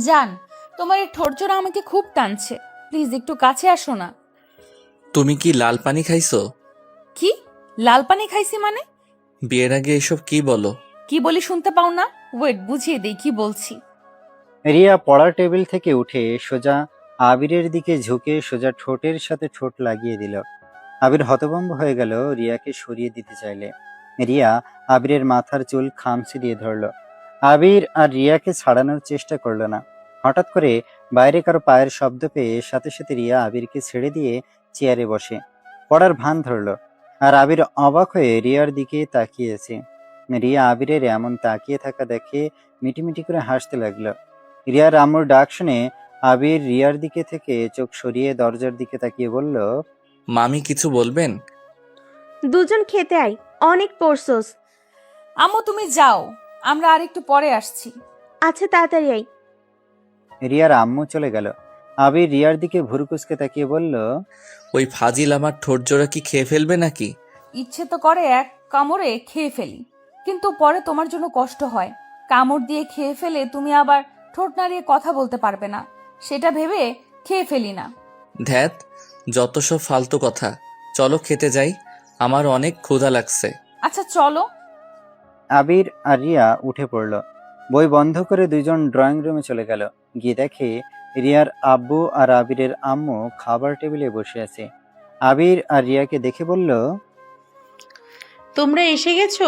জান, তোমার এই ঠোঁটজোড়া আমাকে খুব টানছে, প্লিজ একটু কাছে আসো না। তুমি কি লাল পানি খাইছো? কি? লাল পানি খাইছি মানে? বিয়ের আগে এসব কি বলো? কি বলি শুনতে পাও না? ওয়েট, বুঝিয়ে দেই কি বলছি। রিয়া পড়ার টেবিল থেকে উঠে সোজা আবিরের দিকে ঝুঁকে সোজা ঠোঁটের সাথে ঠোঁট লাগিয়ে দিল। আবির হতভম্ব হয়ে গেল রিয়াকে সরিয়ে দিতে চাইলে। রিয়া আবিরের মাথার চুল খামচে দিয়ে ধরল। আবির আর রিয়াকে ছাড়ানোর চেষ্টা করলো না। হঠাৎ করে বাইরে কারো পায়ের শব্দ পেয়ে সাথে সাথে রিয়া আবিরকে ছেড়ে দিয়ে চেয়ারে বসে পড়ার ভান ধরল। আর আবির অবাক হয়ে রিয়ার দিকে তাকিয়েছে। রিয়া আবিরের এমন তাকিয়ে থাকা দেখে মিটিমিটি করে হাসতে লাগলো। রিয়ার আম্মুর ডাক শুনে আবির রিয়ার দিকে থেকে চোখ সরিয়ে দরজার দিকে তাকিয়ে বলল, মামি কিছু বলবেন? দুজন খেতে আই, অনেক পড়ছস। আম্মু তুমি যাও, আমরা আর একটু পরে আসছি। আচ্ছা তাড়াতাড়ি আই। রিয়ার আম্মু চলে গেল। আবির রিয়ার দিকে ভুরুকুসকে তাকিয়ে বলল, ওই ফাজিল আমার ঠোঁট জোড়া কি খেয়ে ফেলবে নাকি? ইচ্ছে তো করে এক কামড়ে খেয়ে ফেলি, কিন্তু পরে তোমার জন্য কষ্ট হয়। কামড় দিয়ে খেয়ে ফেলে তুমি আবার ঠোঁট নাড়িয়ে কথা বলতে পারবে না, সেটা ভেবে খেয়ে ফেলি না। ধ্যাত, যত সব ফালতু কথা। চলো খেতে যাই, আমার অনেক ক্ষুধা লাগছে। আচ্ছা চলো। আবির আর রিয়া উঠে পড়ল। বই বন্ধ করে দুইজন ড্রয়িং রুমে চলে গেল। গিয়ে দেখে রিয়ার আব্বু আর আবিরের আম্মু খাবার টেবিলে বসে আছে। আবির আর রিয়াকে দেখে বলল, তোমরা এসে গেছো?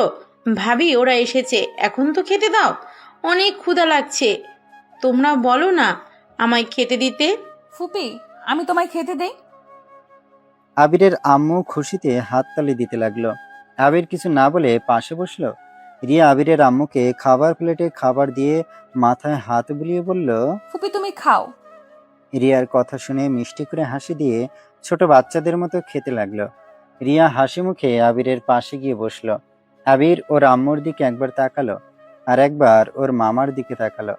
ভাবি ওরা এসেছে, এখন তো খেতে দাও, অনেক ক্ষুধা লাগছে। তোমরা বলো না আমায় খেতে দিতে। ফুপি, আমি তোমায় খেতে দেই। আবিরের আম্মু খুশিতে হাততালি দিতে লাগলো। আবির কিছু না বলে পাশে বসলো। রিয়া আবিরের আম্মুকে খাবার প্লেটে খাবার দিয়ে মাথায় হাত বুলিয়ে বলল, ফুপি তুমি খাও। রিয়ার কথা শুনে মিষ্টি করে হাসি দিয়ে ছোট বাচ্চাদের মতো খেতে লাগলো। রিয়া হাসি মুখে আবিরের পাশে গিয়ে বসলো। আবির ওর আম্মুর দিকে একবার তাকালো, আর একবার ওর মামার দিকে তাকালো।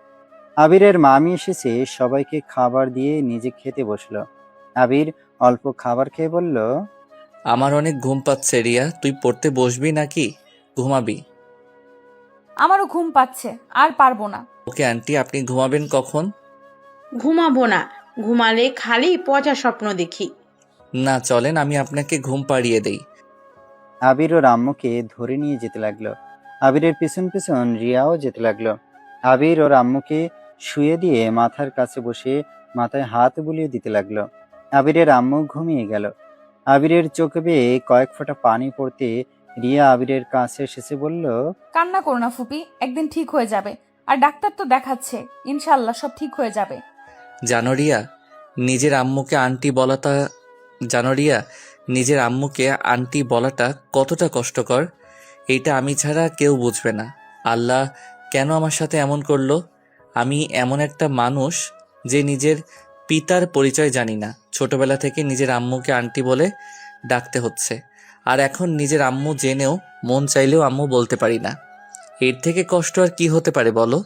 আবিরের মামি এসেছে, সবাইকে খাবার দিয়ে নিজে খেতে বসলো। আবির অল্প খাবার খেয়ে বলল, আমার অনেক ঘুম পাচ্ছে রিয়া, তুই পড়তে বসবি নাকি ঘুমাবি? আমারও ঘুম পাচ্ছে, আর পারবো না। ওকে আন্টি, আপনি ঘুমাবেন কখন? ঘুমাবো না, ঘুমালে খালি পচা স্বপ্ন দেখি। না চলেন, আমি আপনাকে ঘুম পাড়িয়ে দেই। আবির ওর আম্মুকে ধরে নিয়ে যেতে লাগলো। আবিরের পিছন পিছন রিয়াও যেতে লাগলো। আবির ওর আম্মুকে শুয়ে দিয়ে মাথার কাছে বসে মাথায় হাত বুলিয়ে দিতে লাগলো। আবিরের আম্মু ঘুমিয়ে গেল। আবিরের চোখে বেয়ে কয়েক ফোঁটা পানি পড়তে রিয়া আবিরের কাছে এসেছে বলল, কান্না করো না ফুপি, একদিন ঠিক হয়ে যাবে। আর ডাক্তার তো দেখাচ্ছে, ইনশাল্লাহ সব ঠিক হয়ে যাবে। জানো রিয়া, নিজের আম্মুকে আন্টি বলাটা জানো রিয়া, নিজের আম্মুকে আন্টি বলাটা কতটা কষ্টকর, এইটা আমি ছাড়া কেউ বুঝবে না। আল্লাহ কেন আমার সাথে এমন করলো? আমি এমন একটা মানুষ যে নিজের পিতার পরিচয় জানি না, ছোটবেলা থেকে নিজের আম্মুকে আন্টি বলে ডাকতে হচ্ছে। আর এখন নিজের আম্মু জেনেও মন চাইলেও আম্মু বলতে পারি না। এর থেকে কষ্ট আর কি হতে পারে বলো?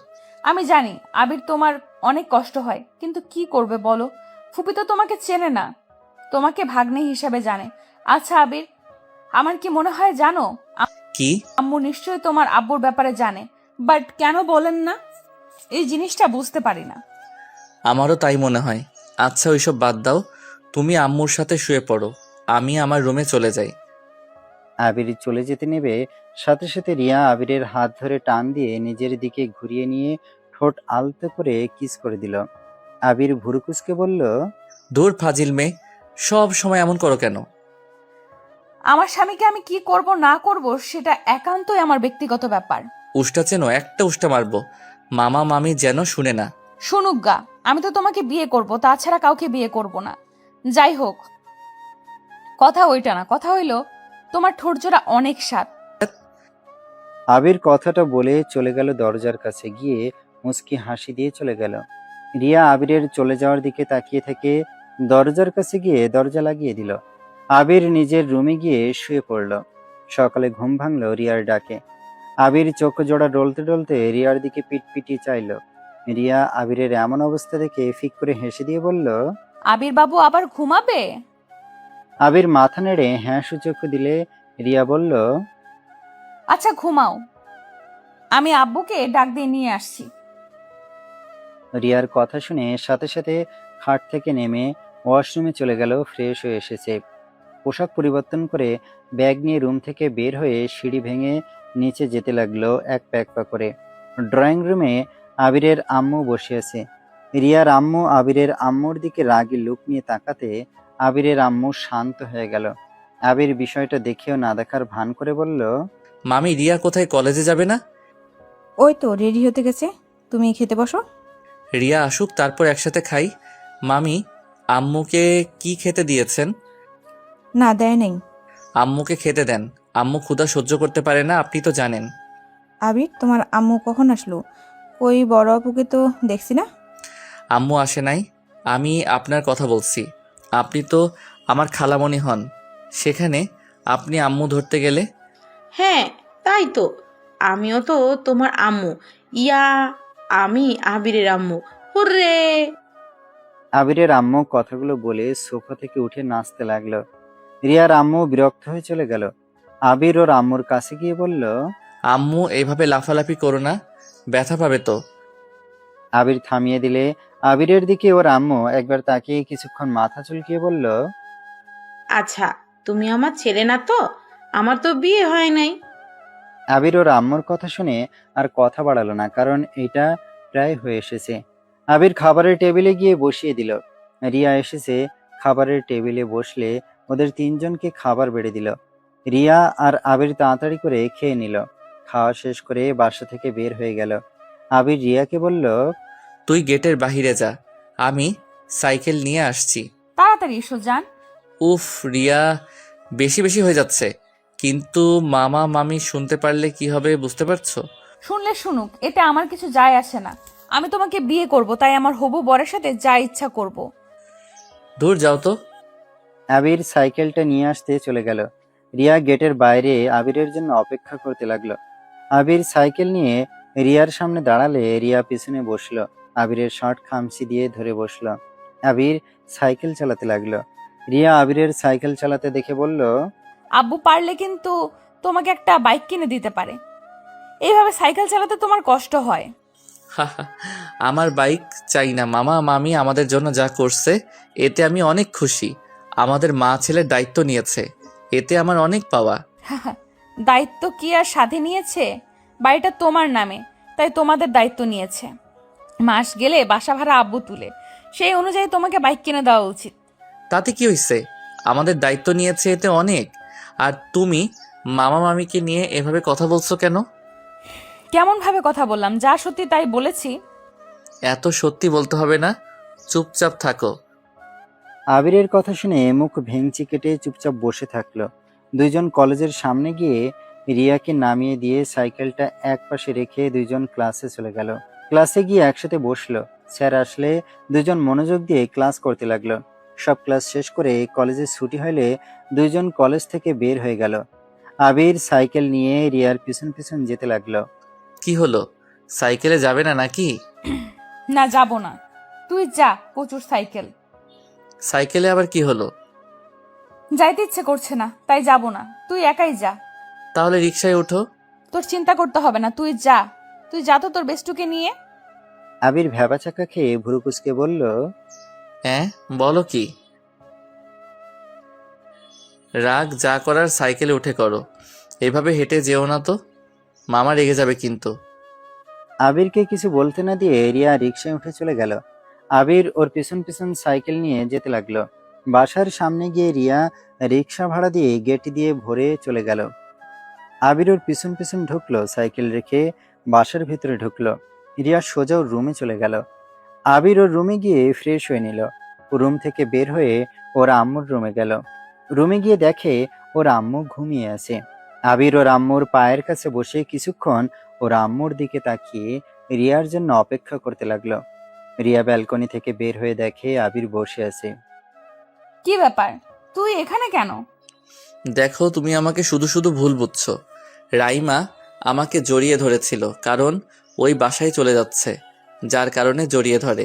আমি জানি আবির তোমার অনেক কষ্ট হয়, কিন্তু কি করবে বলো? ফুপি তো তোমাকে চেনে না, তোমাকে ভাগ্নে হিসাবে জানে। আচ্ছা আবির, আমার কি মনে হয় জানো, কি? আম্মু নিশ্চয়ই তোমার আব্বুর ব্যাপারে জানে, বাট কেন বলেন না? এই জিনিসটা বুঝতে পারি না। আমারও তাই মনে হয়। আচ্ছা ওইসব বাদ দাও, তুমি আম্মুর সাথে শুয়ে পড়ো, আমি আমার রুমে চলে যাই। আবির চলে যেতে নেবে, সাথে সাথে রিয়া আবিরের হাত ধরে টান দিয়ে নিজের দিকে ঘুরিয়ে নিয়ে ঠোঁট আলতো করে কিস করে দিল। আবির ভুরুকুসকে বলল, দূর ফাজিল মেয়ে, সব সময় এমন করো কেন? আমার স্বামীকে আমি কি করব না করব সেটা একান্তই আমার ব্যক্তিগত ব্যাপার। উষ্টা চেন, একটা উষ্টা মারবো, মামা মামি যেন শুনে না। শুনুক গা, আমি তো তোমাকে বিয়ে করব, তাছাড়া কাউকে বিয়ে করব না। যাই হোক, কথা ওইটা না, কথা হইলো তোমার ঠোঁটজোড়া অনেক স্বাদ। আবির কথাটা বলে চলে গেল দরজার কাছে, গিয়ে মুচকি হাসি দিয়ে চলে গেল। রিয়া আবিরের চলে যাওয়ার দিকে তাকিয়ে থেকে দরজার কাছে গিয়ে দরজা লাগিয়ে দিল। আবির নিজের রুমে গিয়ে শুয়ে পড়ল। সকালে ঘুম ভাঙলো রিয়ার ডাকে। আবির চোখ জোড়া ডলতে ডলতে রিয়ার দিকে পিট পিটিয়ে চাইল। রিয়া আবিরের এমন অবস্থা দেখে ফিক করে হেসে দিয়ে বলল, আবির বাবু আবার ঘুমাবে? আবির মাথা নেড়ে হ্যাঁ সূচক দিলে রিয়া বলল, আচ্ছা ঘুমাও। আমি আব্বুকে ডাক দিয়ে নিয়ে আসছি। রিয়ার কথা শুনে সাথে সাথে খাট থেকে নেমে ওয়াশরুমে চলে গেল, ফ্রেশ হয়ে এসেছে। পোশাক পরিবর্তন করে ব্যাগ নিয়ে রুম থেকে বের হয়ে সিঁড়ি ভেঙে নিচে যেতে লাগলো এক প্যাক পা করে। ড্রয়িং রুমে আবিরের আম্মু বসে আছে। রিয়ার আম্মু আবিরের আম্মুর দিকে রাগী লুক নিয়ে তাকাতে আবিরের আম্মু শান্ত হয়ে গেল। আবির বিষয়টা দেখেও না দেখার ভান করে বলল, মামি, রিয়া কোথায়, কলেজে যাবে না? ওই তো রেডি হতে গেছে, তুমি খেতে বসো। রিয়া আসুক, তারপর একসাথে খাই। মামি, আম্মুকে কি খেতে দিয়েছেন? না, দেয় নাই। আম্মুকে খেতে দেন, আম্মু ক্ষুধা সহ্য করতে পারে না, আপনি তো জানেন। আবির, তোমার আম্মু কখন আসলো? কই বড় আপুকে তো দেখছি না। আম্মু আসে নাই, আমি আপনার কথা বলছি। আপনি তো আমার খালামণি হন, সেখানে আপনি আম্মু ধরতে গেলে? হ্যাঁ, তাই তো, আমিও তো তোমার আম্মু। ইয়া, আমি আবিরের আম্মু। হুররে! আবিরের আম্মু কথাগুলো বলে সোফা থেকে উঠে নাচতে লাগলো। রিয়ার আম্মু বিরক্ত হয়ে চলে গেল। আবির ওর আম্মুর কাছে গিয়ে বলল, আম্মু, এইভাবে লাফালাফি করো না, ব্যথা পাবে তো। আবির থামিয়ে দিলে আবিরের দিকে ওর আম্মু একবার তাকিয়ে কিছুক্ষণ মাথা চুলকিয়ে বলল, আচ্ছা, তুমি আমার ছেলে না তো? আমার তো বিয়ে হয় নাই। আবির ওর আম্মুর কথা শুনে আর কথা বাড়ালো না, কারণ এটা প্রায় হয়ে এসেছে। আবির খাবারের টেবিলে গিয়ে বসিয়ে দিল। রিয়া এসেছে, খাবারের টেবিলে বসলে ওদের তিনজনকে খাবার বেড়ে দিল। রিয়া আর আবির তাড়াতাড়ি করে খেয়ে নিল। খাওয়া শেষ করে বাসা থেকে বের হয়ে গেল। আবির রিয়াকে বলল, তুই গেটের বাহিরে যা, আমি সাইকেল নিয়ে আসছি। তাড়াতাড়ি এসো জান। উফ রিয়া, বেশি বেশি হয়ে যাচ্ছে, কিন্তু মামা মামি শুনতে পারলে কি হবে বুঝতে পারছো? শুনলে শুনুক, এতে আমার কিছু যায় আসে না। আমি তোমাকে বিয়ে করব, তাই আমার হবু বরের সাথে যা ইচ্ছা করব। দূর যাও তো। আবির সাইকেলটা নিয়ে আসতে চলে গেল। রিয়া গেটের বাইরে আবিরের জন্য অপেক্ষা করতে লাগলো। আবির সাইকেল নিয়ে রিয়ার সামনে দাঁড়ালে রিয়া পিছনে বসলো। আবিরের শার্ট খামচি দিয়ে ধরে বসলো। আবির সাইকেল চালাতে লাগলো। রিয়া আবিরের সাইকেল চালাতে দেখে বলল, আব্বু পারলে কিন্তু তোমাকে একটা বাইক কিনে দিতে পারে। এইভাবে সাইকেল চালাতে তোমার কষ্ট হয়। হাহা, আমার বাইক চাই না। মামা মামি আমাদের জন্য যা করছে, এতে আমি অনেক খুশি। আমাদের মা ছেলের দায়িত্ব নিয়েছে, এতে আমার অনেক পাওয়া। দায়িত্ব কি আর সাথে নিয়েছে? বাড়িটা তোমার নামে, তাই তোমাদের দায়িত্ব নিয়েছে। মাস গেলে বাসা ভাড়া আব্বু তুলে, সেই অনুযায়ী তোমাকে বাইক কিনে দেওয়া উচিত। তাতে কি হয়েছে? আমাদের দায়িত্ব নিয়েছে, এতে অনেক। আর তুমি মামা মামিকে নিয়ে এভাবে কথা বলছো কেন? কেমন ভাবে কথা বললাম? যা সত্যি তাই বলেছি। এত সত্যি বলতে হবে না, চুপচাপ থাকো। আবিরের কথা শুনে মুখ ভেঙচি কেটে চুপচাপ বসে থাকলো। দুইজন কলেজের সামনে গিয়ে রিয়াকে নামিয়ে দিয়ে সাইকেলটা এক পাশে রেখে দুইজন ক্লাসে চলে গেল। ক্লাসে গিয়ে একসাথে বসলো। স্যার আসলে দুইজন মনোযোগ দিয়ে ক্লাস করতে লাগলো। সব ক্লাস শেষ করে কলেজে ছুটি হলে দুইজন কলেজ থেকে বের হয়ে গেল। আবির সাইকেল নিয়ে রিয়ার পিছন পিছন যেতে লাগলো। কি হলো, সাইকেলে যাবে না নাকি? না, যাব না। তুই যা, প্রচুর সাইকেল। সাইকেলে আবার কি হলো? যাইতে ইচ্ছে করছে না, তাই যাব না। তুই একাই যা। তাহলে রিকশায় ওঠো। তোর চিন্তা করতে হবে না, তুই যা। তুই যা তো তোর বেস্টুকে নিয়ে। আবির ভ্যাবাচাকা খেয়ে ভুরু কুঁচকে বলল, হ্যাঁ, বলো কি? রাগ যা করার সাইকেলে উঠে করো, এভাবে হেঁটে যেও না তো, মামা রেগে যাবে কিন্তু। আবিরকে কিছু বলতে না দিয়ে রিয়া রিকশায় উঠে চলে গেল। আবির ওর পিছন পিছন সাইকেল নিয়ে যেতে লাগলো। বাসার সামনে গিয়ে রিয়া রিকশা ভাড়া দিয়ে গেট দিয়ে ভরে চলে গেল। আবির ওর পিছন পিছন ঢুকলো, সাইকেল রেখে বাসার ভিতরে ঢুকলো। রিয়া সোজা ওর রুমে চলে গেল। আবির ওর রুমে গিয়ে ফ্রেশ হয়ে নিল। রুম থেকে বের হয়ে ওর আম্মুর রুমে গেল। রুমে গিয়ে দেখে ওর আম্মু ঘুমিয়ে আছে। আবির ওর আম্মুর পায়ের কাছে বসে কিছুক্ষণ ওর আম্মুর দিকে তাকিয়ে রিয়ার জন্য অপেক্ষা করতে লাগলো। রিয়া ব্যালকনি থেকে বের হয়ে দেখে আবির বসে আছে। কি ব্যাপার, তুই এখানে কেন? দেখো, তুমি আমাকে শুধু শুধু ভুল বুঝছো। রাইমা আমাকে জড়িয়ে ধরেছিল, কারণ ওই বাসায় চলে যাচ্ছে, যার কারণে জড়িয়ে ধরে।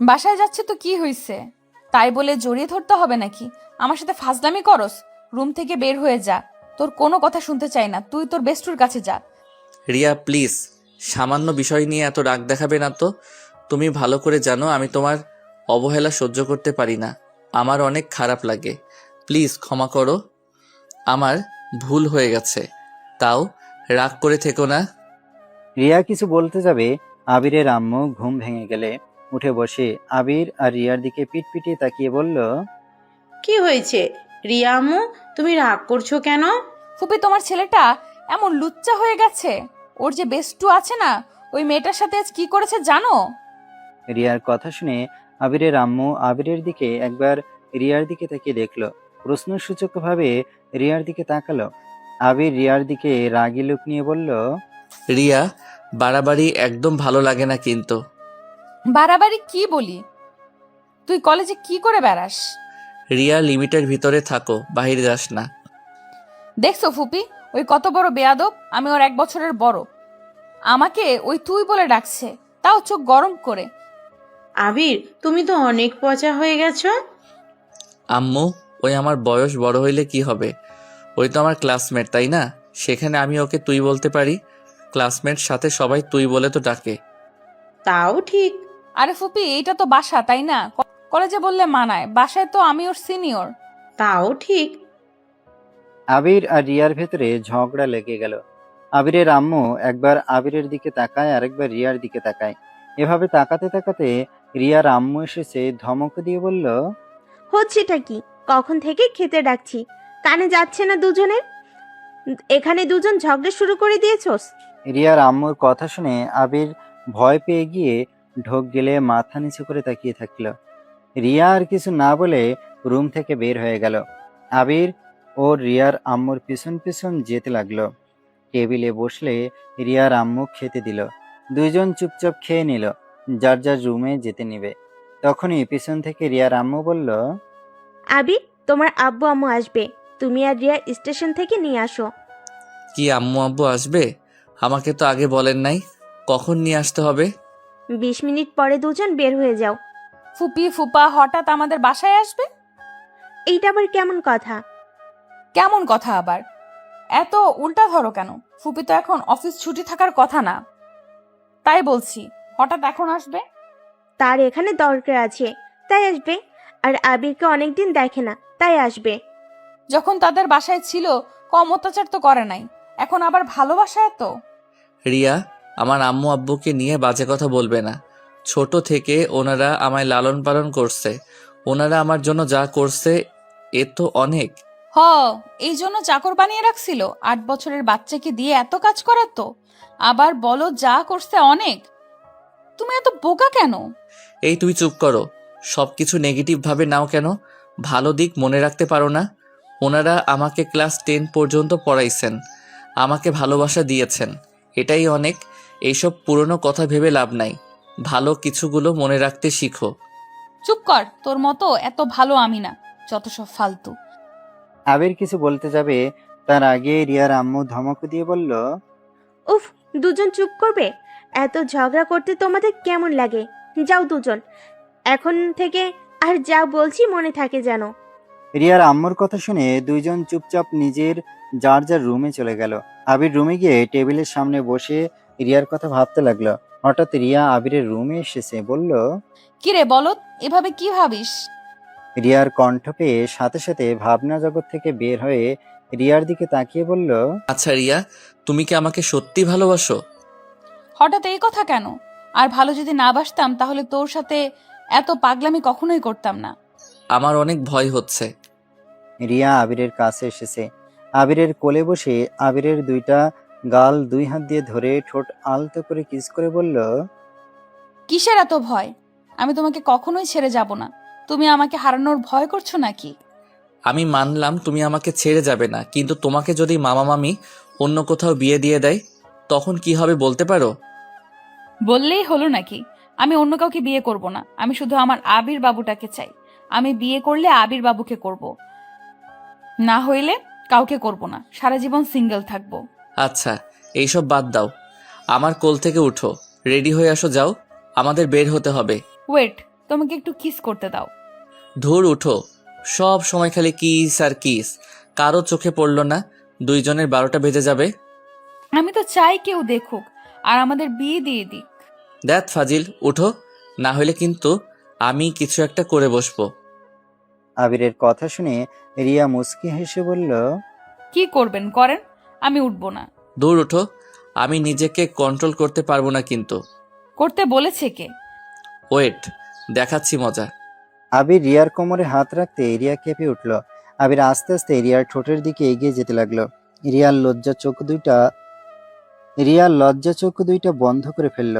বাসায় যাচ্ছে তো কি হয়েছে? তাই বলে জড়িয়ে ধরতে হবে নাকি? আমার সাথে ফাজলামি করস? রুম থেকে বের হয়ে যা। তোর কোনো কথা শুনতে চাই না, তুই তোর বেস্টুর কাছে যা। রিয়া প্লিজ, সামান্য বিষয় নিয়ে এত রাগ দেখাবে না তো। তুমি ভালো করে জানো আমি তোমার অবহেলা সহ্য করতে পারি না। আমার অনেক খারাপ লাগে। প্লিজ ক্ষমা করো, আমার ভুল হয়ে গেছে। তাও রাগ করে থেকো না। রিয়া কিছু বলতে যাবে, আবিরের আম্মু ঘুম ভেঙে গেলে উঠে বসে আবির আর রিয়ার দিকে পিটপিটিয়ে তাকিয়ে বলল, কি হয়েছে রিয়া আম্মু, তুমি রাগ করছো কেন? ফুপি, তোমার ছেলেটা এমন লুচ্চা হয়ে গেছে। ওর যে বেস্টু আছে না, ওই মেয়েটার সাথে আজ কি করেছে জানো? রিয়ার কথা শুনে আবিরের আম্মু আবিরের দিকে একবার রিয়ার দিকে তাকিয়ে দেখলো, প্রশ্নসূচকভাবে রিয়ার দিকে তাকালো। আবির রিয়ার দিকে রাগী লুক নিয়ে বলল, রিয়া, বাড়াবাড়ি একদম ভালো লাগে না কিন্তু। বাড়াবাড়ি কি বলি? তুই কলেজে কি করে বেড়াস? রিয়া, লিমিটের ভিতরে থাকো, বাহিরে যাস না। দেখছো ফুপি, ওই কত বড় বেয়াদব। আমি ওর 1 বছরের বড়, আমাকে ওই তুই বলে ডাকছে, তাও চোখ গরম করে। আবির, তুমি তো অনেক পচা হয়ে গেছো। আম্মু, ওই আমার বয়স বড় হইলে কি হবে? ওই তো আমার ক্লাসমেট, তাই না? সেখানে আমি ওকে তুই বলতে পারি। ক্লাসমেট সাথে সবাই তুই বলে তো ডাকে। তাও ঠিক। আরে ফুপি, এইটা তো বাসা, তাই না? কলেজে বললে মানায়, বাসায় তো আমি ওর সিনিয়র। তাও ঠিক। আবির আর রিয়ার ভেতরে ঝগড়া লেগে গেল। আবিরের আম্মু একবার আবিরের দিকে তাকায়, আরেকবার রিয়ার দিকে তাকায়। এভাবে তাকাতে তাকাতে রিয়ার আম্মু এসেছে, ধমক দিয়ে বলল, হচ্ছেটা কি? কখন থেকে খেতে ডাকছি, কানে যাচ্ছে না দুজনের? এখানে দুজন ঝগড়া শুরু করে দিয়েছোস? রিয়ার আম্মুর কথা শুনে আবির ভয় পেয়ে গিয়ে ঢোক গেলে মাথা নিচু করে তাকিয়ে থাকল। রিয়া আর কিছু না বলে রুম থেকে বের হয়ে গেল। আবির ও রিয়ার আম্মুর পিছন পিছন যেতে লাগলো। টেবিলে বসলে রিয়ার আম্মু খেতে দিল। দুইজন চুপচাপ খেয়ে নিল, যার যার রুমে যেতে নিবে। তখনই পিছন থেকে রিয়ার আম্মু বলল, আবির, তোমার আব্বু আম্মু আসবে, তুমি আর রিয়া স্টেশন থেকে নিয়ে আসো। কি আম্মু আব্বু আসবে? আমাকে তো আগে বলেন নাই। কখন নিয়ে আসতে হবে? 20 মিনিট পরে দুজন বের হয়ে যাও। ফুপি ফুপা হঠাৎ আমাদের বাসায় আসবে? এইটা আবার কেমন কথা? কেমন কথা আবার? এত উল্টা ধরো কেন? ফুপি তো এখন অফিস ছুটি থাকার কথা না, তাই বলছি হঠাৎ এখন আসবে। তার এখানে দরকার আছে, তাই আসবে। আর আবিরকে অনেকদিন দেখে না, তাই আসবে। যখন তাদের বাসায় ছিল কম অত্যাচার তো করে নাই, এখন আবার ভালোবাসায় তো। রিয়া, আমার আম্মু আব্বুকে নিয়ে বাজে কথা বলবে না। ছোট থেকে ওনারা আমায় লালন পালন করছে। ওনারা আমার জন্য যা করছে এ তো অনেক। হ, এই জন্য চাকর বানিয়ে রাখছিল 8 বছরের বাচ্চাকে দিয়ে এত কাজ করাতো। আবার বলো যা করছে অনেক। তুমি এত বোকা কেন? এই তুই চুপ করো। সবকিছু নেগেটিভ ভাবে নাও কেন? ভালো দিক মনে রাখতে পারো না? ওনারা আমাকে ক্লাস 10 পর্যন্ত পড়াইছেন, আমাকে ভালোবাসা দিয়েছেন, এটাই অনেক। এইসব পুরনো কথা ভেবে লাভ নাই। ভালো কিছুগুলো মনে রাখতে শিখো। চুপ কর, তোর মতো এত ভালো আমি না, যত সব ফালতু। আবির কিছু বলতে যাবে, তার আগে রিয়ার আম্মু ধমক দিয়ে বলল, উফ, দুজন চুপ করবে? এত ঝগড়া করতে তোমাদের কেমন লাগে? যাও দুজন, এখন থেকে আর যা বলছি মনে থাকে যেন। রিয়ার আম্মুর কথা শুনে দুইজন চুপচাপ নিজের যার যার রুমে চলে গেল। আবির রুমে গিয়ে টেবিলের সামনে বসে রিয়ার কথা ভাবতে লাগলো। হঠাৎ রিয়া আবিরের রুমে এসেছে, বলল, কিরে বলো, এভাবে কি ভাবিস? রিয়ার কণ্ঠ পেয়ে সাথে সাথে ভাবনা জগৎ থেকে বের হয়ে রিয়ার দিকে তাকিয়ে বলল, আচ্ছা রিয়া, তুমি কি আমাকে সত্যি ভালোবাসো? হঠাৎ এই কথা কেন? আর ভালো যদি না বাসতাম তাহলে তোর সাথে এত পাগলামি কখনোই করতাম না। আমার অনেক ভয় হচ্ছে। রিয়া আবিরের কাছে এসেছে। আবিরের কোলে বসে আবিরের দুইটা গাল 2 হাত দিয়ে ধরে ঠোঁট আলতো করে কিস করে বলল, কিসের এত ভয়? আমি তোমাকে কখনোই ছেড়ে যাব না। তুমি আমাকে হারানোর ভয় করছো নাকি? আমি মানলাম তুমি আমাকে ছেড়ে যাবে না, কিন্তু তোমাকে যদি মামা মামি অন্য কোথাও বিয়ে দিয়ে দেয় তখন কি হবে বলতে পারো? বললেই হলো নাকি? আমি অন্য কাউকে বিয়ে করব না, আমি শুধু আমার আবির বাবুটাকে চাই। আমি বিয়ে করলে আবির বাবুকে করব, না হইলে কাউকে করব না, সারা জীবন সিঙ্গেল থাকবো। আচ্ছা, এইসব বাদ দাও, আমার কোল থেকে উঠো, রেডি হয়ে আসো, যাও, আমাদের বের হতে হবে। ওয়েট, তোমাকে একটু কিস করতে দাও। ধুর উঠো, সব সময় খালি কিস আর কিস। কারো চোখে পড়লো না? দুইজনের 12টা বেজে যাবে। আমি তো চাই কেউ দেখুক আর আমাদের বিয়ে দিয়ে দিক। দেখ ফাজিল, উঠো, না হলে কিন্তু আমি কিছু একটা করে বসবো। আবিরের কথা শুনে রিয়া মুচকি হেসে বলল, কি করবেন করেন, আমি উঠবো না। দূর উঠো, আমি নিজেকে কন্ট্রোল করতে পারবো না কিন্তু। করতে বলেছে কে? ওয়েট, দেখাচ্ছি মজা। আবির রিয়ার কোমরে হাত রাখতে রিয়া কেঁপে উঠল। আবির আস্তে আস্তে রিয়ার ঠোঁটের দিকে এগিয়ে যেতে লাগলো। রিয়ার লজ্জা চোখ দুইটা বন্ধ করে ফেলল।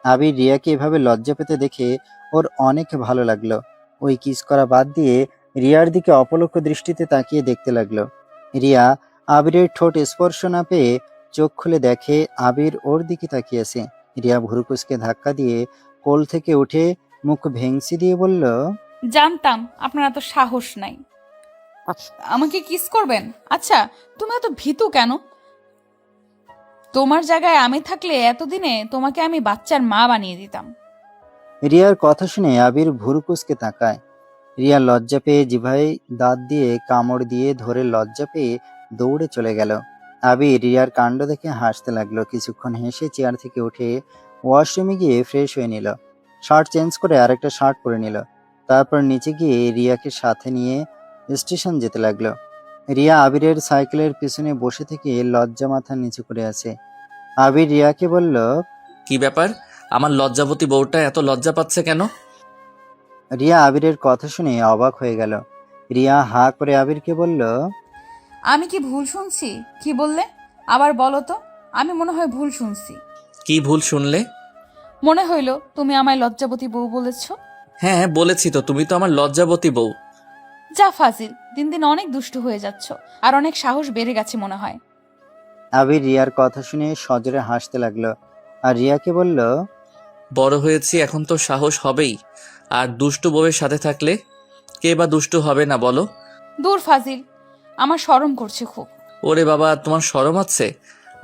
আবির রিয়াকে এভাবে লজ্জা পেতে দেখে ওর অনেক ভালো লাগলো। ওই কিস করা বাদ দিয়ে রিয়ার দিকে অপলক দৃষ্টিতে তাকিয়ে দেখতে লাগলো। রিয়া আবিরের ঠোঁট স্পর্শ না পেয়ে চোখ খুলে দেখে আবির ওর দিকে তাকিয়ে আছে। রিয়া ভুরুকুসকে ধাক্কা দিয়ে কোল থেকে উঠে মুখ ভেংচি দিয়ে বলল, জানতাম আপনার এত সাহস নাই। আমাকে কিস করবেন? আচ্ছা, তুমি এত ভীতু কেন? তোমার জায়গায় আমি থাকলে এতদিনে তোমাকে আমি বাচ্চার মা বানিয়ে দিতাম। রিয়ার কথা শুনে আবির ভুরুকুসকে তাকায়। রিয়া লজ্জা পেয়ে জিভায় দাঁত দিয়ে কামড় দিয়ে ধরে লজ্জা পেয়ে দৌড়ে চলে গেল। আবির রিয়ার কাণ্ড দেখে হাসতে লাগলো। কিছুক্ষণ হেসে চেয়ার থেকে উঠে ওয়াশরুমে গিয়ে ফ্রেশ হয়ে নিল। শার্ট চেঞ্জ করে আরেকটা শার্ট পরে নিল। তারপর নিচে গিয়ে রিয়াকে সাথে নিয়ে স্টেশন যেতে লাগলো। রিয়া আবিরের সাইকেলের পিছনে বসে থেকে লজ্জা মাথা নিচু করে আছে। আবির রিয়াকে বলল, কি ব্যাপার, আমার লজ্জাবতী বউটা এত লজ্জা পাচ্ছে কেন? রিয়া আবিরের কথা শুনে অবাক হয়ে গেল। রিয়া হা করে আবিরকে বলল, আমি কি ভুল শুনছি? কি বললে আবার বলো তো? আমি মনে হয় ভুল শুনছি। কি ভুল শুনলে? মনে হইল তুমি আমায় লজ্জাবতী বউ বলেছ। হ্যাঁ বলেছি তো, তুমি তো আমার লজ্জাবতী বউ। যা ফাজিল, দিন দিন অনেক দুষ্টু হয়ে যাচ্ছ, আর অনেক সাহস বেড়ে গেছে মনে হয়। আবির রিয়ার কথা শুনে সজোরে হাসতে লাগলো আর রিয়াকে বলল, বড় হয়েছি, এখন তো সাহস হবেই। আর দুষ্টু বউয়ের সাথে থাকলে কে বা দুষ্টু হবে না বলো? দূর ফাজিল, আমার শরম করছে খুব। ওরে বাবা, তোমার শরম আছে?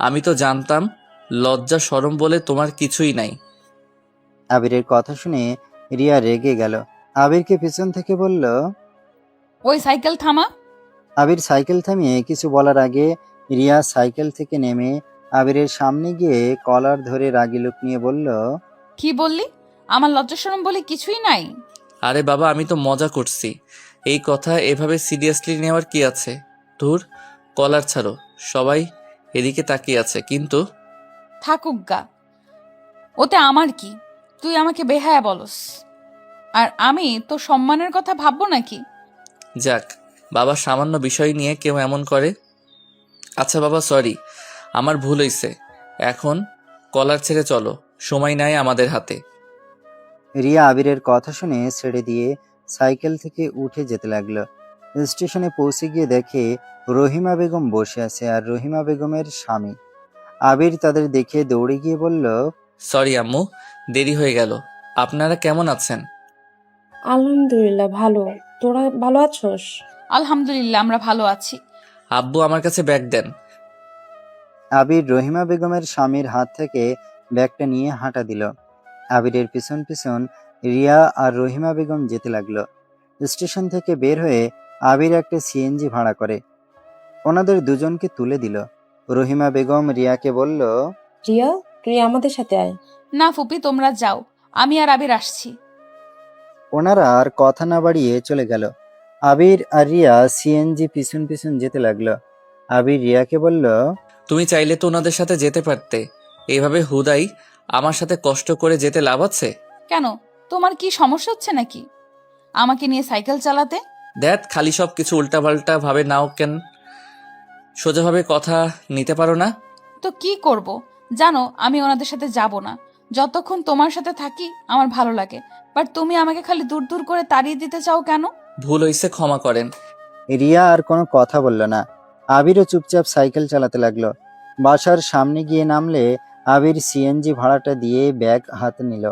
আমি তো জানতাম লজ্জা শরম বলে তোমার কিছুই নাই। আবিরের কথা শুনে রিয়া রেগে গেল। আবিরকে পিছন থেকে বলল, ওই সাইকেল থামা। আবির সাইকেল থামিয়ে কিছু বলার আগে রিয়া সাইকেল থেকে নেমে আবিরের সামনে গিয়ে কলার ধরে রাগী লোক নিয়ে বলল, কি বললি? আমার লজ্জা শরম বলে কিছুই নাই। আরে বাবা, আমি তো মজা করছি। এই কথা এভাবে সিরিয়াসলি নেওয়ার কি আছে? ধুর, কলার ছাড়ো। সবাই এদিকে তাকিয়ে আছে কিন্তু। থাকুক গা, ওতে আমার কি? তুই আমাকে বেহায়া বলস, আর আমি তো সম্মানের কথা ভাববো নাকি? যাক বাবা, সামান্য বিষয় নিয়ে কেউ এমন করে? আচ্ছা বাবা, সরি, আমার ভুল হইছে। এখন কলার ছেড়ে চলো, সময় নাই আমাদের হাতে। রিয়া আবিরের কথা শুনে ছেড়ে দিয়ে সাইকেল থেকে উঠে যেতে লাগলো। স্টেশনে পৌঁছে গিয়ে দেখে রহিমা বেগম বসে আছে আর রহিমা বেগমের স্বামী। আবির তাদের দেখে দৌড়ে গিয়ে বলল, সরি আম্মু, দেরি হয়ে গেল। আপনারা কেমন আছেন? আলহামদুলিল্লাহ ভালো। তোরা ভালো আছোস? আলহামদুলিল্লাহ, আমরা ভালো আছি। আব্বু আমার কাছে ব্যাগ দেন। আবির রহিমা বেগমের স্বামীর হাত থেকে ব্যাগটা নিয়ে হাঁটা দিল। আবিরের পিছন পিছন রিয়া আর রহিমা বেগম যেতে লাগলো। স্টেশন থেকে বের হয়ে আবির একটা সিএনজি ভাড়া করে ওনাদের দুজনকে তুলে দিল। রহিমা বেগম রিয়াকে বলল, রিয়া, তুই আমাদের সাথে আয়। না ফুপি, তোমরা যাও, আমি আর আবির আসছি। ওনারা আর কথা না বাড়িয়ে চলে গেল। আবির আর রিয়া সিএনজি পিছন পিছন যেতে লাগলো। আবির রিয়াকে বলল, তুমি চাইলে তো ওনাদের সাথে যেতে পারতে। এইভাবে হুদাই আমার সাথে কষ্ট করে যেতে লাভ আছে? কেন, তোমার কি সমস্যা হচ্ছে নাকি আমাকে নিয়ে সাইকেল চালাতে? দেখ, খালি সব কিছু উল্টাপাল্টা ভাবে নাও কেন? সোজাভাবে কথা নিতে পারো না? তো কি করব? জানো আমি ওনাদের সাথে যাব না। যতক্ষণ তোমার সাথে থাকি আমার ভালো লাগে, বাট তুমি আমাকে খালি দূর দূর করে তাড়িয়ে দিতে চাও কেন? ভুল হইছে, ক্ষমা করেন। রিয়া আর কোনো কথা বলল না। আবিরও চুপচাপ সাইকেল চালাতে লাগলো। বাসার সামনে গিয়ে নামলে আবির সিএনজি ভাড়াটা দিয়ে ব্যাগ হাতে নিল।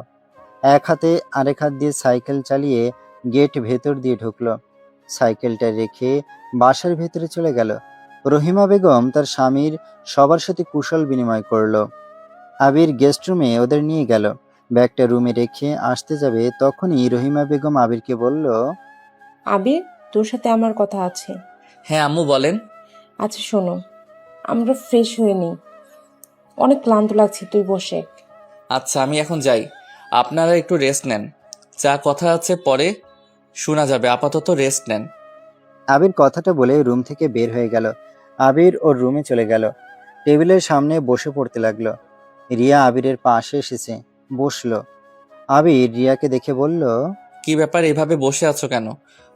এক হাতে আরেক হাত দিয়ে সাইকেল চালিয়ে গেট ভেতর দিয়ে ঢুকলো। সাইকেলটা রেখে বাসার ভেতরে চলে গেল। রহিমা বেগম তার স্বামীর সবার সাথে কুশল বিনিময় করলো। আবির গেস্ট রুমে ওদের নিয়ে গেল। ব্যাগটা রুমে রেখে আসতে যাবে তখনই রহিমা বেগম আবিরকে বলল, আবির, তোর সাথে আমার কথা আছে। হ্যাঁ আম্মু বলেন। আচ্ছা শোনো, আমরা ফ্রেশ হয়ে নিই। অনেক ক্লান্ত লাগছে, তুই বসে। আচ্ছা আমি এখন যাই, আপনারা একটু রেস্ট নেন, যা কথা আছে পরে শোনা যাবে, আপাতত রেস্ট নেন। আবির কথাটা বলে রুম থেকে বের হয়ে গেল। আবির ওর রুমে চলে গেল, টেবিলের সামনে বসে পড়তে লাগলো। রিয়া আবিরের পাশে এসেছে, বসলো। আবির রিয়াকে দেখে বলল, কি ব্যাপার, এভাবে বসে আছো কেন?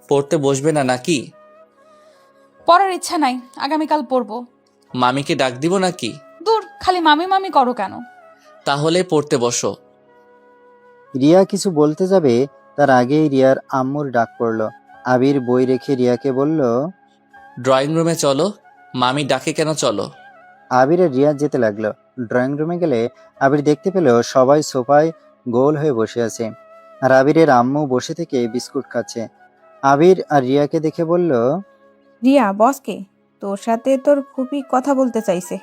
পড়তে বসবে না নাকি? পড়ার ইচ্ছা নাই, আগামীকাল পড়বো। মামিকে ডাক দিব নাকি? দূর, খালি মামি মামি করো কেন? তাহলে পড়তে বসো। রিয়া কিছু বলতে যাবে তার আগেই রিয়ার আম্মুর ডাক পড়লো। আবির বই রেখে রিয়াকে বলল, ড্রয়িং রুমে চলো। মামি ডাকে কেন, চলো। আবির আর রিয়া যেতে লাগলো। ড্রয়িং রুমে গেলে আবির দেখতে পেল সবাই সোফায় গোল হয়ে বসে আছে, আর আবিরের আম্মু বসে থেকে বিস্কুট খাচ্ছে। আবির আর রিয়াকে দেখে বলল, রিয়া, বসকে তোর সাথে তোর ফুপি কথা বলতে চাইছে।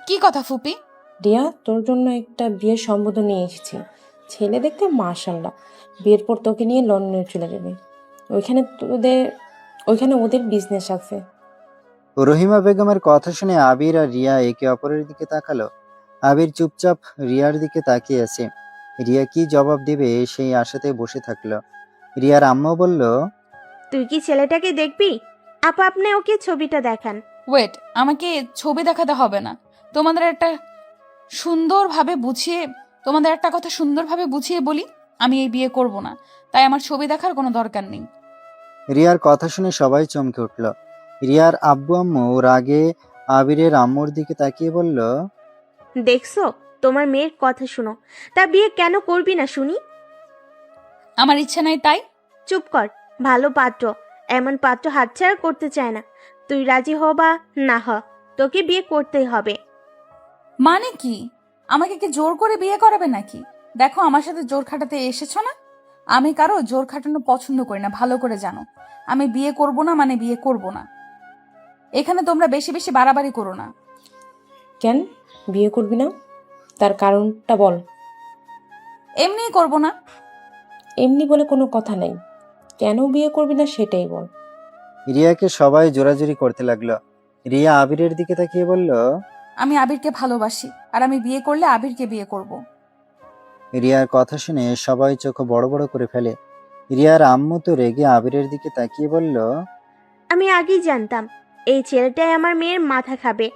কি কথা ফুপি? রিয়া, তোর জন্য একটা বিয়ের সম্বোধন নিয়ে এসেছি। ছেলে দেখতে মাশাআল্লাহ। বিয়ের পর তোকে নিয়ে লন্ডনে চলে যাবে। ওইখানে ওইখানে ওদের বিজনেস আছে। রহিমা বেগমের কথা শুনে আবির আর রিয়া একে অপরের দিকে তাকালো। আবির চুপচাপ রিয়ার দিকে তাকিয়ে আছে। রিয়া কি জবাব দেবে সেই আশাতে বসে থাকলো। রিয়ার আম্মু বলল, তুই কি ছেলেটাকে দেখবি? আপা, আপনি ওকে ছবিটা দেখান। ওয়েট, আমাকে ছবি দেখাতে হবে না। তোমাদের একটা তোমাদের একটা কথা সুন্দরভাবে বুঝিয়ে বলি, আমি এই বিয়ে করব না, তাই আমার ছবি দেখার কোনো দরকার নেই। রিয়ার কথা শুনে সবাই চমকে উঠল। রিয়ার আব্বু আম্মু রাগে আবিরের আম্মুর দিকে তাকিয়ে বলল, দেখছো, তোমার মেয়ের কথা শুনো। তা বিয়ে কেন করবি না শুনি? আমার ইচ্ছে নাই তাই। চুপ কর। ভালো পাত্র, এমন পাত্র হাতছাড়া করতে চায় না। তুই রাজি হ বা না হ, তোকে বিয়ে করতেই হবে। মানে কি? আমাকে কি জোর করে বিয়ে করাবে নাকি? দেখো, আমার সাথে জোর খাটাতে এসেছো না? আমি কারো জোর খাটানো পছন্দ করি না, ভালো করে জানো। আমি বিয়ে করব না মানে বিয়ে করব না। এখানে তোমরা বেশি বেশি বাড়াবাড়ি করো না। কেন বিয়ে করবি না? তার কারণটা বল। এমনিই করব না। এমনি বলে কোনো কথা নেই। কেন বিয়ে করবি না সেটাই বল। রিয়াকে সবাই জোরাজুরি করতে লাগলো। রিয়া আবিরের দিকে তাকিয়ে বলল, আমি আবিরকে ভালোবাসি, আর আমি বিয়ে করলে আবিরকে বিয়ে করব। রিয়ার কথা শুনে সবাই চোখ বড় বড় করে ফেলে। রিয়ার আম্মু তো রেগে আবিরের দিকে তাকিয়ে বলল, আমি আগেই জানতাম এই ছেলেটাই আমার মেয়ের মাথা খাবে।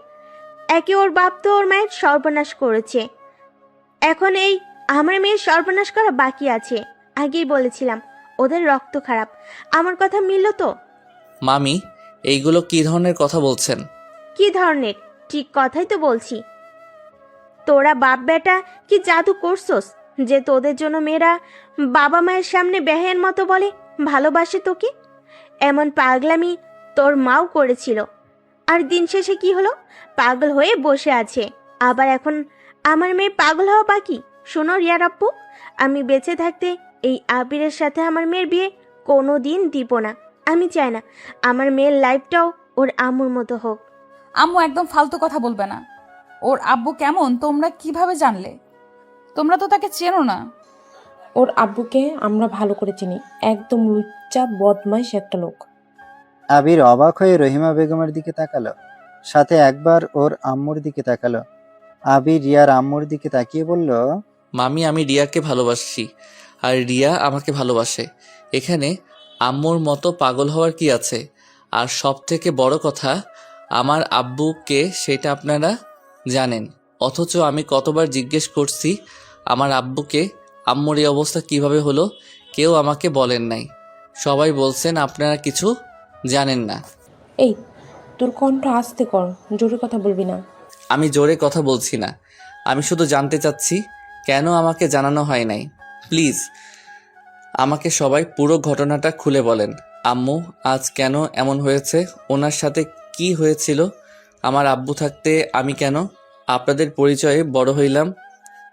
একে ওর বাপ তো ওর মায়ের সর্বনাশ করেছে, এখন এই আমার মেয়ের সর্বনাশ করা বাকি আছে। আগেই বলেছিলাম ওদের রক্ত খারাপ। আমার কথা মিলল তো? মামি, এইগুলো কি ধরনের কথা বলছেন? কি ধরনের? ঠিক কথাই তো বলছি। তোরা বাপ বেটা কি জাদু করছস যে তোদের জন্য মেয়েরা বাবা মায়ের সামনে বেহের মতো বলে ভালোবাসে তোকে? এমন পাগলামি তোর মাও করেছিল, আর দিন শেষে কি হলো? পাগল হয়ে বসে আছে। আবার এখন আমার মেয়ে পাগল হওয়া বাকি? শোনো রিয়ার আপ্পু, আমি বেঁচে থাকতে এই আবিরের সাথে আমার মেয়ের বিয়ে কোনো দিন দিব না। আমি চাই না আমার মেয়ের লাইফটাও ওর আম্মুর মতো হোক। আম্মু, একদম ফালতু কথা বলবে না। ওর আব্বু কেমন তোমরা কিভাবে জানলে? তোমরা তো তাকে চেনো না। ওর আব্বুকে আমরা ভালো করে চিনি। একদম লুচ্চা বদমাইশ একটা লোক। আবির অবাক হয়ে রহিমা বেগমের দিকে তাকালো, সাথে একবার ওর আম্মুর দিকে তাকালো। আবির রিয়ার আম্মুর দিকে তাকিয়ে বলল, মামি, আমি রিয়াকে ভালোবাসি, আর রিয়া আমাকে ভালোবাসে। এখানে আম্মুর মতো পাগল হওয়ার কি আছে? আর সব থেকে বড় কথা, আমার আব্বুকে সেটা আপনারা জানেন, অথচ আমি কতবার জিজ্ঞেস করছি আমার আব্বুকে আম্মুর এই অবস্থা কিভাবে হলো, কেউ আমাকে বলেন নাই। সবাই বলছেন আপনারা কিছু জানেন না। এই, তোর কণ্ঠ আস্তে কর, জোরে কথা বলবি না। আমি জোরে কথা বলছি না, আমি শুধু জানতে চাচ্ছি কেন আমাকে জানানো হয় নাই। প্লিজ আমাকে সবাই পুরো ঘটনাটা খুলে বলেন। আম্মু, আজ কেন এমন হয়েছে? ওনার সাথে কি হয়েছিল? আমার আব্বু থাকতে আমি কেন আপনাদের পরিচয়ে বড় হইলাম?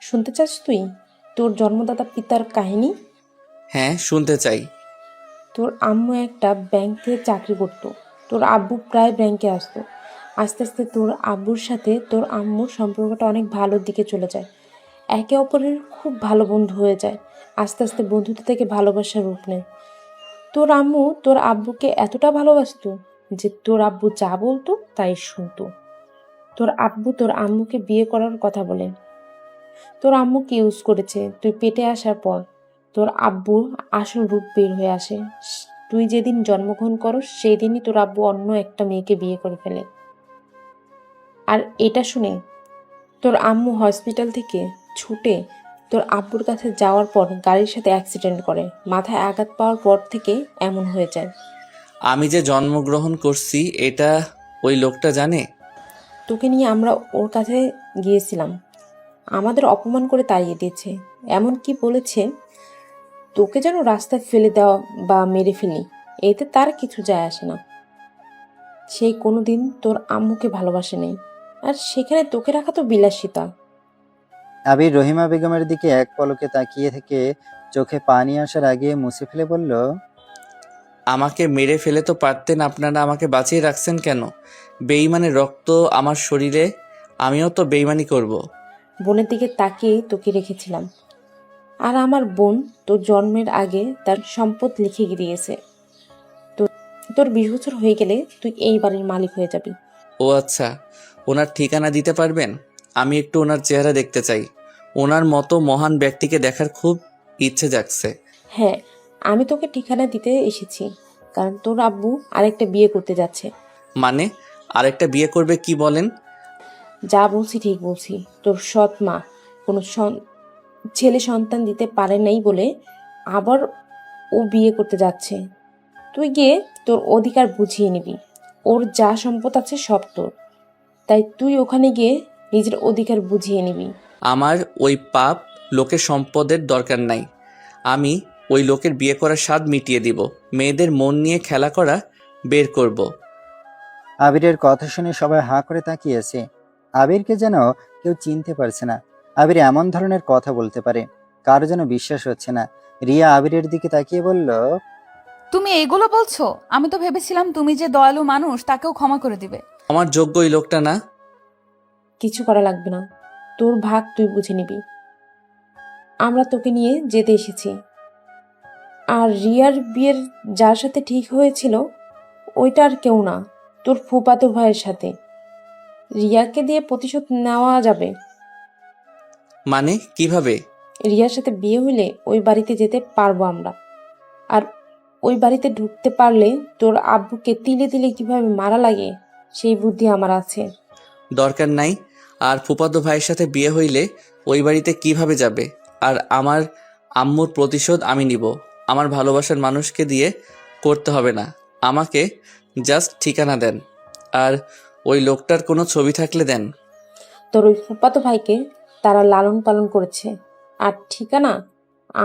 শুনতে চাস তুই তোর জন্মদাতা পিতার কাহিনী? হ্যাঁ, শুনতে চাই। তোর আম্মু একটা ব্যাংকে চাকরি করত। তোর আব্বু প্রায় ব্যাংকে আসতো। আস্তে আস্তে তোর আব্বুর সাথে তোর আম্মুর সম্পর্কটা অনেক ভালোর দিকে চলে যায়। একে অপরের খুব ভালো বন্ধু হয়ে যায়। আস্তে আস্তে বন্ধুত্ব থেকে ভালোবাসার রূপ নেয়। তোর আম্মু তোর আব্বুকে এতটা ভালোবাসতো যে তোর আব্বু যা বলতো তাই শুনতো। তোর আব্বু তোর আম্মুকে বিয়ে করার কথা বলে। তোর আম্মুকে ইউজ করেছে। তুই পেটে আসার পর তোর আব্বুর আসল রূপ বের হয়ে আসে। তুই যেদিন জন্মগ্রহণ করস সেই দিনই তোর আব্বু অন্য একটা মেয়েকে বিয়ে করে ফেলে। আর এটা শুনে তোর আম্মু হসপিটাল থেকে ছুটে তোর আব্বুর কাছে যাওয়ার পর গাড়ির সাথে অ্যাক্সিডেন্ট করে। মাথায় আঘাত পাওয়ার পর থেকে এমন হয়ে যায়। আমি যে জন্মগ্রহণ করছি এটা ওই লোকটা জানে? তোকে নিয়ে আমরা ওর কাছে গিয়েছিলাম, আমাদের অপমান করে তাড়িয়ে দিয়েছে। এমন কি বলেছে তোকে যেন রাস্তায় ফেলে দেওয়া বা মেরে ফেলি, এতে তার কিছু যায় আসে না। সেই কোনোদিন তোর আম্মুকে ভালোবাসে নেই, আর সেখানে তোকে রাখা তো বিলাসিতা। আবির রহিমা বেগমের দিকে এক পলকে তাকিয়ে থেকে চোখে পানি আসার আগে মুছে ফেলে বলল, আমাকে মেরে ফেলে তো পারতেন, আপনারা আমাকে বাঁচিয়ে রাখছেন কেন? বেঈমানের রক্ত আমার শরীরে, আমিও তো বেঈমানি করব। বোনের দিকে তাকিয়ে তোকে রেখেছিলাম, আর আমার বোন তোর জন্মের আগে তার সম্পদ লিখে দিয়েছে। তোর 20 বছর হয়ে গেলে তুই এই বাড়ির মালিক হয়ে যাবি। ও আচ্ছা, ওনার ঠিকানা দিতে পারবেন? আমি একটু ওনার চেহারা দেখতে চাই। ওনার মতো মহান ব্যক্তিকে দেখার খুব ইচ্ছে জাগছে। হ্যাঁ, আমি তোকে ঠিকানা দিতে এসেছি, কারণ তোর আব্বু আরেকটা বিয়ে করতে যাচ্ছে। মানে আরেকটা বিয়ে করবে কি বলেন? যা বলছি ঠিক বলছি। তোর সৎ মা কোনো ছেলে সন্তান দিতে পারে নাই বলে আবার ও বিয়ে করতে যাচ্ছে। তুই গিয়ে তোর অধিকার বুঝিয়ে নিবি। ওর যা সম্পদ আছে সব তোর, তাই তুই ওখানে গিয়ে নিজের অধিকার বুঝিয়ে নিবি। আমার ওই পাপ লোকের সম্পদের দরকার নাই। আমি ওই লোকের বিয়ে করার স্বাদ মিটিয়ে দিব। মেয়েদের মন নিয়ে খেলা করা বের করব। আবিরের কথা শুনে সবাই হাঁ করে তাকিয়েছে। আবিরকে যেন কেউ চিনতে পারছে না। আবির এমন ধরনের কথা বলতে পারে, কারো যেন বিশ্বাস হচ্ছে না। রিয়া আবিরের দিকে তাকিয়ে বলল, তুমি এগুলো বলছো? আমি তো ভেবেছিলাম তুমি যে দয়ালু মানুষ তাকেও ক্ষমা করে দিবে। আমার যোগ্য ওই লোকটা না। কিছু করা লাগবে না, তোর ভাগ তুই বুঝে নিবি। আমরা তোকে নিয়ে যেতে এসেছি। আর রিয়ার বিয়ের যার সাথে ঠিক হয়েছিল ওইটা আর কেউ না, তোর ফুফাতো ভাইয়ের সাথে। রিয়াকে দিয়ে প্রতিশোধ নেওয়া যাবে। মানে কিভাবে? রিয়ার সাথে বিয়ে হইলে ওই বাড়িতে যেতে পারবো আমরা, আর ওই বাড়িতে ঢুকতে পারলে তোর আব্বুকে তিলে তিলে কিভাবে মারা লাগে সেই বুদ্ধি আমার আছে। দরকার নাই। আর ফুফাতো ভাইয়ের সাথে বিয়ে হইলে ওই বাড়িতে কিভাবে যাবে? আর আমার আম্মুর প্রতিশোধ আমি নিব। আমার ভালোবাসার মানুষকে দিয়ে করতে হবে না। আমাকে জাস্ট ঠিকানা দেন, আর ওই লোকটার কোনো ছবি থাকলে দেন। তোর ওই ফুফাতো ভাইকে তারা লালন পালন করেছে, আর ঠিকানা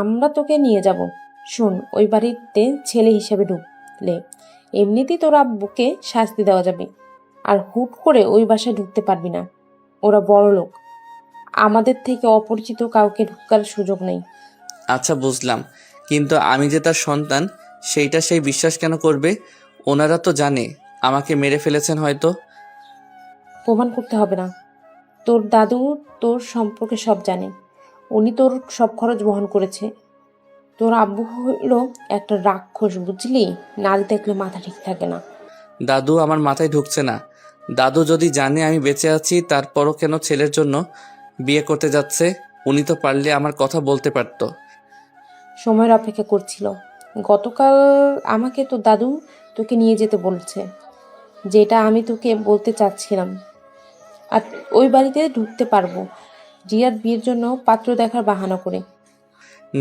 আমরা তোকে নিয়ে যাব। শোন, ওই বাড়িতে ছেলে হিসেবে ঢুকলে এমনিতেই তোর আব্বুকে শাস্তি দেওয়া যাবে, আর হুট করে ওই বাসায় ঢুকতে পারবি না। ওরা বড় লোক, আমাদের থেকে অপরিচিত কাউকে ঢুকার সুযোগ নেই। আচ্ছা বুঝলাম, কিন্তু আমি যে তার সন্তান সেইটা সেই বিশ্বাস কেন করবে? ওনারা তো জানে আমাকে মেরে ফেলেছেন হয়তো। প্রমাণ করতে হবে না, তোর দাদু তোর সম্পর্কে সব জানে। উনি তোর সব খরচ বহন করেছে। তোর আব্বু হলো একটা রাক্ষস, বুঝলি? নারী দেখলে মাথা ঠিক থাকে না। দাদু আমার মাথায় ঢুকছে না। দাদু যদি জানে আমি বেঁচে আছি তারপরও কেন ছেলের জন্য বিয়ে করতে যাচ্ছে? উনি তো পারলে আমার কথা বলতে পারতো। সময়ের অপেক্ষা করছিল। গতকাল আমাকে তোর দাদু তোকে নিয়ে যেতে বলছে, যেটা আমি তোকে বলতে চাচ্ছিলাম। আর ওই বাড়িতে ঢুকতে পারবো রিয়ার বিয়ের জন্য পাত্র দেখার বাহানা করে।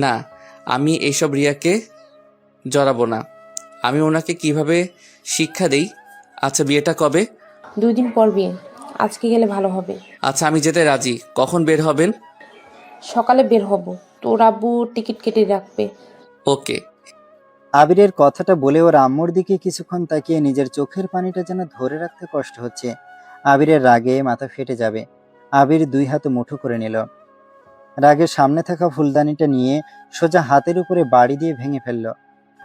না, আমি এইসব রিয়াকে জড়াবো না। আমি ওনাকে কিভাবে শিক্ষা দেই? আচ্ছা বিয়েটা কবে? 2 দিন পর বিয়ে, আজকে গেলে ভালো হবে। আচ্ছা আমি যেতে রাজি। কখন বের হবেন? সকালে বের হব, তোর আব্বু টিকিট কেটে রাখবে। ওকে। আবিরের কথাটা বলে ওর আম্মুর দিকে কিছুক্ষণ তাকিয়ে নিজের চোখের পানিটা যেন ধরে রাখতে কষ্ট হচ্ছে। আবিরের রাগে মাথা ফেটে যাবে। আবির 2 হাত মুঠো করে নিল। রাগে সামনে থাকা ফুলদানিটা নিয়ে সোজা হাতের উপরে বাড়ি দিয়ে ভেঙে ফেলল।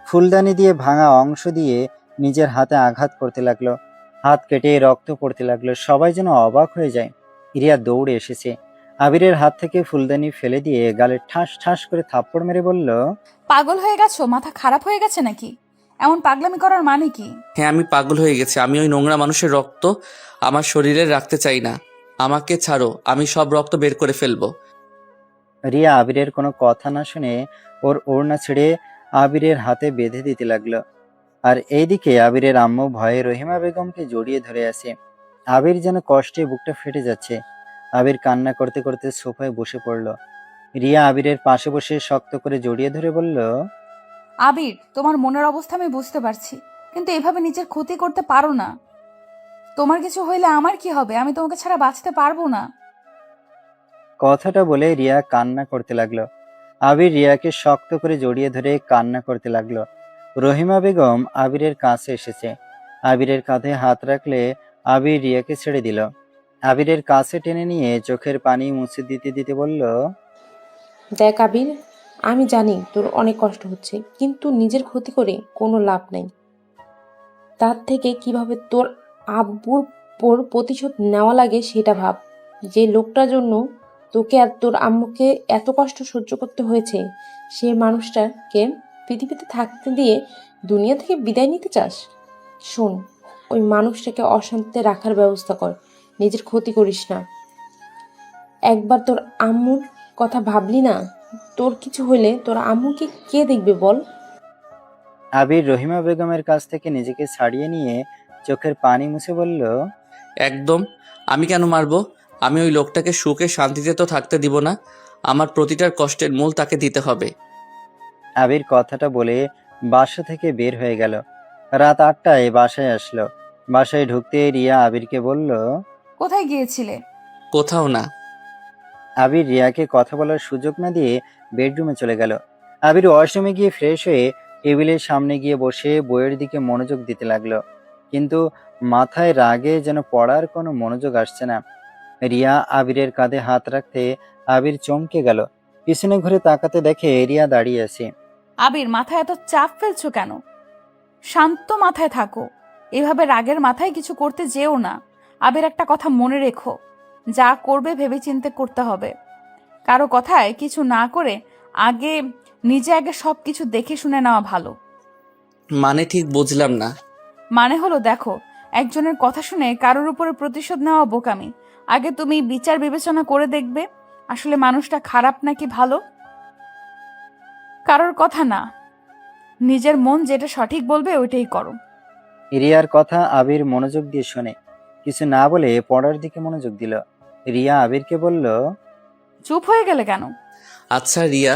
ফুলদানি দিয়ে ভাঙা অংশ দিয়ে নিজের হাতে আঘাত করতে লাগলো। হাত কেটে রক্ত পড়তে লাগলো। সবাই যেন অবাক হয়ে যায়। রিয়া দৌড়ে এসেছে। আবিরের হাত থেকে ফুলদানি ফেলে দিয়ে গালে ঠাস ঠাস করে থাপ্পড় মেরে বলল, পাগল হয়ে গেছো? মাথা খারাপ হয়ে গেছে নাকি? এমন পাগলামি করার মানে কি? হ্যাঁ, আমি পাগল হয়ে গেছি। আমি ওই নোংরা মানুষের রক্ত আমার শরীরে রাখতে চাই না। আমাকে ছাড়ো, আমি সব রক্ত বের করে ফেলবো। রিয়া আবিরের কোনো কথা না শুনে ওর ওড়না ছেড়ে আবিরের হাতে বেঁধে দিতে লাগলো। আর এইদিকে আবিরের আম্মু ভয়ে রহিমা বেগমকে জড়িয়ে ধরে আছে। আবির যেন কষ্টে বুকটা ফেটে যাচ্ছে। আবির কান্না করতে করতে সোফায় বসে পড়ল। রিয়া আবিরের পাশে বসে শক্ত করে জড়িয়ে ধরে বলল, আবির, তোমার মনের অবস্থা আমি বুঝতে পারছি, কিন্তু এভাবে নিজের ক্ষতি করতে পারো না। তোমার কিছু হইলে আমার কি হবে? আমি তোমাকে ছাড়া বাঁচতে পারবো না। কথাটা বলে রিয়া কান্না করতে লাগলো। আবির রিয়াকে শক্ত করে জড়িয়ে ধরে কান্না করতে লাগলো। রহিমা বেগম আবিরের কাছে এসেছে। আবিরের কাঁধে হাত রাখলে আবির রিয়াকে ছেড়ে দিল। আবিরের কাছে টেনে নিয়ে চোখের পানি মুছে দিতে দিতে বলল, দেখ আবির, আমি জানি তোর অনেক কষ্ট হচ্ছে, কিন্তু নিজের ক্ষতি করে কোনো লাভ নেই। তার থেকে কিভাবে তোর আব্বুর প্রতিশোধ নেওয়া লাগে সেটা ভাব। যে লোকটার জন্য তোকে আর তোর আম্মুকে এত কষ্ট সহ্য করতে হয়েছে, সেই মানুষটাকে পৃথিবীতে থাকতে দিয়ে দুনিয়া থেকে বিদায় নিতে চাস? শোন, ওই মানুষটাকে অশান্তিতে রাখার ব্যবস্থা কর, নিজের ক্ষতি করিস না। একবার তোর আম্মুর কথা ভাবলি না? তোর কিছু হলে তোর আম্মুকে কে দেখবে বল? আবির রহিমা বেগমের কাছ থেকে নিজেকে ছাড়িয়ে নিয়ে চোখের পানি মুছে বলল, একদম। আমি কেন মারবো? আমি ওই লোকটাকে সুখে শান্তিতে তো থাকতে দিব না। আমার প্রতিটার কষ্টের মূল তাকে দিতে হবে। আবির কথাটা বলে বাসা থেকে বের হয়ে গেল। রাত 8টায় বাসায় আসলো। বাসায় ঢুকতে রিয়া আবিরকে বলল, কোথায় গিয়েছিলে? কোথাও না। আবির রিয়াকে কথা বলার সুযোগ না দিয়ে বেডরুমে চলে গেল। আবির ওয়াশরুমে গিয়ে ফ্রেশ হয়ে টেবিলের সামনে গিয়ে বসে বইয়ের দিকে মনোযোগ দিতে লাগলো। কিন্তু মাথায় রাগে যেন পড়ার কোনো মনোযোগ আসছে না। রিয়া আবিরের কাঁধে হাত রাখতে আবির চমকে গেল। পিছনে ঘুরে তাকাতে দেখে রিয়া দাঁড়িয়ে আছে। আবির, মাথায় এত চাপ ফেলছো কেন? শান্ত মাথায় থাকো। এভাবে রাগের মাথায় কিছু করতে যেও না। আবির, একটা কথা মনে রেখো, যা করবে ভেবেচিন্তে করতে হবে। কারো কথায় কিছু না করে আগে নিজে সবকিছু দেখে শুনে নেওয়া ভালো। মানে ঠিক বুঝলাম না। মানে হলো, দেখো, একজনের কথা শুনে কারোর উপরে প্রতিশোধ নেওয়া বোকামি। আগে তুমি বিচার বিবেচনা করে দেখবে আসলে মানুষটা খারাপ নাকি ভালো। কারোর কথা না, নিজের মন যেটা সঠিক বলবে ওইটাই করো। রিয়ার কথা আবির মনোযোগ দিয়ে শোনে। কিছু না বলে পড়ার দিকে মনোযোগ দিল। রিয়া আবিরকে বলল, চুপ হয়ে গেলে কেন? আচ্ছা রিয়া,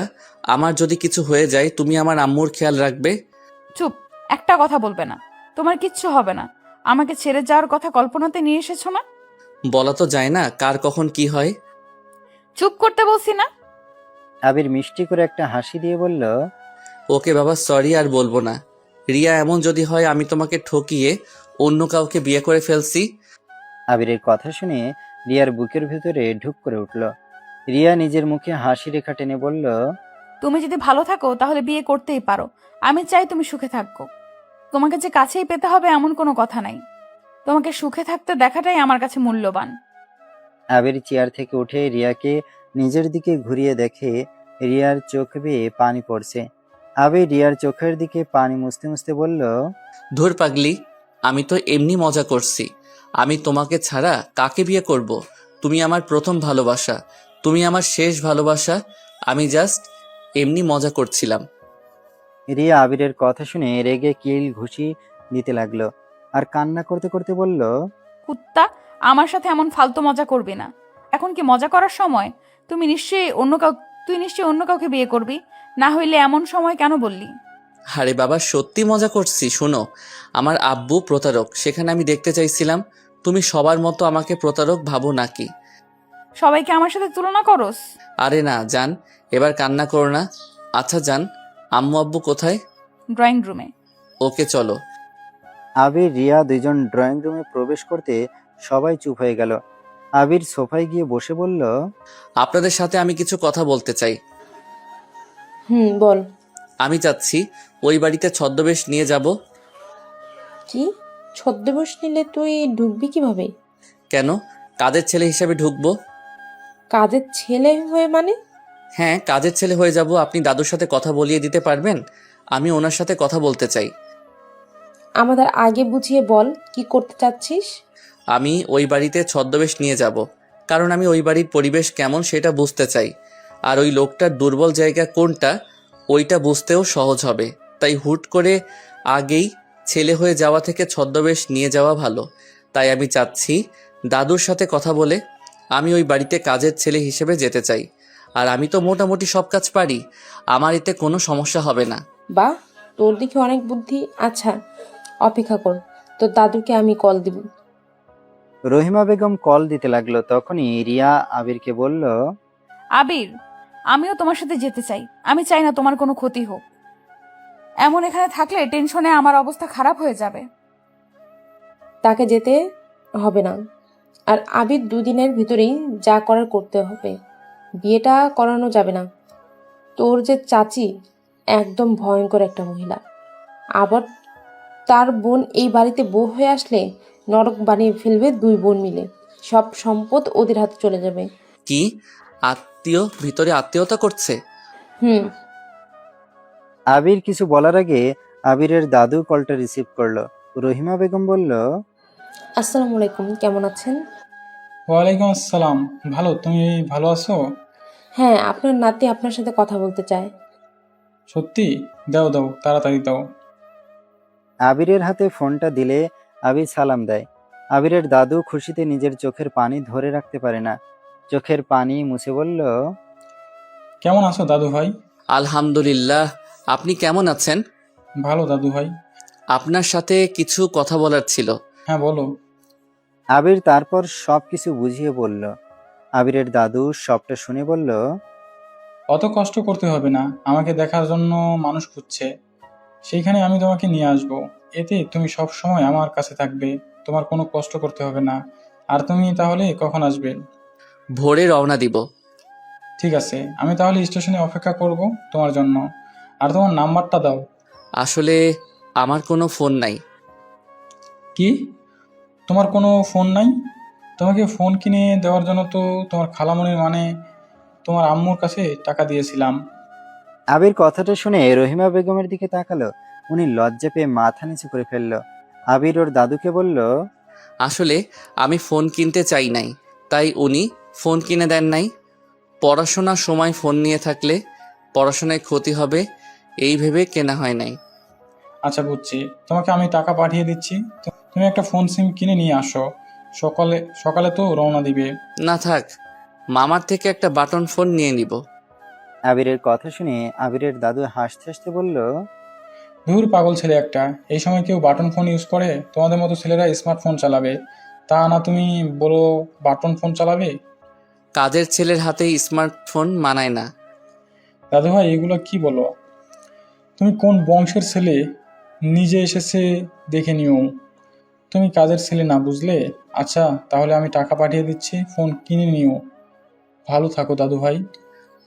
আমার যদি কিছু হয়ে যায় তুমি আমার আম্মুর খেয়াল রাখবে? চুপ, একটা কথা বলবে না। তোমার কিচ্ছু হবে না। আমাকে ছেড়ে যাওয়ার কথা কল্পনাতে নিয়ে এসেছো না? বলা তো যায় না কার কখন কি হয়। চুপ করতে বলছি না? আবির মিষ্টি করে একটা হাসি দিয়ে বলল, ওকে বাবা, সরি, আর বলবো না। রিয়া, এমন যদি হয় আমি তোমাকে ঠকিয়ে অন্য কাউকে বিয়ে করে ফেলছি? আবিরের কথা শুনে রিয়ার বুকের ভেতরে ঢুক করে উঠল। রিয়া নিজের মুখে হাসি রেখা টেনে বলল, তুমি যদি ভালো থাকো তাহলে বিয়ে করতেই পারো। আমি চাই তুমি সুখে থাকো। তোমাকে যে কাছেই পেতে হবে এমন কোনো কথা নাই। তোমাকে সুখে থাকতে দেখাটাই আমার কাছে মূল্যবান। আবির চেয়ার থেকে উঠে রিয়াকে নিজের দিকে ঘুরিয়ে দেখে রিয়ার চোখ বেয়ে পানি পড়ছে। আবির রিয়ার চোখের দিকে পানি মুছতে মুছতে বলল, ধুর পাগলি, আমি তো এমনি মজা করছি। আমি তোমাকে ছাড়া কাকে বিয়ে করব? তুমি আমার প্রথম ভালোবাসা, তুমি আমার শেষ ভালোবাসা। আমি জাস্ট এমনি মজা করছিলাম। রিয়া আবিরের কথা শুনে রেগে কিল ঘুষি দিতে লাগলো আর কান্না করতে করতে বলল, কুত্তা, আমার সাথে এমন ফালতু মজা করবি না। এখন কি মজা করার সময়? তুই নিশ্চয়ই অন্য কাউকে বিয়ে করবি, না হইলে এমন সময় কেন বললি? আরে বাবা, সত্যি মজা করছি। শোনো, আমার আব্বু প্রতারক, সেখানে আমি দেখতে চাইছিলাম তুমি সবার মতো আমাকে প্রতারক ভাবো নাকি। সবাইকে আমার সাথে তুলনা করস? আরে না জান, এবার কান্না করো না। আচ্ছা জান, আম্মু আব্বু কোথায়? ড্রয়িং রুমে। ওকে চলো। আবির রিয়া দুইজন ড্রয়িং রুমে প্রবেশ করতে সবাই চুপ হয়ে গেল। আবির সোফায় গিয়ে বসে বলল, আপনাদের সাথে আমি কিছু কথা বলতে চাই। বল। আমি চাচ্ছি ওই বাড়িতে ছদ্মবেশ নিয়ে যাব। কি? ছদ্মবেশ নিলে তুই ঢুকবি কিভাবে? কেন? কাজের ছেলে হিসেবে ঢুকবো। কাজের ছেলে হয়ে মানে? হ্যাঁ, কাজের ছেলে হয়ে যাব। আপনি দাদুর সাথে কথা বলিয়ে দিতে পারবেন? আমি ওনার সাথে কথা বলতে চাই। আমাদের আগে বুঝিয়ে বল কি করতে চাচ্ছিস। আমি ওই বাড়িতে ছদ্মবেশ নিয়ে যাব, কারণ আমি ওই বাড়ির পরিবেশ কেমন সেটা বুঝতে চাই। আর ওই লোকটার দুর্বল জায়গা কোনটা ওইটা বুঝতেও সহজ হবে। তাই হুট করে আগেই ছেলে হয়ে যাওয়া থেকে ছদ্মবেশ নিয়ে যাওয়া ভালো। তাই আমি চাচ্ছি দাদুর সাথে কথা বলে আমি ওই বাড়িতে কাজের ছেলে হিসেবে যেতে চাই। আর আমি তো মোটামুটি সব কাজ পারি, আমার এতে কোনো সমস্যা হবে না। বাহ, তোর দিকে অনেক বুদ্ধি। আচ্ছা, অপেক্ষা কর, তোর দাদুকে আমি কল দিব। রহিমা বেগম কল দিতে লাগলো। তখনই রিয়া আবিরকে বলল, আবির, আমিও তোমার সাথে যেতে চাই। আমি চাই না তোমার কোনো ক্ষতি হোক। এমন এখানে থাকলে টেনশনে আমার অবস্থা খারাপ হয়ে যাবে। তাকে যেতে হবে না। আর আবির 2 দিনের ভিতরেই যা করার করতে হবে। বিয়েটা করানো যাবে না। তোর যে চাচি একদম ভয়ঙ্কর একটা মহিলা। আবার তার বোন এই বাড়িতে বউ হয়ে আসলে নরক বানিয়ে ফেলবে 2 বোন মিলে। সব সম্পদ ওদের হাতে চলে যাবে। কি আত্মীয় ভিতরে আত্মীয়তা করছে? হুম। আবির কিছু বলার আগে আবিরের দাদু কলটা রিসিভ করলো। রহিমা বেগম বলল, আসসালামু আলাইকুম, কেমন আছেন? ওয়ালাইকুম আসসালাম। ভালো, তুমি ভালো আছো? হ্যাঁ, আপনার নাতি আপনার সাথে কথা বলতে চায়। সত্যি? দাও দাও, তাড়াতাড়ি দাও। আবিরের হাতে ফোনটা দিলে আবির সালাম দেয়। আবিরের দাদু খুশিতে নিজের চোখের পানি ধরে রাখতে পারে না। চোখের পানি মুছে বলল, কেমন আছো দাদু ভাই? আলহামদুলিল্লাহ। আপনি কেমন আছেন? ভালো দাদু ভাই। আপনার সাথে কিছু কথা বলার ছিল। হ্যাঁ বলো। আবির তারপর সবকিছু বুঝিয়ে বলল। আবিরের দাদু সবটা শুনে বলল, অত কষ্ট করতে হবে না, আমাকে দেখার জন্য মানুষ খুঁজছে, সেইখানে আমি তোমাকে নিয়ে আসবো। এতে তুমি সব সময় আমার কাছে থাকবে, তোমার কোনো কষ্ট করতে হবে না। আর তুমি তাহলে কখন আসবে? ভোরে রওনা দিব। ঠিক আছে, আমি তাহলে স্টেশনে অপেক্ষা করব তোমার জন্য। আর তোমার নাম্বারটা দাও। আসলে আমার কোনো ফোন নাই। কি? তোমার কোনো ফোন নাই? তোমাকে ফোন কিনে দেওয়ার জন্য তো তোমার খালামণির মানে তোমার আম্মুর কাছে টাকা দিয়েছিলাম। আবির কথাটা শুনে রহিমা বেগমের দিকে তাকালো। উনি লজ্জা পেয়ে মাথা নিচু করে ফেলল। আবির ওর দাদুকে বলল, আসলে আমি ফোন কিনতে চাই নাই, তাই উনি ফোন কিনে দেন নাই। পড়াশোনার সময় ফোন নিয়ে থাকলে পড়াশোনায় ক্ষতি হবে এই ভেবে কেনা হয় নাই। আচ্ছা বুঝছি, তোমাকে আমি টাকা পাঠিয়ে দিচ্ছি, তুমি একটা ফোন সিম কিনে নিয়ে আসো। সকালে সকালে তো রওনা দিবে। না থাক, মামার থেকে একটা বাটন ফোন নিয়ে নিব। আবিরের কথা শুনে আবিরের দাদু হাসতে হাসতে বলল, ধুর পাগল ছেলে একটা, এই সময় কেউ বাটন ফোন ইউজ করে? তোমাদের মতো ছেলেরা স্মার্টফোন চালাবে, তা না তুমি বলো বাটন ফোন চালাবে? কাজের ছেলের হাতে স্মার্টফোন মানায় না। দাদু ভাই এগুলো কি বলো? তুমি কোন বংশের ছেলে? নিজে এসেছে দেখে নিও। তুমি কাজের ছেলে না, বুঝলে? আচ্ছা তাহলে আমি টাকা পাঠিয়ে দিচ্ছি, ফোন কিনে নিও। ভালো থাকো দাদু ভাই।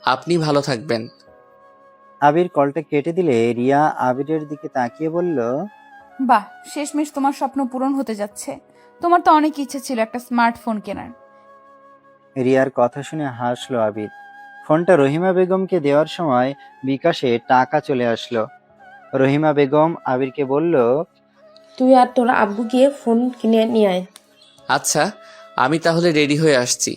আপনি ভালো থাকবেন। আবির কলটা কেটে দিলে রিয়া আবিরের দিকে তাকিয়ে বলল, বাহ, শেষমেশ তোমার স্বপ্ন পূরণ হতে যাচ্ছে। তোমার তো অনেক ইচ্ছে ছিল একটা স্মার্টফোন কেনার। রিয়ার কথা শুনে হাসলো আবির। ফোনটা রহিমা বেগমকে দেওয়ার সময় বিকাশে টাকা চলে আসলো। রহিমা বেগম আবিরকে বলল, তুই আর তোর আব্বু গিয়ে ফোন কিনে নিয়ে আয়। আচ্ছা, আমি তাহলে রেডি হয়ে আসছি।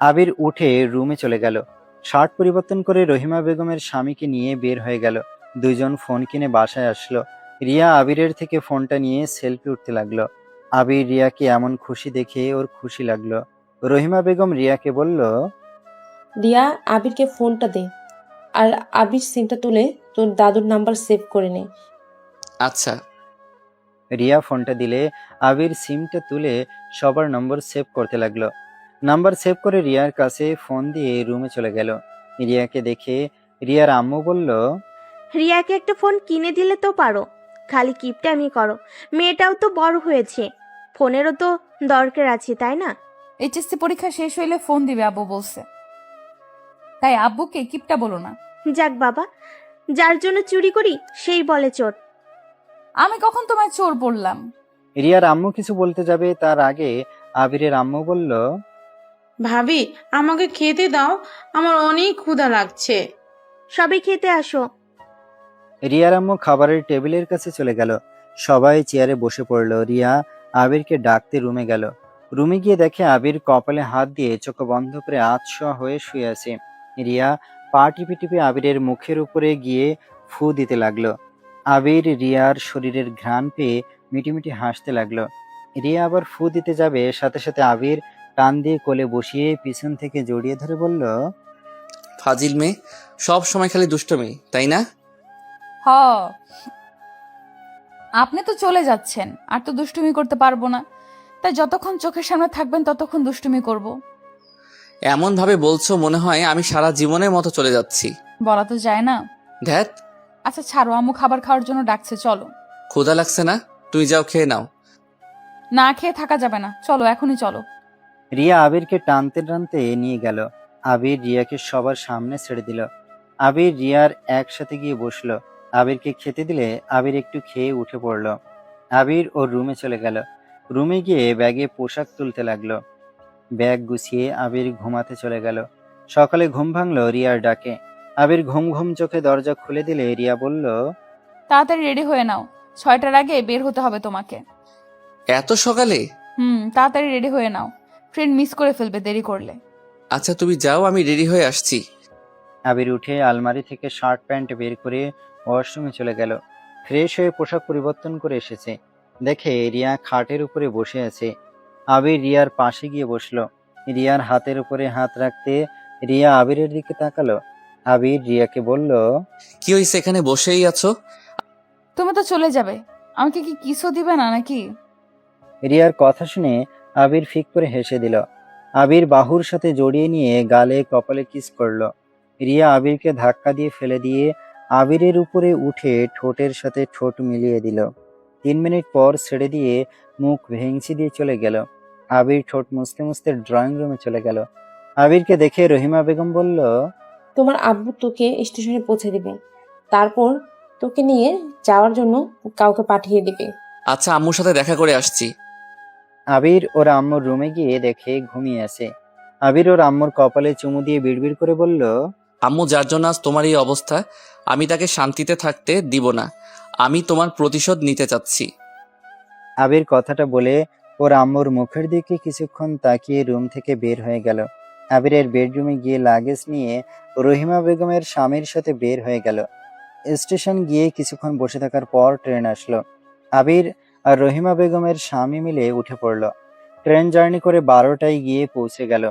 আবির উঠে রুমে চলে গেল। শার্ট পরিবর্তন করে রহিমা বেগমের স্বামীকে নিয়ে বের হয়ে গেল। দুইজন ফোন কিনে বাসায় আসলো। রিয়া আবিরের থেকে ফোনটা নিয়ে সেলফি উঠতে লাগলো। আবির রিয়াকে এমন খুশি দেখে ওর খুশি লাগলো। রহিমা বেগম রিয়াকে বলল, রিয়া, আবিরকে ফোনটা দে। আর আবির সিমটা তুলে তোর দাদুর নাম্বার সেভ করে নে। আচ্ছা। রিয়া ফোনটা দিলে আবির সিমটা তুলে সবার নম্বর সেভ করতে লাগলো। নাম্বার সেভ করে রিয়ার কাছে ফোন দিয়ে রুমে চলে গেল। রিয়াকে দেখে রিয়ার আম্মু বলল, রিয়াকে একটা ফোন কিনে দিলে তো পারো, খালি কিপটামি করো। মেয়েটাও তো বড় হয়েছে, ফোনেরও তো দরকার আছে, তাই না? এইচএসসি পরীক্ষা শেষ হইলে ফোন দিবে আব্বু বলছে, তাই আব্বুকে কিপটা বলো না। যাক বাবা, যার জন্য চুরি করি সেই বলে চোর। আমি কখন তোমায় চোর বললাম? রিয়ার আম্মু কিছু বলতে যাবে তার আগে আবিরের আম্মু বলল, ভাবি, আমাকে খেতে দাও, আমার অনেক ক্ষুধা লাগছে। সবাই খেতে আসো। রিয়ার আম্মু খাবারের টেবিলের কাছে চলে গেল। সবাই চেয়ারে বসে পড়ল। রিয়া আবিরকে ডাকতে রুমে গেল। রুমে গিয়ে দেখে আবির কপালে হাত দিয়ে চোখ বন্ধ করে আধশোয়া হয়ে শুয়ে আছে। রিয়া পা টিপে টিপে আবিরের মুখের উপরে গিয়ে ফু দিতে লাগলো। আবির রিয়ার শরীরের ঘ্রাণ পেয়ে মিটিমিটি হাসতে লাগলো। রিয়া আবার ফু দিতে যাবে, সাথে সাথে আবির টান দিয়ে কোলে বসিয়ে পিছন থেকে জড়িয়ে ধরে বলল, ফাজিল মেয়ে, সব সময় খালি দুষ্টমি, তাই না? হ, আপনি তো চলে যাচ্ছেন, আর তো দুষ্টুমি করতে পারবো না। তাই যতক্ষণ চোখের সামনে থাকবেন ততক্ষণ দুষ্টুমি করব। এমন ভাবে বলছো মনে হয় আমি সারা জীবনের মতো চলে যাচ্ছি। বলা তো যায় না। ধ্যাত, আচ্ছা ছাড়ো, আম্মু খাবার খাওয়ার জন্য ডাকছে, চলো। ক্ষুধা লাগছে না? তুই যাও, খেয়ে নাও। না খেয়ে থাকা যাবে না, চলো এখনই চলো। রিয়া আবিরকে টানতে টানতে নিয়ে গেল। আবির রিয়াকে সবার সামনে ছেড়ে দিল। আবির রিয়ার একসাথে গিয়ে বসলো। আবিরকে খেতে দিলে আবির একটু খেয়ে উঠে পড়ল। আবির ওর রুমে চলে গেল। রুমে গিয়ে ব্যাগে পোশাক তুলতে লাগলো। ব্যাগ গুছিয়ে আবির ঘুমাতে চলে গেল। সকালে ঘুম ভাঙলো রিয়ার ডাকে। আবির ঘুম ঘুম চোখে দরজা খুলে দিলে রিয়া বলল, তাড়াতাড়ি রেডি হয়ে নাও, 6টার আগে বের হতে হবে তোমাকে। এত সকালে? তাড়াতাড়ি রেডি হয়ে নাও, ট্রেন মিস করে ফেলবে দেরি করলে। আচ্ছা তুমি যাও, আমি রেডি হয়ে আসছি। আবির উঠে আলমারি থেকে শার্ট প্যান্ট বের করে ওয়াশরুমে চলে গেল। ফ্রেশ হয়ে পোশাক পরিবর্তন করে এসেছে। দেখে রিয়া খাটের উপরে বসে আছে। আবির রিয়ার পাশে গিয়ে বসলো। রিয়ার হাতের উপরে হাত রাখতে রিয়া আবিরের দিকে তাকালো। আবির রিয়াকে বলল, কি হয়েছে, এখানে বসেই আছো? তুমি তো চলে যাবে, আমাকে কি কিসও দিবে না নাকি? রিয়ার কথা শুনে আবির ফিক করে হেসে দিল। আবির বাহুর সাথে জড়িয়ে নিয়ে গালে কপালে কিস করলো। রিয়া আবিরকে ধাক্কা দিয়ে ফেলে দিয়ে আবিরের উপরে উঠে ঠোঁটের সাথে ঠোঁট মিলিয়ে দিল। 3 মিনিট পর ছেড়ে দিয়ে মুখ ভেঙচি দিয়ে চলে গেল। আবির ঠোঁট মুছতে মুছতে ড্রয়িং রুমে চলে গেল। আবিরকে দেখে রহিমা বেগম বলল, তোমার আব্বু তোকে স্টেশনে পৌঁছে দিবে, তারপর তোকে নিয়ে যাওয়ার জন্য কাউকে পাঠিয়ে দিবে। আচ্ছা, আম্মুর সাথে দেখা করে আসছি। আবির ওর আম্মুর রুমে গিয়ে দেখে ঘুমিয়ে আছে। আবির ওর আম্মুর কপালে চুমু দিয়ে বিড়বিড় করে বলল, আম্মু যার জন্য আজ তোমার এই অবস্থা, আমি তাকে শান্তিতে থাকতে দিব না। আমি তোমার প্রতিশোধ নিতে চাচ্ছি। আবির কথাটা বলে ওর আম্মুর মুখের দিকে কিছুক্ষণ তাকিয়ে রুম থেকে বের হয়ে গেল। আবিরের বেডরুমে গিয়ে লাগেজ নিয়ে রহিমা বেগমের স্বামীর সাথে বের হয়ে গেল। স্টেশন গিয়ে কিছুক্ষণ বসে থাকার পর ট্রেন আসলো। আবির আর রহিমা বেগমের স্বামী মিলে উঠে পড়ল। ট্রেন জার্নি করে 12টায় গিয়ে পৌঁছে গেল।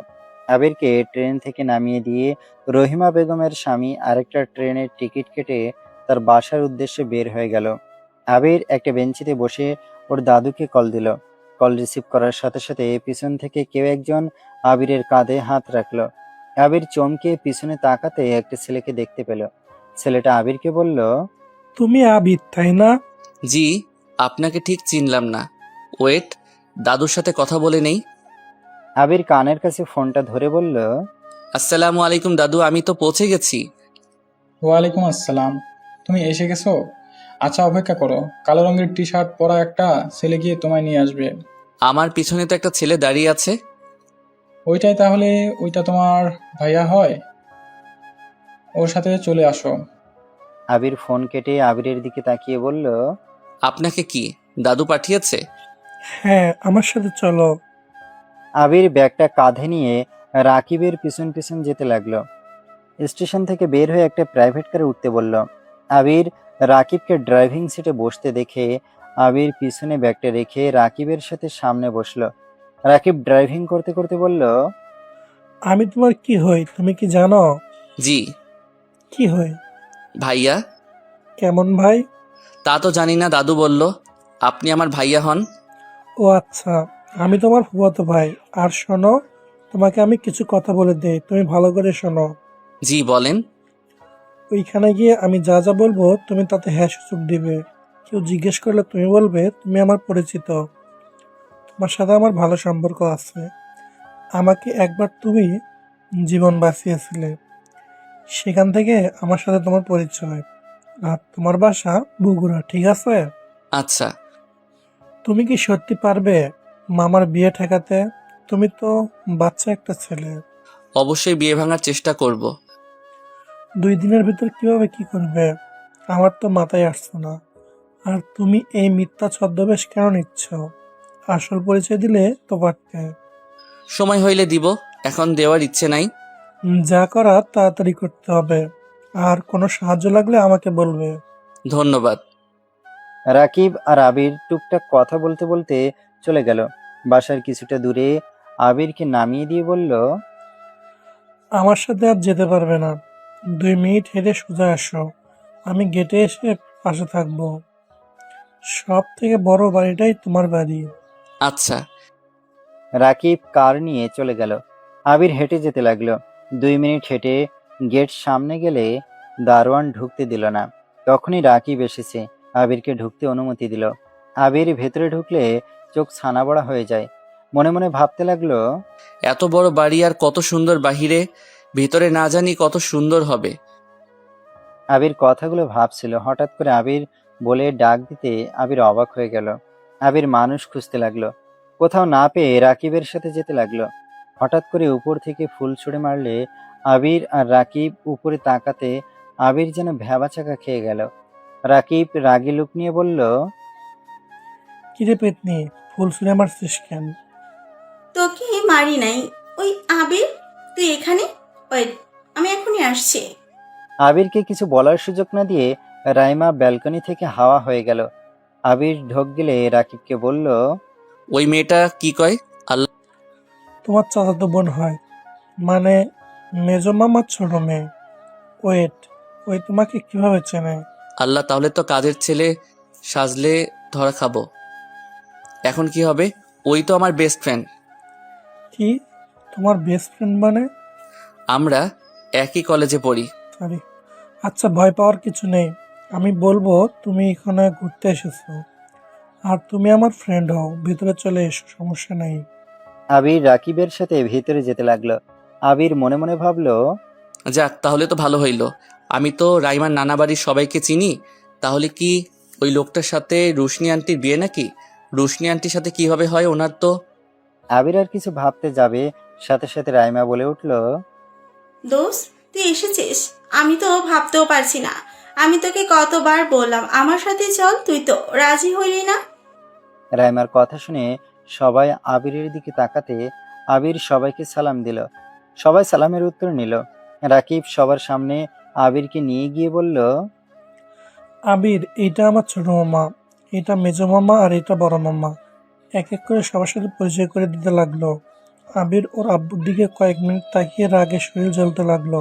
আবিরকে ট্রেন থেকে নামিয়ে দিয়ে রহিমা বেগমের স্বামী আরেকটা ট্রেনের টিকিট কেটে তার বাসার উদ্দেশ্যে বের হয়ে গেল। আবির একটা বেঞ্চিতে বসে ওর দাদুকে কল দিল। কল রিসিভ করার সাথে সাথে পিছন থেকে কেউ একজন আবিরের কাঁধে হাত রাখলো। আবির চমকে পিছনে তাকাতে একটা ছেলেকে দেখতে পেল। ছেলেটা আবিরকে বলল, তুমি আবির তাই না? জি, আপনাকে ঠিক চিনলাম না। ওয়েট, দাদুর সাথে কথা বলে নেই। আবির কানের কাছে ফোনটা ধরে বলল, আসসালামু আলাইকুম দাদু, আমি তো পৌঁছে গেছি। ওয়ালাইকুম আসসালাম, তুমি এসে গেছো? আচ্ছা অপেক্ষা করো, কালো রঙের টি শার্ট পরা একটা ছেলে গিয়ে তোমায় নিয়ে আসবে। আমার পিছনে তো একটা ছেলে দাঁড়িয়ে আছে। ওইটাই তাহলে, ওইটা তোমার ভাইয়া হয়, ওর সাথে চলে আসো। আবির ফোন কেটে আবিরের দিকে তাকিয়ে বলল, আপনাকে কি দাদু পাঠিয়েছে? হ্যাঁ, আমার সাথে চলো। আবির ব্যাগটা কাঁধে নিয়ে রাকিবের পিছন পিছন যেতে লাগলো। স্টেশন থেকে বের হয়ে একটা প্রাইভেট কারে উঠতে বলল। আবির রাকিবকে ড্রাইভিং সিটে বসতে দেখে আবির পিছনে ব্যাগটা রেখে রাকিবের সাথে সামনে বসলো। রাকিব ড্রাইভিং করতে করতে বলল, আমি তোমার কি হই তুমি কি জানো? জি। কি হই? ভাইয়া? কেমন ভাই? তা তো জানি না, দাদু বলল আপনি আমার ভাইয়া হন। ও আচ্ছা, আমি তোমার ফুফাতো ভাই। আর শোনো, তোমাকে আমি কিছু কথা বলে দেই, তুমি ভালো করে শোনো। জি বলেন। ওইখানে গিয়ে আমি যা যা বলবো তুমি তাতে হ্যাঁ সূচক দিবে। কেউ জিজ্ঞেস করলে তুমি বলবে তুমি আমার পরিচিত, তোমার সাথে আমার ভালো সম্পর্ক আছে। আমাকে একবার তুমি জীবন বাঁচিয়েছিলে, সেখান থেকে আমার সাথে তোমার পরিচয়। আর তোমার বাসা বগুড়া, ঠিক আছে? আচ্ছা। তুমি কি সত্যি পারবে মামার বিয়ে ঠেকাতে? তুমি তো বাচ্চা একটা ছেলে। অবশ্যই বিয়ে ভাঙার চেষ্টা করব। 2 দিনের ভিতর কিভাবে কি করবে আমার তো মাথায় আসছে না। আর তুমি এই মিথ্যা ছদ্মবেশ কেন নিচ্ছ? আসল পরিচয় দিলে তো পারতে। সময় হইলে দিব, এখন দেওয়ার ইচ্ছে নাই। যা করার তাড়াতাড়ি করতে হবে। আর কোনো সাহায্য লাগলে আমাকে বলবে। ধন্যবাদ। রাকিব আর আবির টুকটাক কথা বলতে বলতে চলে গেল। বাসার কিছুটা দূরে আবিরকে নামিয়ে দিয়ে বলল, আমার সাথে আর যেতে পারবে না। 2 মিনিট হেঁটে সোজা আসো, আমি গেটে এসে পাশে থাকবো। সব থেকে বড় বাড়িটাই তোমার বাড়ি। আচ্ছা। রাকিব কার নিয়ে চলে গেল। আবির হেঁটে যেতে লাগলো। 2 মিনিট হেঁটে গেট সামনে গেলে দারোয়ান ঢুকতে দিল না। তখনই রাকিব এসেছে, আবিরকে ঢুকতে অনুমতি দিল। আবির ভেতরে ঢুকলে চোখ ছানাবড়া হয়ে যায়। মনে মনে ভাবতে লাগলো, এত বড় বাড়ি আর কত সুন্দর বাহিরে, ভিতরে না জানি কত সুন্দর হবে। আবির কথাগুলো ভাবছিল। হঠাৎ করে আবির বলে ডাক দিতে আবির অবাক হয়ে গেল। আবির মানুষ খুঁজতে লাগলো, কোথাও না পেয়ে রাকিবের সাথে যেতে লাগলো। হঠাৎ করে উপর থেকে ফুল ছুঁড়ে মারলে আবির আর রাকিব উপরে তাকাতে আবির যেন ভ্যাবাচাকা খেয়ে গেল। রাকিব রাগী লুক নিয়ে বলল, কিরে পেতনি, ফুল ছুঁড়ে মারছিস কেন? তোকে মারি নাই। ওই আবির, তুই এখানে? ওয়েট, আমি এখনই আসছি। আবিরকে কিছু বলার সুযোগ না দিয়ে রাইমা ব্যালকনি থেকে হাওয়া হয়ে গেল। আবির ঢোক গেলে রাকিবকে বলল, ওই মেয়েটা কি কয়? আল্লাহ। তোমার চাচাতো বোন হয়, মানে মেজো মামার ছোট মেয়ে। ওয়েট, ওই তোমাকে কিভাবে চেনে? আল্লাহ, তাহলে তো কাজের ছেলে সাজলে ধরা খাবো। এখন কি হবে? ওই তো আমার বেস্ট ফ্রেন্ড। কি, তোমার বেস্ট ফ্রেন্ড মানে? আমরা একই কলেজে পড়ি। সরি। আচ্ছা, ভয় পাওয়ার কিছু নেই। আমি বলবো তুমি এখানে ঘুরতে এসেছো, আর তুমি আমার ফ্রেন্ড হও। ভিতরে চলে এসো, সমস্যা নেই। আবির রাকিবের সাথে ভিতরে যেতে লাগলো। আবির মনে মনে ভাবলো, যাক, তাহলে তো ভালো হইলো। আমি তো রাইমার নানা বাড়ির সবাইকে চিনি। তাহলে কি ওই লোকটার সাথে রুশনি আন্টির বিয়ে নাকি? রুশনি আন্টির সাথে কিভাবে হয় ওনার তো। আবির আর কিছু ভাবতে যাবে, সাথে সাথে রাইমা বলে উঠল, দোস্ত, তুই এসেছিস? আমি তো ভাবতেও পারছি না। আমি তোকে কতবার বললাম আমার সাথে চল, তুই তো রাজি হইলি না। রাইমার কথা শুনে সবাই আবিরের দিকে তাকাতে আবির সবাইকে সালাম দিল। সবাই সালামের উত্তর নিল। রাকিব সবার সামনে আবিরকে নিয়ে গিয়ে বলল, আবির, এইটা আমার ছোট মামা, এটা মেজো মামা, আর এটা বড় মামা। এক এক করে সবার সাথে পরিচয় করে দিতে লাগলো। আবির ওর আব্বুর দিকে কয়েক মিনিট তাকিয়ে রাগে শরীর জ্বলতে লাগলো।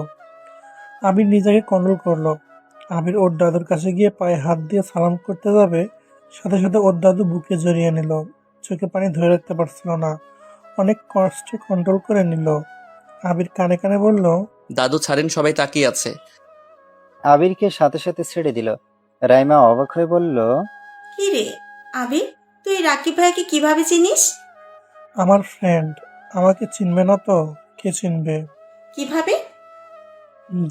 আবির নিজেকে কন্ট্রোল করলো। আবির ওর দাদুর কাছে গিয়ে পায়ে হাত দিয়ে সালাম করতে যাবে, সাথে সাথে ওর দাদু বুকে জড়িয়ে নিল। চোখে পানি ধরে রাখতে পারছিল না, অনেক কষ্টে কন্ট্রোল করে নিল। আবির কানে কানে বলল, দাদু ছাড়েন, সবাই তাকিয়ে আছে। আবিরকে সাথে সাথে ছেড়ে দিল। রাইমা অবাক হয়ে বলল, কি রে আবির, তুই রাকিব ভাইকে কিভাবে চিনিস? আমার ফ্রেন্ড, আমাকে চিনবে না তো কে চিনবে? কিভাবে?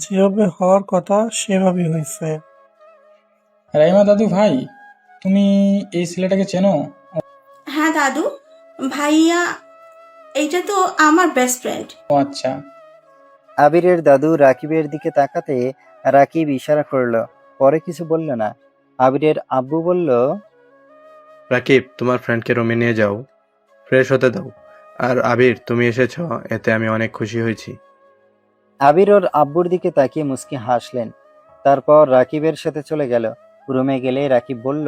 যেভাবে হওয়ার কথা সেভাবেই হয়েছে। রাইমা দাদু ভাই, তুমি এই ছেলেটাকে চেনো? হ্যাঁ দাদু ভাইয়া, এইটা তো আমার বেস্ট ফ্রেন্ড। ও আচ্ছা। আবিরের দাদু রাকিবের দিকে তাকাতে রাকিব ইশারা করলো, পরে কিছু বলল না। আবিরের আব্বু বলল, রাকিব, তোমার ফ্রেন্ডকে রুমে নিয়ে যাও, ফ্রেশ হতে দাও। আর আবির, তুমি এসেছো, এতে আমি অনেক খুশি হয়েছি। আবির ওর আব্বুর দিকে তাকিয়ে মুচকি হাসলেন। তারপর রাকিবের সাথে চলে গেল। রুমে গেলে রাকিব বলল,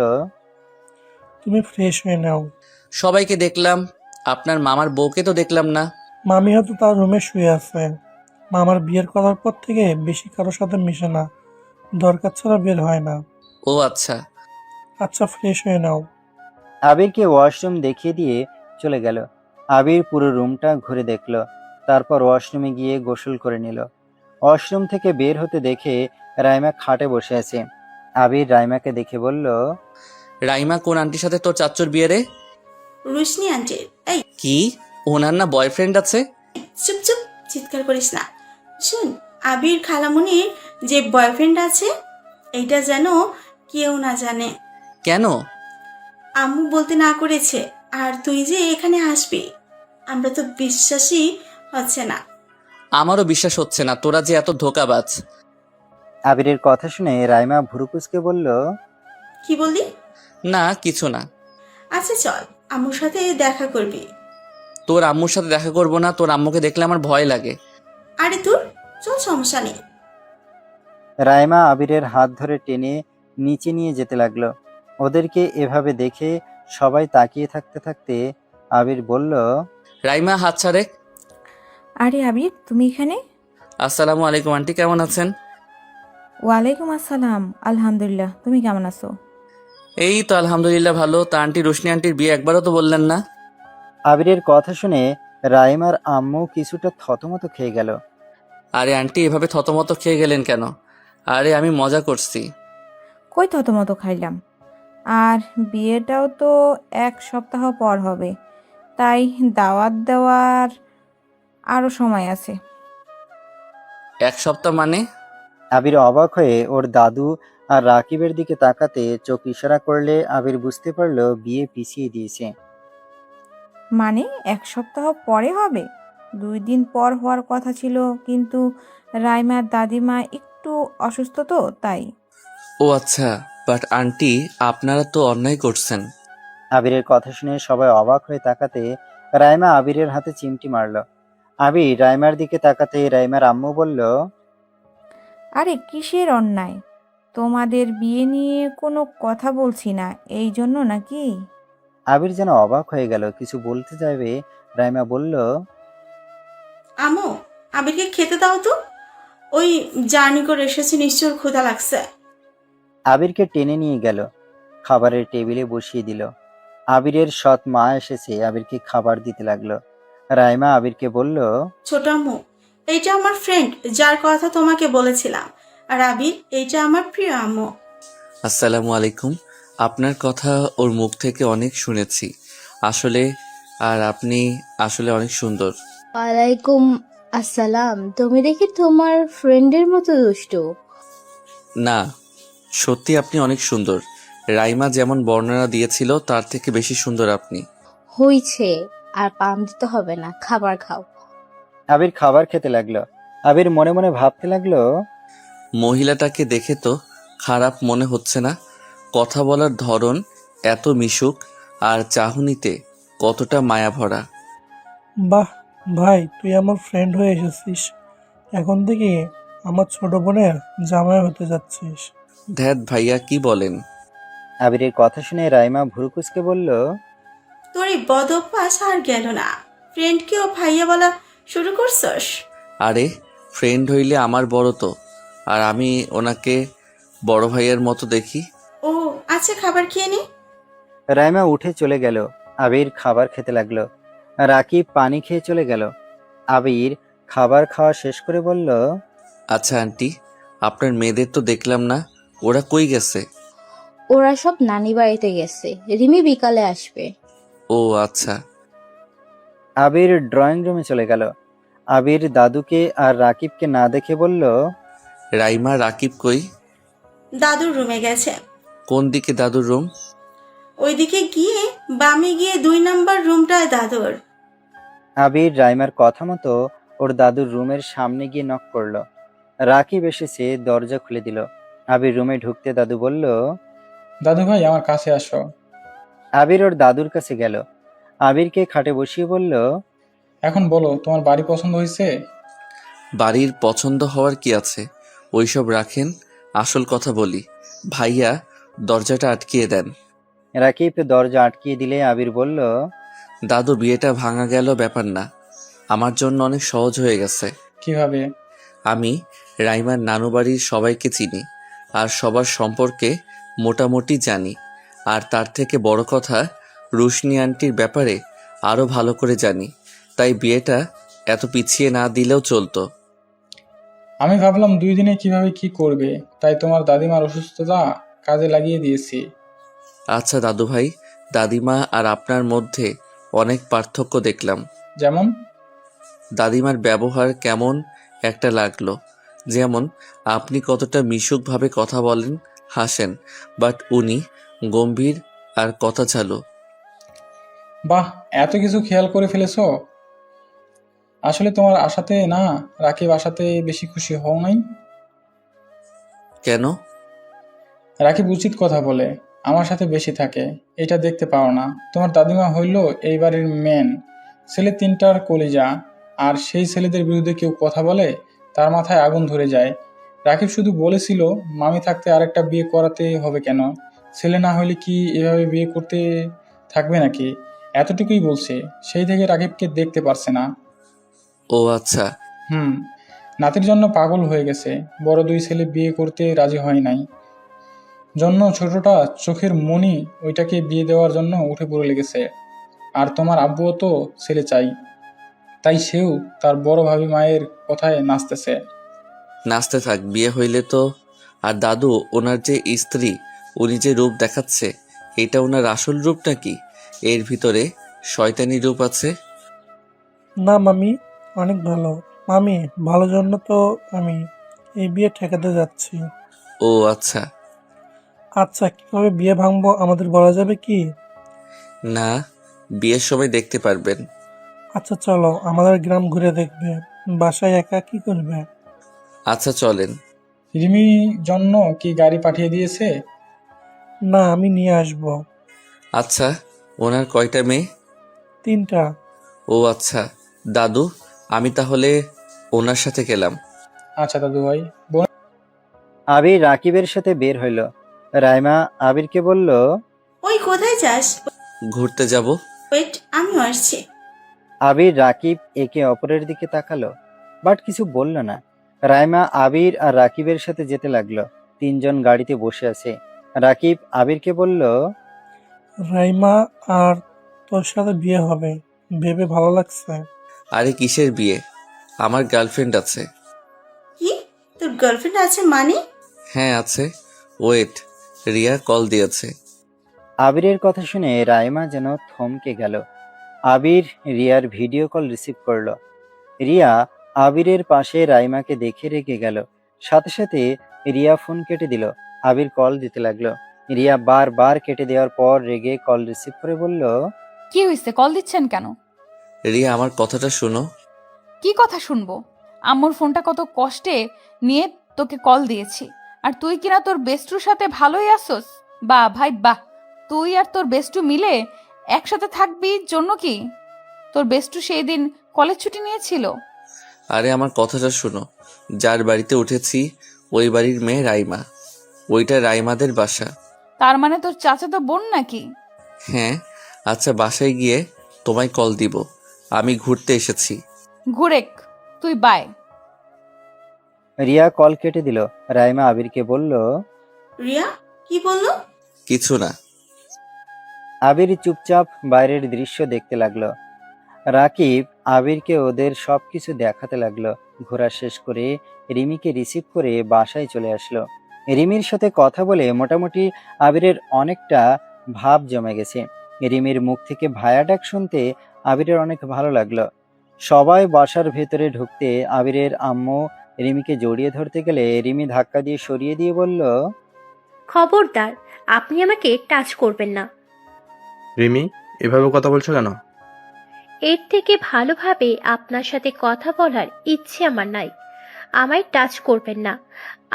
তুমি ফ্রেশ হয়ে নাও। সবাইকে দেখলাম, আপনার মামার বউকে তো দেখলাম না। মামি হয়তো তার রুমে শুয়ে আছে। মামার বিয়ের করার পর থেকে বেশি কারোর সাথে মিশে না, দরকার ছাড়া বের হয় না। ও আচ্ছা। আচ্ছা, ফ্রেশ হয়ে নাও। আবিরকে ওয়াশরুম দেখিয়ে দিয়ে চলে গেল। আবির পুরো রুমটা ঘুরে দেখল, তারপর ওয়াশরুমে গিয়ে গোসল করে নিল। ওয়াশরুম থেকে বের হতে দেখে রাইমা খাটে বসে আছে। আবির রাইমাকে দেখে বলল, রাইমা, কোন আন্টির সাথে তোর চাচ্চুর বিয়ে রে? রুশনি আন্টির। এই কি, ওনার না বয়ফ্রেন্ড আছে? চুপ চুপ, চিৎকার করিস না। শুন, আবির খালামুনির যে বয়ফ্রেন্ড আছে, এইটা যেন কেউ না জানে। কেন? আম্মু বলতে না করেছে। আর তুই যে এখানে আসবি, আমরা তো বিশ্বাসই হচ্ছে না। আমারও বিশ্বাস হচ্ছে না তোরা যে এত ধোঁকাবাজ। আবিরের কথা শুনে রাইমা ভুরুকুচকে বলল, কি বললি? না কিছু না। আচ্ছা চল, আম্মুর সাথে দেখা করবি। তোর আম্মুর সাথে দেখা করব না, তোর আম্মুকে দেখলে আমার ভয় লাগে। আরে তোর চল, সমস্যা নেই। রাইমা আবিরের হাত ধরে টেনে নিচে নিয়ে যেতে লাগলো। ওদেরকে এভাবে দেখে সবাই তাকিয়ে থাকতে থাকতে আবির বলল, রাইমা হাত ছাড়ে। আরে আবির, তুমি এখানে? আসসালামু আলাইকুম আন্টি, কেমন আছেন? ওয়ালাইকুম আসসালাম, আলহামদুলিল্লাহ। তুমি কেমন আছো? এই তো আলহামদুলিল্লাহ ভালো। তা আন্টি, রোশনি আন্টির বিয়ে একবারও তো বললেন না। আবিরের কথা শুনে রাইমার আম্মু কিছুটা থতমত খেয়ে গেল। আরে আন্টি, এভাবে থতমত খেয়ে গেলেন কেন? আরে আমি মজা করছি। কই থতমত খাইলাম? আর বিয়েটাও তো 1 সপ্তাহ পর হবে, তাই দাওয়াত দেওয়ার আরো সময় আছে। 1 সপ্তাহ মানে? আবির অবাক হয়ে ওর দাদু আর রাকিবের দিকে তাকাতে চোখ ইশারা করলে আবির বুঝতে পারলো বিয়ে পিছিয়ে দিয়েছে। মানে 1 সপ্তাহ পরে হবে? 2 দিন পর হওয়ার কথা ছিল, কিন্তু রাইমার দাদিমা একটু অসুস্থ তো তাই। ও আচ্ছা, বাট আন্টি আপনারা তো অন্যায় করছেন। আবিরের কথা শুনে সবাই অবাক হয়ে তাকাতে রাইমা আবিরের হাতে চিমটি মারলো। আবির রাইমার দিকে তাকাতে রাইমার আম্মু বলল, আরে কিসের অন্যায়? তোমাদের বিয়ে নিয়ে কোনো কথা বলছি না, এই জন্য নাকি? আবির যেন অবাক হয়ে গেল, কিছু বলতে যাবে রাইমা বলল, আম্মু, আবিরকে খেতে দাও তো। ওই জার্নি করে এসেছে, নিশ্চয় ক্ষুধা লাগছে। আবিরকে টেনে নিয়ে গেল, খাবারের টেবিলে বসিয়ে দিল। আবিরের সৎ মা এসেছে, আবিরকে খাবার দিতে লাগলো। রাইমা আবিরকে বলল, ছোট আম্মু, এইটা আমার ফ্রেন্ড, যার কথা তোমাকে বলেছিলাম। আর আবির, এইটা আমার প্রিয় আম্মু। আসসালামু আলাইকুম। আপনার কথা ওর মুখ থেকে অনেক শুনেছি আসলে, আর আপনি আসলে অনেক সুন্দর। ওয়ালাইকুম আসসালাম। তুমি দেখি তোমার ফ্রেন্ডের মতো দুষ্টু। না, সত্যি আপনি অনেক সুন্দর। রাইমা যেমন বর্ণনা দিয়েছিল তার থেকে বেশি সুন্দর আপনি। হইছে, আর পাম দিতে হবে না, খাবার খাও। আবির খাবার খেতে লাগলো। আবির মনে মনে ভাবতে লাগলো, মহিলাটাকে দেখে তো খারাপ মনে হচ্ছে না। কথা বলার ধরন এত মিশুক, আর চাহনিতে কতটা মায়া ভরা। বাহ ভাই, তুই আমার ফ্রেন্ড হয়ে এসেছিস। এখন থেকে আমার ছোট বোনের জামাই হতে যাচ্ছিস। ধ্যাত ভাইয়া, কি বলেন? আবিরের কথা শুনে রাইমা ভুরুকুচকে বলল, তোর এই বদ অভ্যাস আর গেল না। ফ্রেন্ডকেও ভাইয়া বলা শুরু করছস? আরে ফ্রেন্ড হইলে আমার বড় তো, আর আমি ওনাকে বড় ভাইয়ের মতো দেখি। ও আচ্ছা, খাবার খেয়ে নে। রাইমা উঠে চলে গেল। আবির খাবার খেতে লাগলো। রাকিব পানি খেয়ে চলে গেল। আবির খাবার খাওয়া শেষ করে বলল, আচ্ছা আন্টি, আপনার মেয়েদের তো দেখলাম না, ওরা কই গেছে? ওরা সব নানি বাড়িতে গেছে, রিমি বিকালে আসবে। ও আচ্ছা। আবির ড্রয়িং রুমে চলে গেল। আবির দাদুকে আর রাকিবকে না দেখে বলল, রাইমা, রাকিব কই? দাদুর রুমে গেছে। কোন দিকে দাদুর রুম? ওইদিকে গিয়ে বামে গিয়ে 2 নাম্বার রুমটায় দাদুর। আবির রাইমার কথা মতো ওর দাদুর রুমের সামনে গিয়ে নক করলো। রাকিব এসেছে, দরজা খুলে দিল। আবির রুমে ঢুকতে দাদু বলল, দাদু ভাই, আমার কাছে আসো। আবির ওর দাদুর কাছে গেল। আবিরকে খাটে বসিয়ে বলল, এখন বলো, তোমার বাড়ি পছন্দ হয়েছে? বাড়ির পছন্দ হওয়ার কি আছে, ওইসব রাখেন, আসল কথা বলি। ভাইয়া, দরজাটা আটকিয়ে দেন। রাকিব দরজা আটকিয়ে দিলে আবির বলল, দাদু, বিয়েটা ভাঙা গেল ব্যাপার না, আমার জন্য অনেক সহজ হয়ে গেছে। কিভাবে? আমি রাইমার নানু বাড়ির সবাইকে চিনি, আর সবার সম্পর্কে মোটামুটি জানি। আর তার থেকে বড় কথা, রুশনি আন্টির ব্যাপারে আরও ভালো করে জানি। তাই বিয়েটা এত পিছিয়ে না দিলেও চলতো। আমি ভাবলাম 2 দিনে কিভাবে কি করবে, তাই তোমার দাদিমার অসুস্থতা কাজে লাগিয়ে দিয়েছি। আচ্ছা দাদু ভাই, দাদিমা আর আপনার মধ্যে অনেক পার্থক্য দেখলাম। যেমন? দাদিমার ব্যবহার কেমন একটা লাগলো, যেমন আপনি কতটা মিশুকভাবে কথা বলেন, হাসেন, বাট উনি গম্ভীর আর কথা চালু। বাহ, এত কিছু খেয়াল করে ফেলেছো। আসলে তোমার আশাতে না, রাকিব আশাতে বেশি খুশি হও নাই। কেন? রাকিব উচিত কথা বলে, আমার সাথে বেশি থাকে, এটা দেখতে পাও না? তোমার দাদিমা হইল এই বাড়ির মেন ছেলে, তিনটার কলিজা, আর সেই ছেলেদের বিরুদ্ধে কেউ কথা বলে তার মাথায় আগুন ধরে যায়। রাকিব শুধু বলেছিল মামি থাকতে আরেকটা বিয়ে করাতে হবে কেন, ছেলে না হলে কি এভাবে বিয়ে করতে থাকবে নাকি, এতটুকুই বলছে। সেই থেকে রাকিবকে দেখতে পারছে না। ও আচ্ছা। নাতির জন্য পাগল হয়ে গেছে। বড় দুই ছেলে বিয়ে করতে রাজি হয় নাই জন্য ছোটটা চোখের মনি ওইটাকে বিয়ে দেওয়ার জন্য উঠে পড়ে লেগেছে। আর তোমার আব্বুও তো ছেলে চাই, তাই সেও তার বড় ভাবি মায়ের কথায় নাচতেছে। নাচতে থাক, বিয়ে হইলে তো। আর দাদু, ওনার যে স্ত্রী, উনি যে রূপ দেখাচ্ছে, এটা ওনার আসল রূপ নাকি এর ভিতরে শয়তানি রূপ আছে? না মামি, অনেক ভালো। মামি, ভালো জন্য তো আমি এই বিয়ে ঠেকাতে যাচ্ছি। ও আচ্ছা। আচ্ছা, কিভাবে বিয়ে ভাঙবো আমাদের বলা যাবে কি? না, বিয়ের সময় দেখতে পারবেন। আচ্ছা চলো, আমাদের গ্রাম ঘুরে দেখবে। বাসায় একা কি করবে? আচ্ছা চলেন। রিমি জন্য কি গাড়ি পাঠিয়ে দিয়েছে? না, আমি নিয়ে আসবো। আচ্ছা, ওনার কয়টা মেয়ে? 3টা। ও আচ্ছা। দাদু, আমি তাহলে ওনার সাথে গেলাম। আচ্ছা দাদু ভাই। আবির রাকিবের সাথে বের হইল। রাইমা আবিরকে বলল, ওই কোথায় যাস? ঘুরতে যাব। ওয়েট, আমিও আসছি। আবির রাকিব একে অপরের দিকে তাকালো, বাট কিছু বলল না। রাইমা আবির আর রাকিবের সাথে যেতে লাগলো। 3জন গাড়িতে বসে আছে। রাকিব আবিরকে বলল, রাইমা আর তোর সাথে বিয়ে হবে ভেবে ভালো লাগছে। আরে কিসের বিয়ে? আমার গার্লফ্রেন্ড আছে। কি? তোর গার্লফ্রেন্ড আছে মানে? হ্যাঁ আছে। ওয়েট, রিয়া কল দিয়েছে। আবিরের কথা শুনে রাইমা যেন থমকে গেল। আবির রিয়ার ভিডিও কল রিসিভ করলো। রিয়া আবিরের পাশে রাইমাকে দেখে রেগে গেল। সাথে সাথে রিয়া ফোন কেটে দিল। আবির কল দিতে লাগলো। রিয়া বারবার কেটে দেওয়ার পর রেগে কল রিসিভ করে বলল, কি হয়েছে, কল দিচ্ছেন কেন? রিয়া, আমার কথাটা শোনো। কি কথা শুনবো? আম্মুর ফোনটা কত কষ্টে নিয়ে তোকে কল দিয়েছি, আর তুই কিনা তোর বেস্টুর সাথে ভালোই আসোস। বাহ ভাই বাহ, তুই আর তোর বেস্টু মিলে একসাথে থাকবি জন্য কি? তোর বেস্টু সেই দিন কলেজ ছুটি নিয়েছিল। আরে আমার কথাটা শোনো। যার বাড়িতে উঠেছি ওই বাড়ির মেয়ে রাইমা। ওইটা রাইমাদের বাসা। তার মানে তোর চাচাতো বোন নাকি? হ্যাঁ। আচ্ছা, বাসায় গিয়ে তোমায় কল দিব। আমি ঘুরতে এসেছি। ঘুরেক, তুই বাই। রিয়া কল কেটে দিল। রাইমা আবিরকে বলল, রিয়া কি বললো? কিছু না। আবির চুপচাপ বাইরের দৃশ্য দেখতে লাগলো। রাকিব আবিরকে ওদের সবকিছু দেখাতে লাগলো। ঘোরা শেষ করে রিমিকে রিসিভ করে বাসায় চলে আসলো। রিমির সাথে কথা বলে মোটামুটি আবিরের অনেকটা ভাব জমে গেছে। রিমির মুখ থেকে ভায়া ডাক শুনতে আবিরের অনেক ভালো লাগলো। সবাই বাসার ভেতরে ঢুকতে আবিরের আম্মু রিমিকে জড়িয়ে ধরতে গেলে রিমি ধাক্কা দিয়ে সরিয়ে দিয়ে বলল, খবরদার, আপনি আমাকে টাচ করবেন না। রিমি, এভাবে কথা বলছো কেন? এর থেকে ভালোভাবে আপনার সাথে কথা বলার ইচ্ছে আমার নাই। আমায় টাচ করবেন না।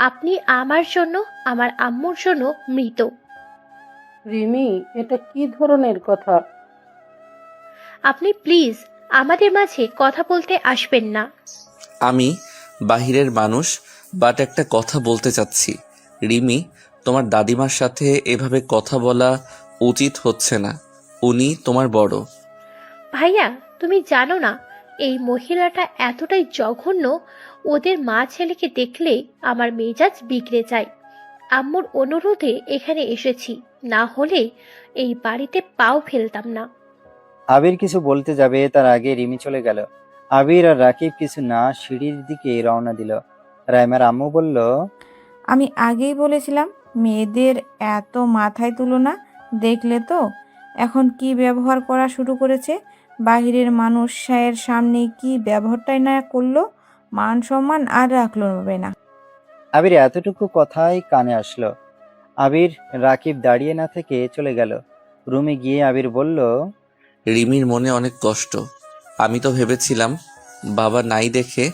আপনি আমার জন্য, আমার আম্মুর জন্য মৃত। রিমি, এটা কি ধরনের কথা? আপনি প্লিজ আমাদের মাঝে কথা বলতে আসবেন না। আমি বাহিরের মানুষ, বাট একটা কথা বলতে চাচ্ছি। রিমি, তোমার দাদিমার সাথে এভাবে কথা বলা উচিত হচ্ছে না। উনি তোমার বড়। ভাইয়া, তুমি জানো না এই মহিলাটা এতটাই জঘন্য, ওদের মা ছেলেকে দেখলে আমার মেজাজ বিগড়ে যায়। আম্মুর অনুরোধে এখানে এসেছি, না হলে এই বাড়িতে পাও ফেলতাম না। আবির কিছু বলতে যাবে তার আগে রিমি চলে গেল। আবির আর রাকিব কিছু না সিঁড়ির দিকে রওনা দিল। রাইমার আম্মু বলল, আমি আগেই বলেছিলাম মেয়েদের এত মাথায় তুলো না। দেখলে তো এখন কি ব্যবহার করা শুরু করেছে। বাহিরের মানুষের সামনে কি ব্যবহারটাই না করলো, মান সম্মান আর রাখলো না। আবির এতটুকু কথাই কানে আসলো। আবির রাকিব দাঁড়িয়ে না থেকে চলে গেল। রুমে গিয়ে আবির বলল, রিমির মনে অনেক কষ্ট। আমি তো ভেবেছিলাম বাবা নাই দেখে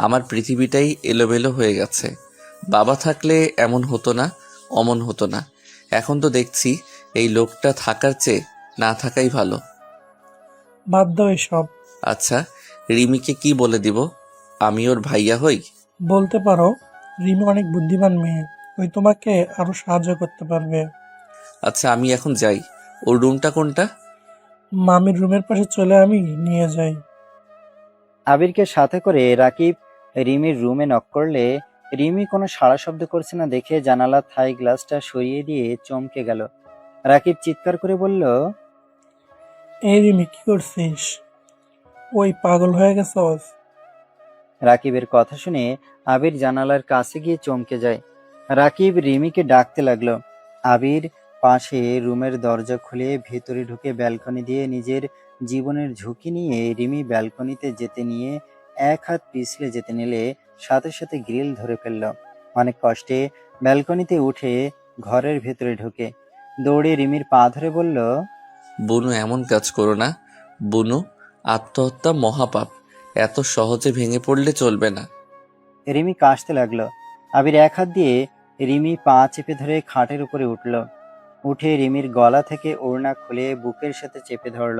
আমার পৃথিবীটাই এলোমেলো হয়ে গেছে। বাবা থাকলে এমন হতো না, অমন হতো না। এখন তো দেখছি এই লোকটা থাকার চেয়ে না থাকাই ভালো। বাদ দাও এসব। আচ্ছা, রিমিকে কি বলে দিব? আমি ওর ভাইয়া হই? বলতে পারো, রিমি অনেক বুদ্ধিমান মেয়ে, ওই তোমাকে আরো সাহায্য করতে পারবে। আচ্ছা, আমি এখন যাই। ওর রুমটা কোনটা? মামির রুমের পাশে চলে আমি নিয়ে যাই। আবিরকে সাথে করে রাকিব রিমির রুমে নক করলে রিমি কোনো সাড়া শব্দ করছে না দেখে জানালার থাই গ্লাসটা সরিয়ে দিয়ে চমকে গেল। রাকিব চিৎকার করে বলল, এই রিমি, কি করছিস? ওই পাগল হয়ে গেছস? রাকিবের কথা শুনে আবির জানালার কাছে গিয়ে চমকে যায়। রাকিব রিমিকে ডাকতে লাগলো। আবির পাশে রুমের দরজা খুলে ভেতরে ঢুকে ব্যালকনি দিয়ে নিজের জীবনের ঝুঁকি নিয়ে রিমি ব্যালকনিতে যেতে নিয়ে এক হাত পিছলে যেতে নিলে সাথে সাথে গ্রিল ধরে ফেলল। অনেক কষ্টে ব্যালকনিতে উঠে ঘরের ভেতরে ঢুকে দৌড়ে রিমির পা ধরে বলল, বুনু, এমন কাজ করো না। বুনু, আত্মহত্যা মহাপাপ। এত সহজে ভেঙে পড়লে চলবে না। রিমি কাশতে লাগলো। আবির এক হাত দিয়ে রিমি পা চেপে ধরে খাটের উপরে উঠে রিমির গলা থেকে ওড়না খুলে বুকের সাথে চেপে ধরল।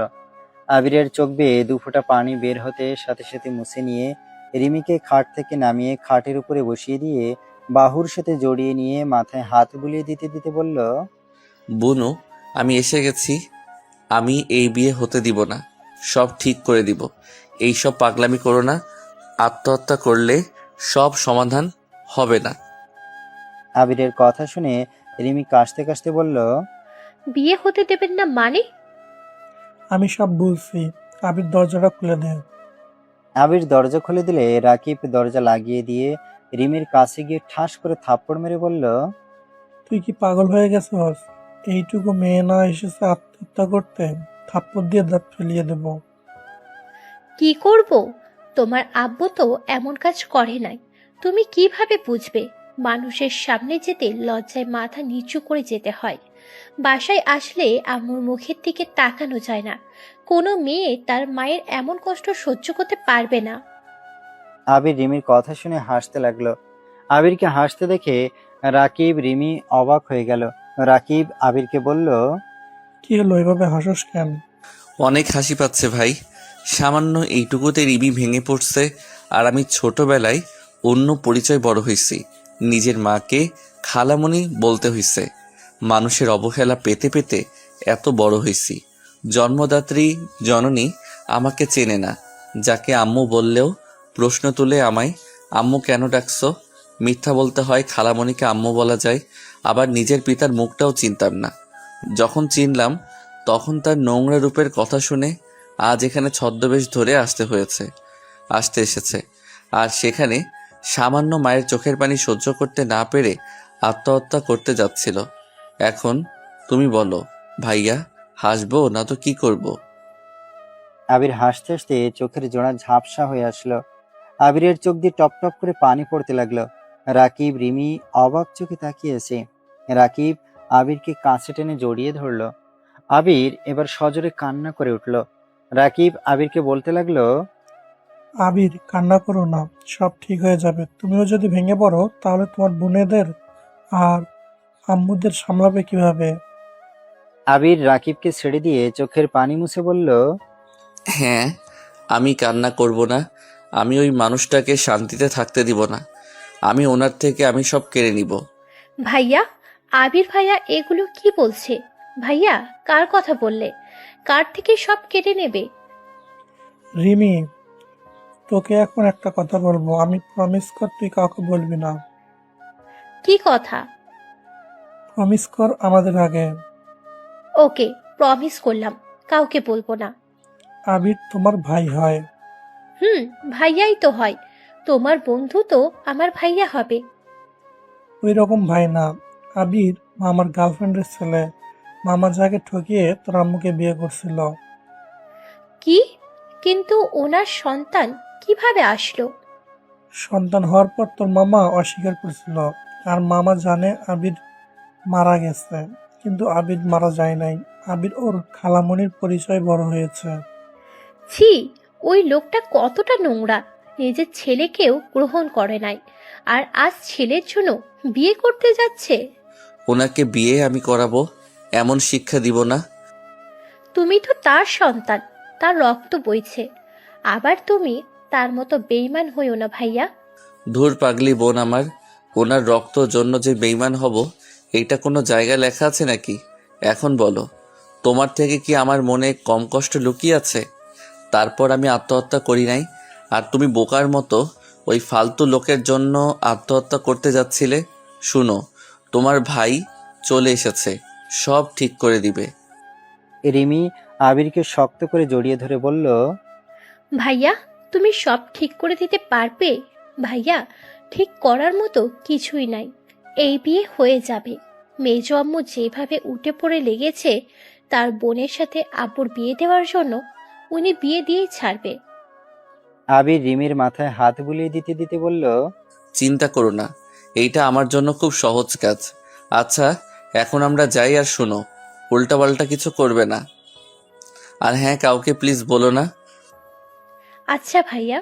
আবিরের চোখ বেয়ে দুফোঁটা পানি বের হতে সাথে সাথে মুছে নিয়ে রিমিকে খাট থেকে নামিয়ে খাটের উপরে বসিয়ে দিয়ে বাহুর সাথে জড়িয়ে নিয়ে মাথায় হাত বুলিয়ে দিতে দিতে বলল, বুনু, আমি এসে গেছি। আমি এই বিয়ে হতে দিব না। সব ঠিক করে দিব। এই সব পাগলামি করো না। আত্মহত্যা করলে সব সমাধান হবে না। আবিরের কথা শুনে রিমি কাশতে কাশতে বলল, বিয়ে হতে দেবেন না মানে? আমি সব বলছি, আবির দরজাটা খুলে দে। আবির দরজা খুলে দিলে রাকিব দরজা লাগিয়ে দিয়ে রিমির কাছে গিয়ে ঠাস করে থাপ্পড় মেরে বলল, তুই কি পাগল হয়ে গেছস? এইটুকু মেয়ে না এসেছে আত্মহত্যা করতে? থাপ্পড় দিয়ে দাঁত ফেলিয়ে দেব। কি করব? তোমার আব্বু তো এমন কাজ করে নাই। তুমি কিভাবে বুঝবে? মানুষের সামনে যেতে লজ্জায় মাথা নিচু করে যেতে হয়। বাসায় আসলে আম্মুর মুখের দিকে তাকানো যায় না। কোনো মেয়ে তার মায়ের এমন কষ্ট সহ্য করতে পারবে না। আবির রিমির কথা শুনে হাসতে লাগলো। আবিরকে হাসতে দেখে রাকিব রিমি অবাক হয়ে গেল। রাকিব আবিরকে বলল, কি হলো, এভাবে হাসস কেন? অনেক হাসি পাচ্ছে ভাই। সামান্য এইটুকুতে রিমি ভেঙে পড়ছে। আর আমি ছোটবেলায় অন্য পরিচয় বড় হয়েছি। নিজের মাকে খালামণি বলতে হইছে। মানুষের অবহেলা পেতে পেতে এত বড় হয়েছি। জন্মদাত্রী জননী আমাকে চেনে না। যাকে আম্মু বললেও প্রশ্ন তুলে আমায় আম্মু কেন ডাকছো? মিথ্যা বলতে হয়, খালামণিকে আম্মু বলা যায়। আবার নিজের পিতার মুখটাও চিনতাম না। যখন চিনলাম তখন তার নোংরা রূপের কথা শুনে আজ এখানে ছদ্মবেশ ধরে আসতে এসেছে। আর সেখানে সামান্য মায়ের চোখের পানি সহ্য করতে না পেরে আত্মহত্যা করতে যাচ্ছিল। এখন তুমি বলো ভাইয়া, হাসবো না তো কি করব? আবির হাসতে হাসতে চোখের জোড়া ঝাপসা হয়ে আসলো। আবিরের চোখ দিয়ে টপ টপ করে পানি পড়তে লাগলো। রাকিব রিমি অবাক চোখে তাকিয়েছে। রাকিব আবিরকে কাছে টেনে জড়িয়ে ধরলো। আবির এবার সজোরে কান্না করে উঠল। রাকিব আবিরকে বলতে লাগলো, আবির, কান্না করো না, সব ঠিক হয়ে যাবে। তুমিও যদি ভেঙে পড়ো তাহলে তোমার বোনেদের আর আম্মুদের সামলাবে কিভাবে? আবির রাকিবকে ছেড়ে দিয়ে চোখের পানি মুছে বলল, হ্যাঁ, আমি কান্না করব না। আমি ওই মানুষটাকে শান্তিতে থাকতে দিব না। আমি ওনার থেকে আমি সব কেড়ে নিব। ভাইয়া, আবির ভাইয়া এগুলো কি বলছে? ভাইয়া, কার কথা বললে? কার থেকে সব কেটে নেবে? রিমি, তোকে এখন একটা কথা বলবো, আমি প্রমিস কর তুই কাউকে বলবি না। কি কথা? প্রমিস কর আমাদের আগে। ওকে, প্রমিস করলাম, কাউকে বলবো না। আবির তোমার ভাই হয়। ভাইয়াই তো হয়। তোমার বন্ধু তো আমার ভাইয়া হবে। ওই রকম ভাই না। আবির মামার গার্লফ্রেন্ডের ছেলে। মামা যাকে ঠকিয়ে তোর আম্মুকে বিয়ে করছিল। কি? কিন্তু ওনার সন্তান কিভাবে আসলো? সন্তান হওয়ার পর তোর মামা অস্বীকার করছিল। আর মামা জানে আবির মারা গেছে, কিন্তু আবির মারা যায় নাই। আবির ওর খালামণির পরিচয় বড় হয়েছে। ছি, ওই লোকটা কতটা নোংরা! নিজের ছেলেকেও গ্রহণ করে নাই, আর আজ ছেলের জন্য বিয়ে করতে যাচ্ছে। ওনাকে বিয়ে আমি করাবো। এমন শিক্ষা দিব না। তুমি তো তার সন্তান, তার রক্ত বইছে। আবার তুমি তার মতো বেইমান হইও না ভাইয়া। ধুর পাগলি বোন আমার, ওনার রক্তর জন্য যে বেইমান হব এইটা কোনো জায়গায় লেখা আছে নাকি? এখন বলো, তোমার থেকে কি আমার মনে কম কষ্ট লুকিয়ে আছে? তারপর আমি আত্মহত্যা করি নাই, আর তুমি বোকার মতো ওই ফালতু লোকের জন্য আত্মহত্যা করতে যাচ্ছিলে। শুনো, তোমার ভাই চলে এসেছে, সব ঠিক করে দিবে। রিমি আবিরকে শক্ত করে জড়িয়ে ধরে বলল, ভাইয়া, তুমি সব ঠিক করে দিতে পারবে? ভাইয়া, ঠিক করার মতো কিছুই নাই। এই বিয়ে হয়ে যাবে। মেজো আম্মু যেভাবে উঠে পড়ে লেগেছে তার বোনের সাথে আব্বুর বিয়ে দেওয়ার জন্য, উনি বিয়ে দিয়েই ছাড়বে। আবির রিমির মাথায় হাত বুলিয়ে দিতে দিতে বলল, চিন্তা করো না, এইটা আমার জন্য খুব সহজ কাজ। আচ্ছা, এখন আমরা যাই, আর শোনো, উল্টাপাল্টা কিছু করবে না। আর হ্যাঁ, কাউকে প্লিজ বলো না। আচ্ছা ভাইয়া।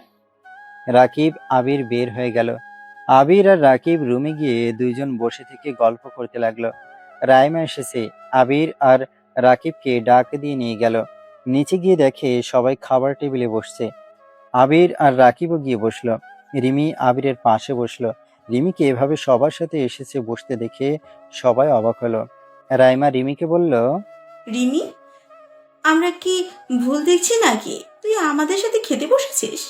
রাকিব আবির বের হয়ে গেল। আবির আর রাকিব রুমে গিয়ে দুইজন বসে থেকে গল্প করতে লাগলো। রাইমা এসেছে, আবির আর রাকিবকে ডাক দিয়ে নিয়ে গেল। নিচে গিয়ে দেখে সবাই খাবার টেবিলে বসছে। আবির আর রাকিবও গিয়ে বসলো। রিমি আবিরের পাশে বসলো। রিমিকে এভাবে সবার সাথে এসেছে বসতে দেখে সবাই অবাক হলো। রাইমা রিমিকে বলল, রিমি, আমরা কি ভুল দেখছি নাকি? তুই আমাদের সাথে খেতে বসেছিস?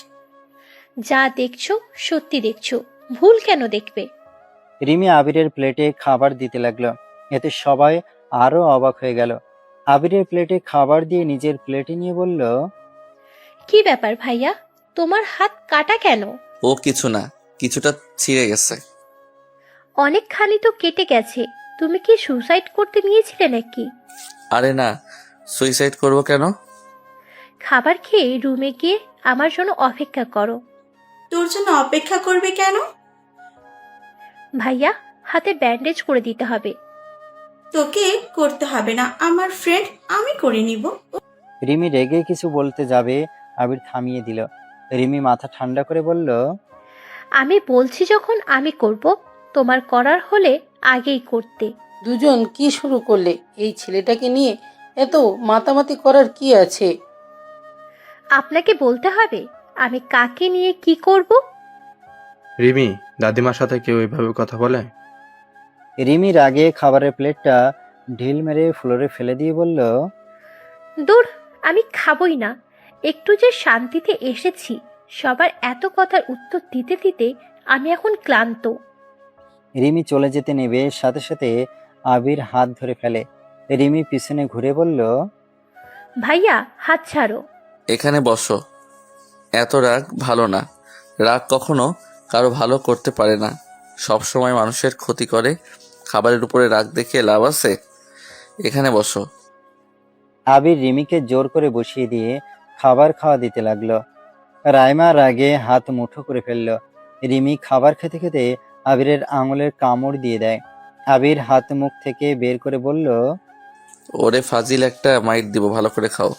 যা দেখছো সত্যি দেখছো, ভুল কেন দেখবে? রিমি আবিরের প্লেটে খাবার দিতে লাগলো। এতে সবাই আরো অবাক হয়ে গেল। আবিরের প্লেটে খাবার দিয়ে নিজের প্লেটে নিয়ে বলল, কি ব্যাপার ভাইয়া, তোমার হাত কাটা কেন? ও কিছু না, কিছুটা ছিঁড়ে গেছে। অনেকখানি তো কেটে গেছে। তুমি কি সুসাইড করতে নিয়েছিলে নাকি? আরে না, সুইসাইড করব কেন? খাবার খেয়ে রুমে গিয়ে আমার জন্য অপেক্ষা করো। তোর জন্য অপেক্ষা করবে কেন? ভাইয়া, হাতে ব্যান্ডেজ করে দিতে হবে। তোকে করতে হবে না, আমার ফ্রেন্ড, আমি করে নিব। রিমি রেগে কিছু বলতে যাবে, আবির থামিয়ে দিল। রিমি মাথা ঠান্ডা করে বলল, আমি বলছি যখন আমি করব, তোমার করার হলে আগেই করতে। দুজন কি শুরু করলে? এই ছেলেটাকে নিয়ে এত মাতামাতি করার কি আছে? আপনাকে বলতে হবে আমি কাকে নিয়ে কি করব? রিমি, দাদিমার সাথে কেউ এভাবে কথা বলে? রিমি রাগে খাবারের প্লেটটা ঢিল মেরে ফ্লোরে ফেলে দিয়ে বলল, দূর, আমি খাবই না। একটু যে শান্তিতে এসেছি, সবার এত কথার উত্তর দিতে দিতে আমি এখন ক্লান্ত। রিমি চলে যেতে নেবে, সাথে সাথে আবির হাত ধরে ফেলে। রিমি পিছনে ঘুরে বলল, ভাইয়া, হাত ছাড়ো। এখানে বসো। এত রাগ ভালো না। রাগ কখনো কারো ভালো করতে পারে না, সব সময় মানুষের ক্ষতি করে। খাবারের উপরে রাগ দেখিয়ে লাভ আছে? এখানে বসো। আবির রিমিকে জোর করে বসিয়ে দিয়ে খাবার খাওয়া দিতে লাগলো। রাইমা রাগে হাত মুঠো করে ফেলল। রিমি খাবার খেতে খেতে আবিরের আঙুলের কামড় দিয়ে দেয়। আবির হাত মুখ থেকে বের করে বলল, ওরে ফাজিল একটা, মাইট দিব, ভালো করে খাও।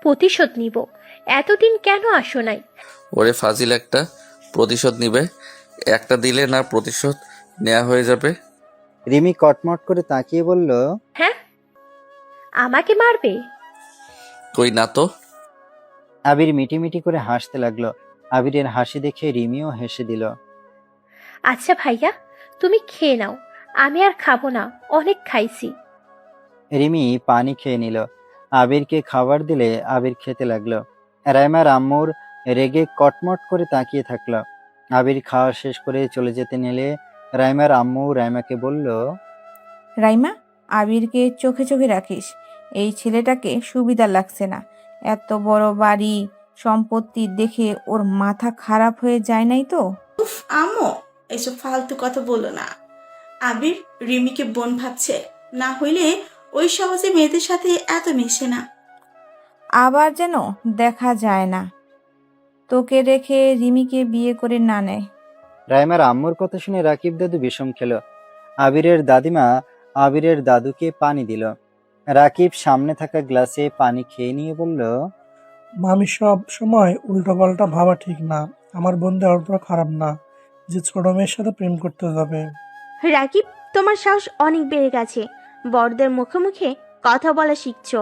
প্রতিশোধ নিব। এতদিন কেন আসো নাই? ওরে ফাজিল একটা, প্রতিশোধ নিবে? একটা দিলে না প্রতিশোধ নেওয়া হয়ে যাবে? রিমি কটমট করে তাকিয়ে বলল, হ্যাঁ, আমাকে মারবে? কই না তো। আবির মিটিমিটি করে হাসতে লাগলো। আবিরের হাসি দেখে রিমিও হেসে দিল। আচ্ছা ভাইয়া, তুমি খেয়ে নাও, আমি আর খাবো না, অনেক খাইছি। রিমি পানি খেয়ে নিল। আবিরকে খাবার দিলে আবির খেতে লাগলো। রাইমার আম্মুর রেগে কটমট করে তাকিয়ে থাকলো। আবির খাওয়া শেষ করে চলে যেতে নিলে রাইমার আম্মু রাইমাকে বলল, রাইমা, আবিরকে চোখে চোখে রাখিস। এই ছেলেটাকে সুবিধা লাগছে না। এত বড় বাড়ি সম্পত্তি দেখে ওর মাথা খারাপ হয়ে যায় নাই তো? উফ আম্মু, এসব ফালতু কথা বলো না। আবির রিমিকে বোন ভাবছে, না হইলে ওই সহজে মেয়েদের সাথে এত মেশে না। আবার যেন দেখা যায় না তোকে রেখে রিমিকে বিয়ে করে না নেয়। রাইমার আম্মুর কথা শুনে রাকিব দাদু বিষম খেল। আবিরের দাদিমা আবিরের দাদুকে পানি দিল। রাকিব সামনে থাকা গ্লাসে পানি খেয়ে নিয়ে বলল, মামি সব সময় উল্টোপাল্টা ভাবা ঠিক না। আমার বন্ধু অতটা খারাপ না যে ছোট মেয়ের সাথে প্রেম করতে যাবে। রাকিব, তোমার সাহস অনেক বেড়ে গেছে। বড়দের মুখে মুখে কথা বলা শিখছো?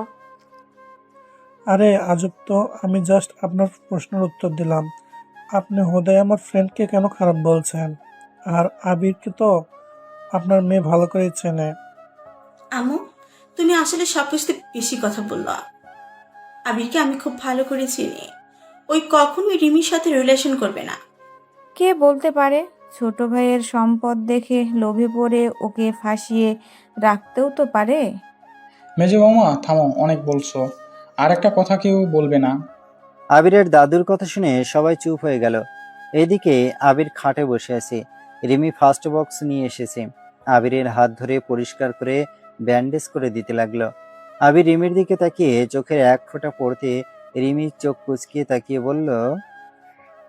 আরে আজব তো, আমি জাস্ট আপনার প্রশ্নের উত্তর দিলাম। আপনি হুদাই আমার ফ্রেন্ডকে কেন খারাপ বলছেন? আর আবিরকে তো আপনার মেয়ে ভালো করে চেনে। আম্মু, তুমি আসলে সবকিছুতে বেশি কথা বললো। আবিরকে আমি খুব ভালো করে চিনি। ওই কখনোই রিমির সাথে রিলেশন করবে না। কে বলতে পারে? ছোট ভাইয়ের সম্পদ দেখে লোভে পড়ে ওকে ফাঁসিয়ে রাখতেও তো পারে। মেজো বৌমা থামো, অনেক বলছো। আর একটা কথা কেউ বলবে না। আবিরের দাদুর কথা শুনে সবাই চুপ হয়ে গেল। এদিকে আবির খাটে বসে আছে। রিমি ফার্স্ট বক্স নিয়ে এসেছে। আবিরের হাত ধরে পরিষ্কার করে ব্যান্ডেজ করে দিতে লাগলো। আবির রিমির দিকে তাকিয়ে চোখের এক ফোঁটা পড়তে রিমির চোখ কুচকিয়ে তাকিয়ে বলল,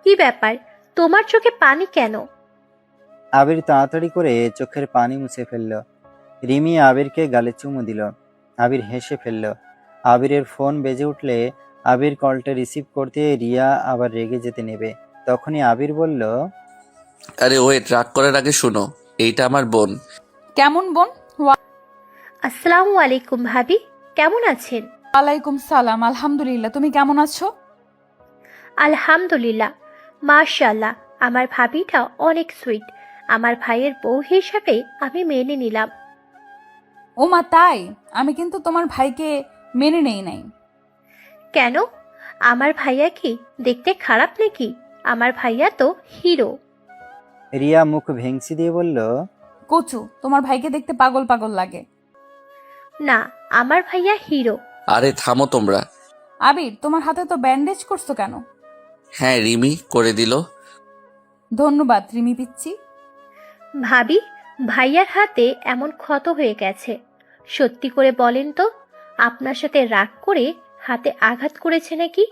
কি ব্যাপার, তোমার চোখে পানি কেন? আবির তাড়াতাড়ি করে চোখের পানি মুছে ফেলল। রিমি আবিরকে গালে চুমু দিল। আবির হেসে ফেলল। আবিরের ফোন বেজে উঠলে আবির কলটা রিসিভ করতে রিয়া আবার রেগে যেতে নেবে। তখনই আবির বলল, আরে ওয়েট, রাগ করার আগে শুনো, এইটা আমার বোন। কেমন বোন? আসসালামু আলাইকুম ভাবি, কেমন আছেন? ওয়ালাইকুম সালাম, আলহামদুলিল্লাহ। তুমি কেমন আছো? আলহামদুলিল্লাহ, মাশাআল্লাহ। আমার ভাবিটা অনেক সুইট। আমার ভাইয়ের বউ হিসাবে আমি মেনে নিলাম। ও মা, তাই? আমি কিন্তু তোমার ভাইকে মেনে নেই নাই। কেন? আমার ভাইয়া কি দেখতে খারাপ নাকি? আমার ভাইয়া তো হিরো। রিয়া মুখ ভেংচি দিয়ে বলল, কচু, তোমার ভাইকে দেখতে পাগল পাগল লাগে। না, আমার ভাইয়া হিরো। আরে থামো তোমরা। আবির, তোমার হাতে তো ব্যান্ডেজ করছো কেন? হ্যাঁ, রিমি করে দিল। ধন্যবাদ রিমি পিচ্ছি। ভাবি, ভাইয়ার হাতে এমন ক্ষত হয়ে গেছে, সত্যি করে বলেন তো, আপনার সাথে রাগ করে হাতে আঘাত করেছে নাকি?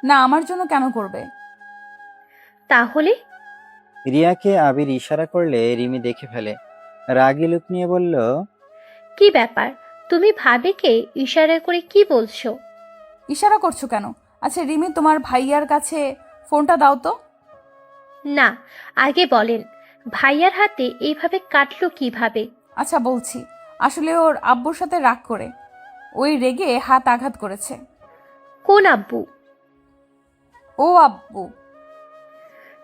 না, আমার জন্য কেন করবে? তাহলে? রিয়াকে আবির ইশারা করলে রিমি দেখে ফেলে। রাগী লুক নিয়ে বলল, কি ব্যাপার, তুমি ভাবিকে ইশারা করে কি বলছো? ইশারা করছো কেন? আচ্ছা রিমি, তোমার ভাইয়ার কাছে ফোনটা দাও তো। না, আগে বলেন ভাইয়ার হাতে এইভাবে কাটলো কিভাবে? আচ্ছা বলছি, আসলে ওর আব্বুর সাথে রাগ করে ওই রেগে হাত আঘাত করেছে। কোন আব্বু? ও আব্বু।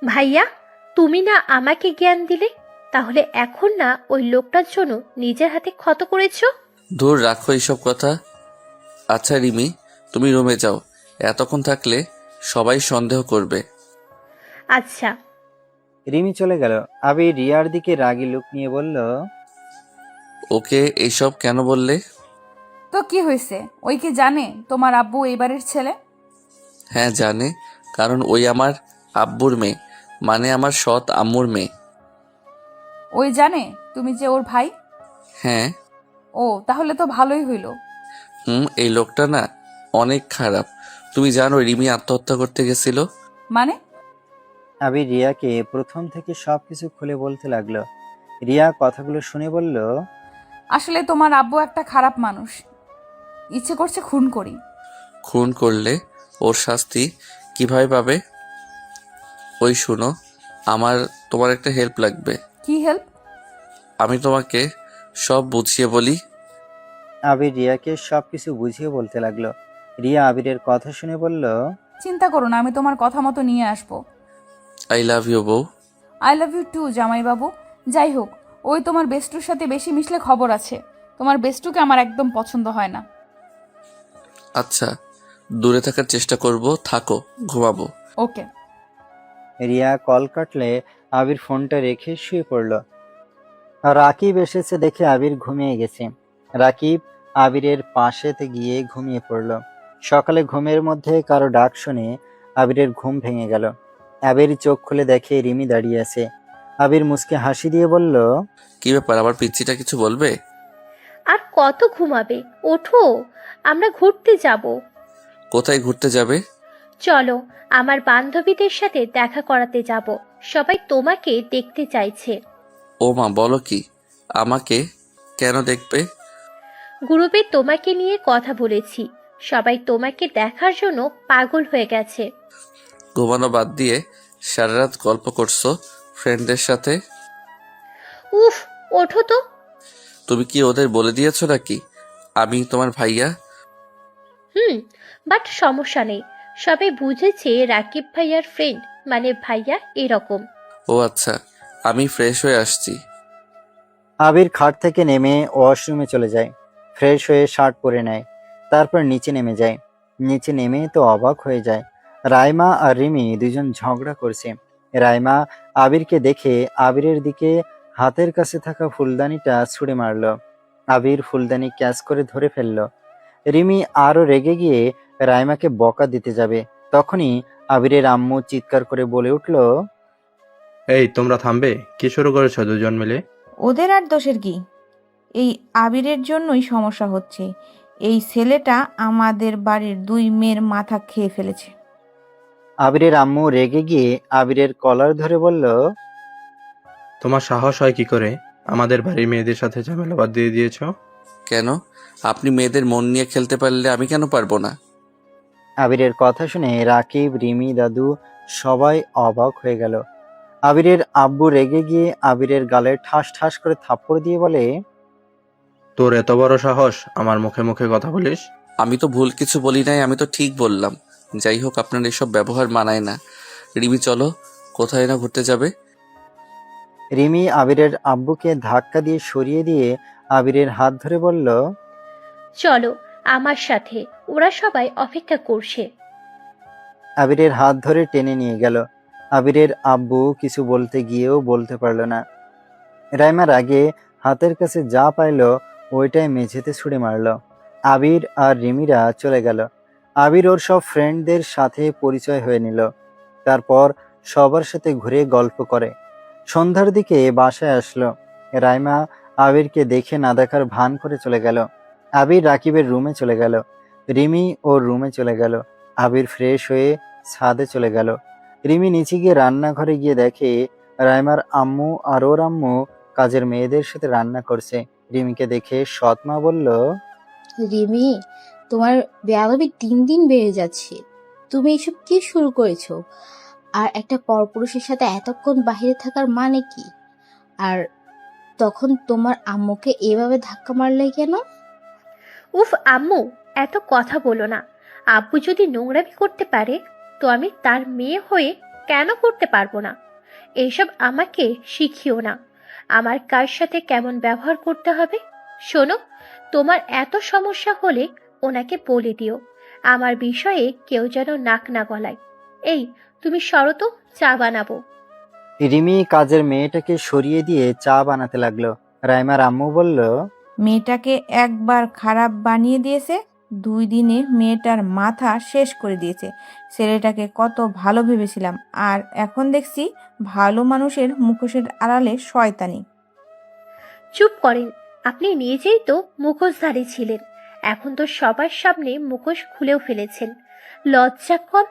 ভাইয়া, তুমি না আমাকে জ্ঞান দিলে, তাহলে এখন না ওই লোকটার জন্য নিজের হাতে ক্ষত করেছো? দূর রাখো এইসব কথা। আচ্ছা রিমি, তুমি রুমে যাও। এতক্ষণ থাকলে সবাই সন্দেহ করবে। আচ্ছা। রিমি চলে গেল। আবির রিয়ার দিকে রাগী লুক নিয়ে বলল, ওকে এইসব কেন বললে? তো কি হয়েছে? ওই কি জানে তোমার আব্বু এইবারের ছেলে? হ্যাঁ জানে, কারণ ওই আমার আব্বুর মেয়ে, মানে আমার সৎ আম্মুর মেয়ে। ওই জানে তুমি যে ওর ভাই? হ্যাঁ। ও, তাহলে তো ভালোই হইল। এই লোকটা না অনেক খারাপ। তুমি জানো রিমি আত্মহত্যা করতে গেছিল। মানে? আবির রিয়াকে প্রথম থেকে সবকিছু খুলে বলতে লাগলো। রিয়া কথাগুলো শুনে বলল, আসলে তোমার আব্বু একটা খারাপ মানুষ, ইচ্ছে করছে খুন করি। খুন করলে ওর শাস্তি কিভাবে পাবে? ওই শুনো, তোমার একটা হেল্প লাগবে। কি হেল্প? আমি তোমাকে সব বুঝিয়ে বলি। আবির রিয়াকে সবকিছু বুঝিয়ে বলতে লাগলো। রিয়া আবিরের কথা শুনে বলল, চিন্তা করো না, আমি তোমার কথা মতো নিয়ে আসবো। আই লাভ ইউ বউ। আই লাভ ইউ টু জামাই বাবু। যাই হোক, ওই তোমার বেস্টুর সাথে বেশি মিশলে খবর আছে। তোমার বেস্টুকে আমার একদম পছন্দ হয় না। আচ্ছা, দূরে থাকার চেষ্টা করব। থাকো, ঘুমাবো। ওকে। রিয়া কল কাটলে আবির ফোনটা রেখে শুয়ে পড়ল। রাকিব এসেছে দেখে আবির ঘুমিয়ে গেছে। রাকিব আবিরের পাশেতে গিয়ে ঘুমিয়ে পড়ল। সকালে ঘুমের মধ্যে কারো ডাক শুনে আবিরের ঘুম ভেঙে গেল। আবির চোখ খুলে দেখে রিমি দাঁড়িয়ে আছে। আবির মুচকে হাসি দিয়ে বলল, কি ব্যাপার, আবার পিচ্চিটা কিছু বলবে? আর কত ঘুমাবে, ওঠো, আমরা ঘুরতে যাব। কোথায় ঘুরতে যাবে? চলো, আমার বান্ধবীদের সাথে দেখা করাতে যাব। সবাই তোমাকে দেখতে চাইছে। ও মা, বলো কি? আমাকে কেন দেখবে? গ্রুপে তোমাকে নিয়ে কথা বলেছি, সবাই তোমাকে দেখার জন্য পাগল হয়ে গেছে। ঘুমানো বাদ দিয়ে সারা রাত গল্প করছো ফ্রেন্ডদের সাথে? উফ, ওঠো তো। তুমি কি ওদের বলে দিয়েছো নাকি আমি তোমার ভাইয়া? বাট সমস্যা নেই, সবাই বুঝেছে রাকিব ভাইয়ার ফ্রেন্ড মানে ভাইয়া এরকম। ও আচ্ছা, আমি ফ্রেশ হয়ে আসছি। আবির খাট থেকে নেমে ওয়াশরুমে চলে যায়। ফ্রেশ হয়ে শার্ট পরে নেয়। তারপর নিচে নেমে যায়। নিচে নেমে তো অবাক হয়ে যায়। রাইমা আর রিমি দুজন ঝগড়া করছে। রাইমা আবিরকে দেখে আবিরের দিকে হাতের কাছে থাকা ফুলদানিটা ছুঁড়ে মারল। আবির ফুলদানি ক্যাচ করে ধরে ফেলল। রিমি আরো রেগে গিয়ে রাইমাকে বকা দিতে যাবে, তখনই আবিরের আম্মু চিৎকার করে বলে উঠল, এই তোমরা থামবে? কি শুরু করেছো দুজন মিলে? ওদের আর দোষের কি? এই আবিরের জন্যই সমস্যা হচ্ছে। এই ছেলেটা আমাদের বাড়ির 2 মেয়ের মাথা খেয়ে ফেলেছে। আবিরের আম্মু রেগে গিয়ে আবিরের কলার ধরে বলল, তোমার সাহস হয় কি করে আমাদের বাড়ির মেয়েদের সাথে ঝামেলা বাদ দিয়ে দিয়েছো? কেন? আপনি মেয়েদের মন নিয়ে খেলতে পারলে আমি কেন পারবো না? আবিরের কথা শুনে রাকিব, রিমি, দাদু সবাই অবাক হয়ে গেল। আবিরের আব্বু রেগে গিয়ে আবিরের গালে ঠাস ঠাস করে থাপ্পড় দিয়ে বলে, তোর এত বড় সাহস আমার মুখে মুখে কথা বলিস? আমি তো ভুল কিছু বলি নাই, আমি তো ঠিক বললাম। যাই হোক, আপনার এসব ব্যবহার মানায় না। রিমি চলো, কোথায় না ঘুরতে যাবে? রিমি আবিরের আব্বুকে ধাক্কা দিয়ে সরিয়ে দিয়ে আবিরের হাত ধরে বলল, চলো আমার সাথে, ওরা সবাই অপেক্ষা করছে। আবিরের হাত ধরে টেনে নিয়ে গেল। আবিরের আব্বু কিছু বলতে গিয়েও বলতে পারল না। রাইমার আগে হাতের কাছে যা পাইল ওইটাই মেঝেতে ছুঁড়ে মারল। আবির আর রিমিরা চলে গেল। আবির ওর সব ফ্রেন্ডদের সাথে পরিচয় হয়ে নিল। তারপর সবার সাথে ঘুরে গল্প করে। সন্ধ্যার দিকে বাসায় আসলো। রাইমা আবিরকে দেখে না দেখার ভান করে চলে গেল। আবির রাকিবের রুমে চলে গেল। রিমি ওর রুমে চলে গেল। আবির ফ্রেশ হয়ে ছাদে চলে গেল। রিমি নিচে গিয়ে রান্নাঘরে গিয়ে দেখে রাইমার আম্মু আর ওর আম্মু কাজের মেয়েদের সাথে রান্না করছে। রিমিকে দেখে সৎমা বলল, রিমি, তোমার বেয়াদবি দিন দিন বেড়ে যাচ্ছে। তুমি এসব কি শুরু করেছো? আর একটা পরপুরুষের সাথে এতক্ষণ বাইরে থাকার মানে কি? আর তখন তোমার আম্মুকে এভাবে ধাক্কা মারলে কেন? উফ আম্মু, এত কথা বলো না। আব্বু যদি নোংরামি করতে পারে, তো আমি তার মেয়ে হয়ে কেন করতে পারবো না? এইসব আমাকে শিখিও না। আমার কার সাথে কেমন ব্যবহার করতে হবে। শোনো, তোমার এত সমস্যা হলে ওনাকে বলে দিও আমার বিষয়ে কেউ যেন নাক না গলায়। এই, তুমি সরো তো, চা বানাবো। রিমি কাজের মেয়েটাকে সরিয়ে দিয়ে চা বানাতে লাগলো। রাইমার আম্মু বলল, মেয়েটাকে একবার খারাপ বানিয়ে দিয়েছে, 2 দিনে মেয়েটার মাথা শেষ করে দিয়েছে। ছেলেটাকে কত ভালো ভেবেছিলাম, আর এখন দেখছি ভালো মানুষের মুখোশের আড়ালে শয়তানি। চুপ করেন, আপনি নিজেই তো মুখোশধারী ছিলেন। এখন তো সবার সামনে মুখোশ খুলেও ফেলেছেন। লজ্জা কম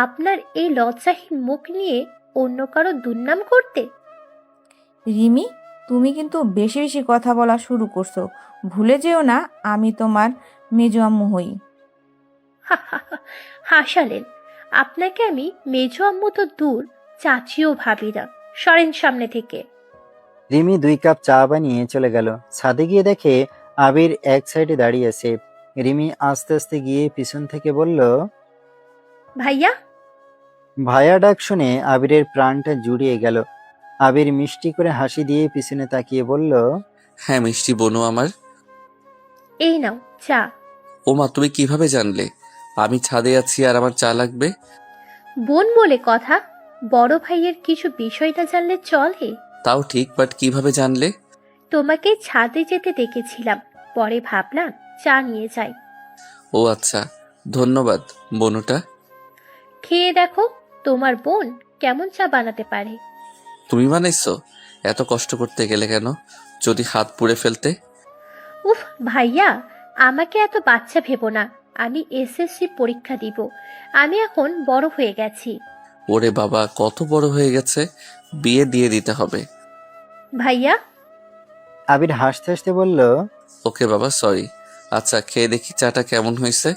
আপনার এই লজ্জাহীন মুখ নিয়ে অন্য কারো দুর্নাম করতে? রিমি, তুমি কিন্তু বেশি বেশি কথা বলা শুরু করছো। ভুলে যেও না আমি তোমার মেজো আম্মু হই। হাসালেন। আপনাকে আমি মেজো আম্মু তো দূর, চাচিও ভাবি না। সরেন সামনে থেকে। রিমি 2 কাপ চা বানিয়ে চলে গেল। ছাদে গিয়ে দেখে আবির এক সাইডে দাঁড়িয়ে আছে। রিমি আস্তে আস্তে গিয়ে পিছন থেকে বলল, ভাইয়া। ভাইয়া ডাক শুনে আবিরের প্রাণটা জুড়িয়ে গেল। আবির মিষ্টি করে হাসি দিয়ে পিছনে তাকিয়ে বলল, হ্যাঁ মিষ্টি বোনু আমার। এই নাও চা। ওমা, তুমি কিভাবে জানলে আমি ছাদে আছি আর আমার চা লাগবে? বোন বলে কথা, বড় ভাইয়ের কিছু বিষয় না জানলে চলে? তাও ঠিক, বাট কিভাবে জানলে? তোমাকে ছাদে যেতে দেখেছিলাম, পরে ভাবলাম চা নিয়ে যাই। ও আচ্ছা, ধন্যবাদ বোনুটা। খেয়ে দেখো তোমার বোন কেমন চা বানাতে পারে। তুমি বানাইছো? এত কষ্ট করতে গেলে কেন? যদি হাত পুড়ে ফেলতে? উফ ভাইয়া, আমাকে এত বাচ্চা ভেবো না। আমি এসএসসি পরীক্ষা দিব। আমি এখন বড় হয়ে গেছি। ওরে বাবা, কত বড় হয়ে গেছে! বিয়ে দিয়ে দিতে হবে। ভাইয়া। আবির হাসতে হাসতে বলল, ওকে বাবা, সরি। আচ্ছা, খেয়ে দেখি চাটা কেমন হয়েছে।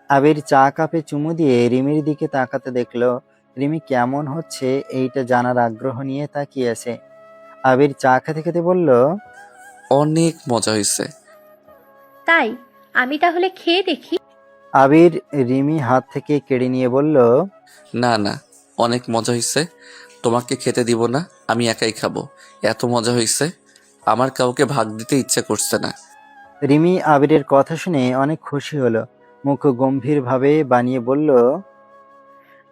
আবির চা কাপে চুমু দিয়ে রিমির দিকে তাকাতে দেখলো রিমি কেমন হচ্ছে এইটা জানার আগ্রহ নিয়ে তাকিয়ে আছে। আবির চা খেতে খেতে বলল, অনেক মজা হয়েছে। তাই আমি তাহলে খেয়ে দেখি। আবির রিমি হাত থেকে কেড়ে নিয়ে বলল, না না, অনেক মজা হয়েছে, তোমাকে খেতে দিব না, আমি একাই খাবো। এত মজা হয়েছে আমার কাউকে ভাগ দিতে ইচ্ছে করছে না। রিমি আবিরের কথা শুনে অনেক খুশি হলো। মুখ গম্ভীরভাবে বানিয়ে বলল,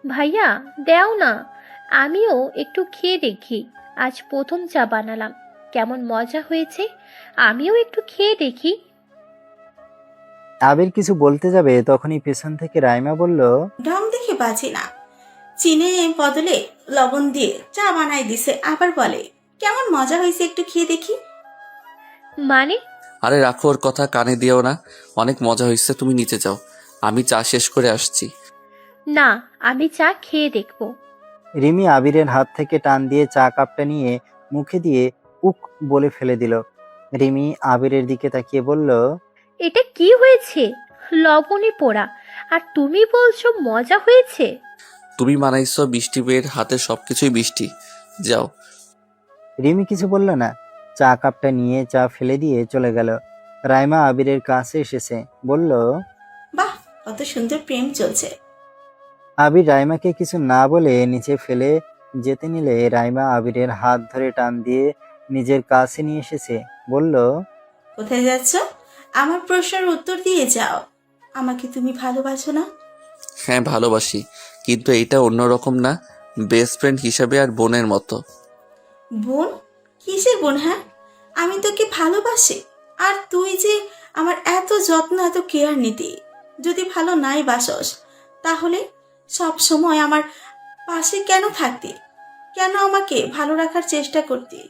ভাইয়া দেও না, আমিও একটু খেয়ে দেখি। আজ প্রথম চা বানালাম, কেমন মজা হয়েছে, আমিও একটু খেয়ে দেখি। আবির কিছু বলতে যাবে তখনই পেছন থেকে রাইমা বলল, ঢং দেখে বাঁচি না, চিনি বদলে লবণ দিয়ে চা বানাই দিছে, আবার বলে কেমন মজা হয়েছে একটু খেয়ে দেখি। মানে? আরে রাখো ওর কথা, কানে দিও না। অনেক মজা হয়েছে, তুমি নিচে যাও, আমি চা শেষ করে আসছি। না, আমি চা খেয়ে দেখব। রিমি আবিরের হাত থেকে টান দিয়ে চা কাপটা নিয়ে মুখে দিয়ে উক বলে ফেলে দিল। রিমি আবিরের দিকে তাকিয়ে বলল, এটা কি হয়েছে? লবণে পোড়া, আর তুমি বলছো মজা হয়েছে? তুমি বানাইছো বৃষ্টি বের হাতে সবকিছুই বৃষ্টি, যাও। রিমি কিছু বলল না, চা কাপটা নিয়ে চা ফেলে দিয়ে চলে গেল। রাইমা আবিরের কাছে এসেছে, বলল, বাহ, কত সুন্দর প্রেম চলছে। আবির রাইমাকে কিছু না বলে নিচে ফেলে যেতে নিলে রাইমা আবিরের হাত ধরে টান দিয়ে নিজের কাছে নিয়ে এসেছে, বলল, কোথায় যাচ্ছ? আমার প্রশ্নের উত্তর দিয়ে যাও। আমাকে তুমি ভালোবাসো না? হ্যাঁ ভালোবাসি, কিন্তু এইটা অন্যরকম না, বেস্ট ফ্রেন্ড হিসাবে আর বোনের মতো। বোন? কিসের বোন? হ্যাঁ, আমি তোকে ভালোবাসি, আর তুই যে আমার এত যত্ন এত কেয়ার নিতি। যদি ভালো নাই বাসস, তাহলে সব সময় আমার পাশে কেন থাকতি? কেন আমাকে ভালো রাখার চেষ্টা করতি?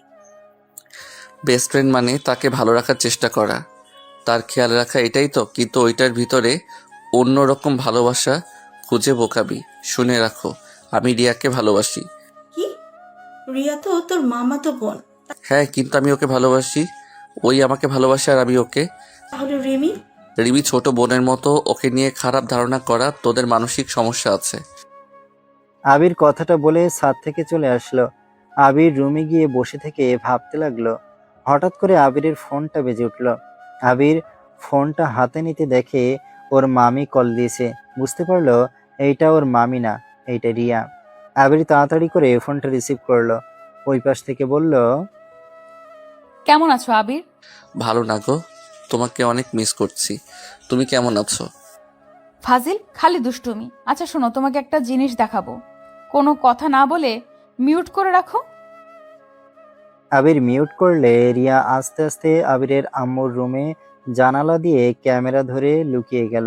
বেস্ট ফ্রেন্ড মানে তাকে ভালো রাখার চেষ্টা করা, তার খেয়াল রাখা, এটাই তো। কিন্তু ওইটার ভিতরে অন্যরকম ভালোবাসা খুঁজে বোকাবি। শুনে রাখো, আমি রিয়াকে ভালোবাসি। কি? রিয়া তো তোর মামাতো বোন। হ্যাঁ, কিন্তু আমি ওকে ভালোবাসি, ওই আমাকে ভালোবাসে আর আমি ওকে। তাহলে রিমি? রিমি ছোট বোনের মতো, ওকে নিয়ে খারাপ ধারণা করা, তোদের মানসিক সমস্যা আছে। আবির কথাটা বলে ছাদ থেকে চলে আসলো। আবির রুমে গিয়ে বসে থেকে ভাবতে লাগলো। হঠাৎ করে আবিরের ফোনটা বেজে উঠল। আবির ফোনটা হাতে নিতে দেখে ওর মামি কল দিয়েছে। বুঝতে পারলো এইটা ওর মামি না, এইটা রিয়া। আবির তাড়াতাড়ি করে ফোনটা রিসিভ করলো। ওই পাশ থেকে বলল, কেমন আছো আবির? ভালো না গো, তোমাকে অনেক মিস করছি। তুমি কেমন আছো? ফাজিল, খালি দুষ্টুমি। আচ্ছা শোনো, তোমাকে একটা জিনিস দেখাবো, কোনো কথা না বলে মিউট করে রাখো। আবির মিউট করলে রিয়া আস্তে আস্তে আবিরের আম্মুর রুমে জানালা দিয়ে ক্যামেরা ধরে লুকিয়ে গেল।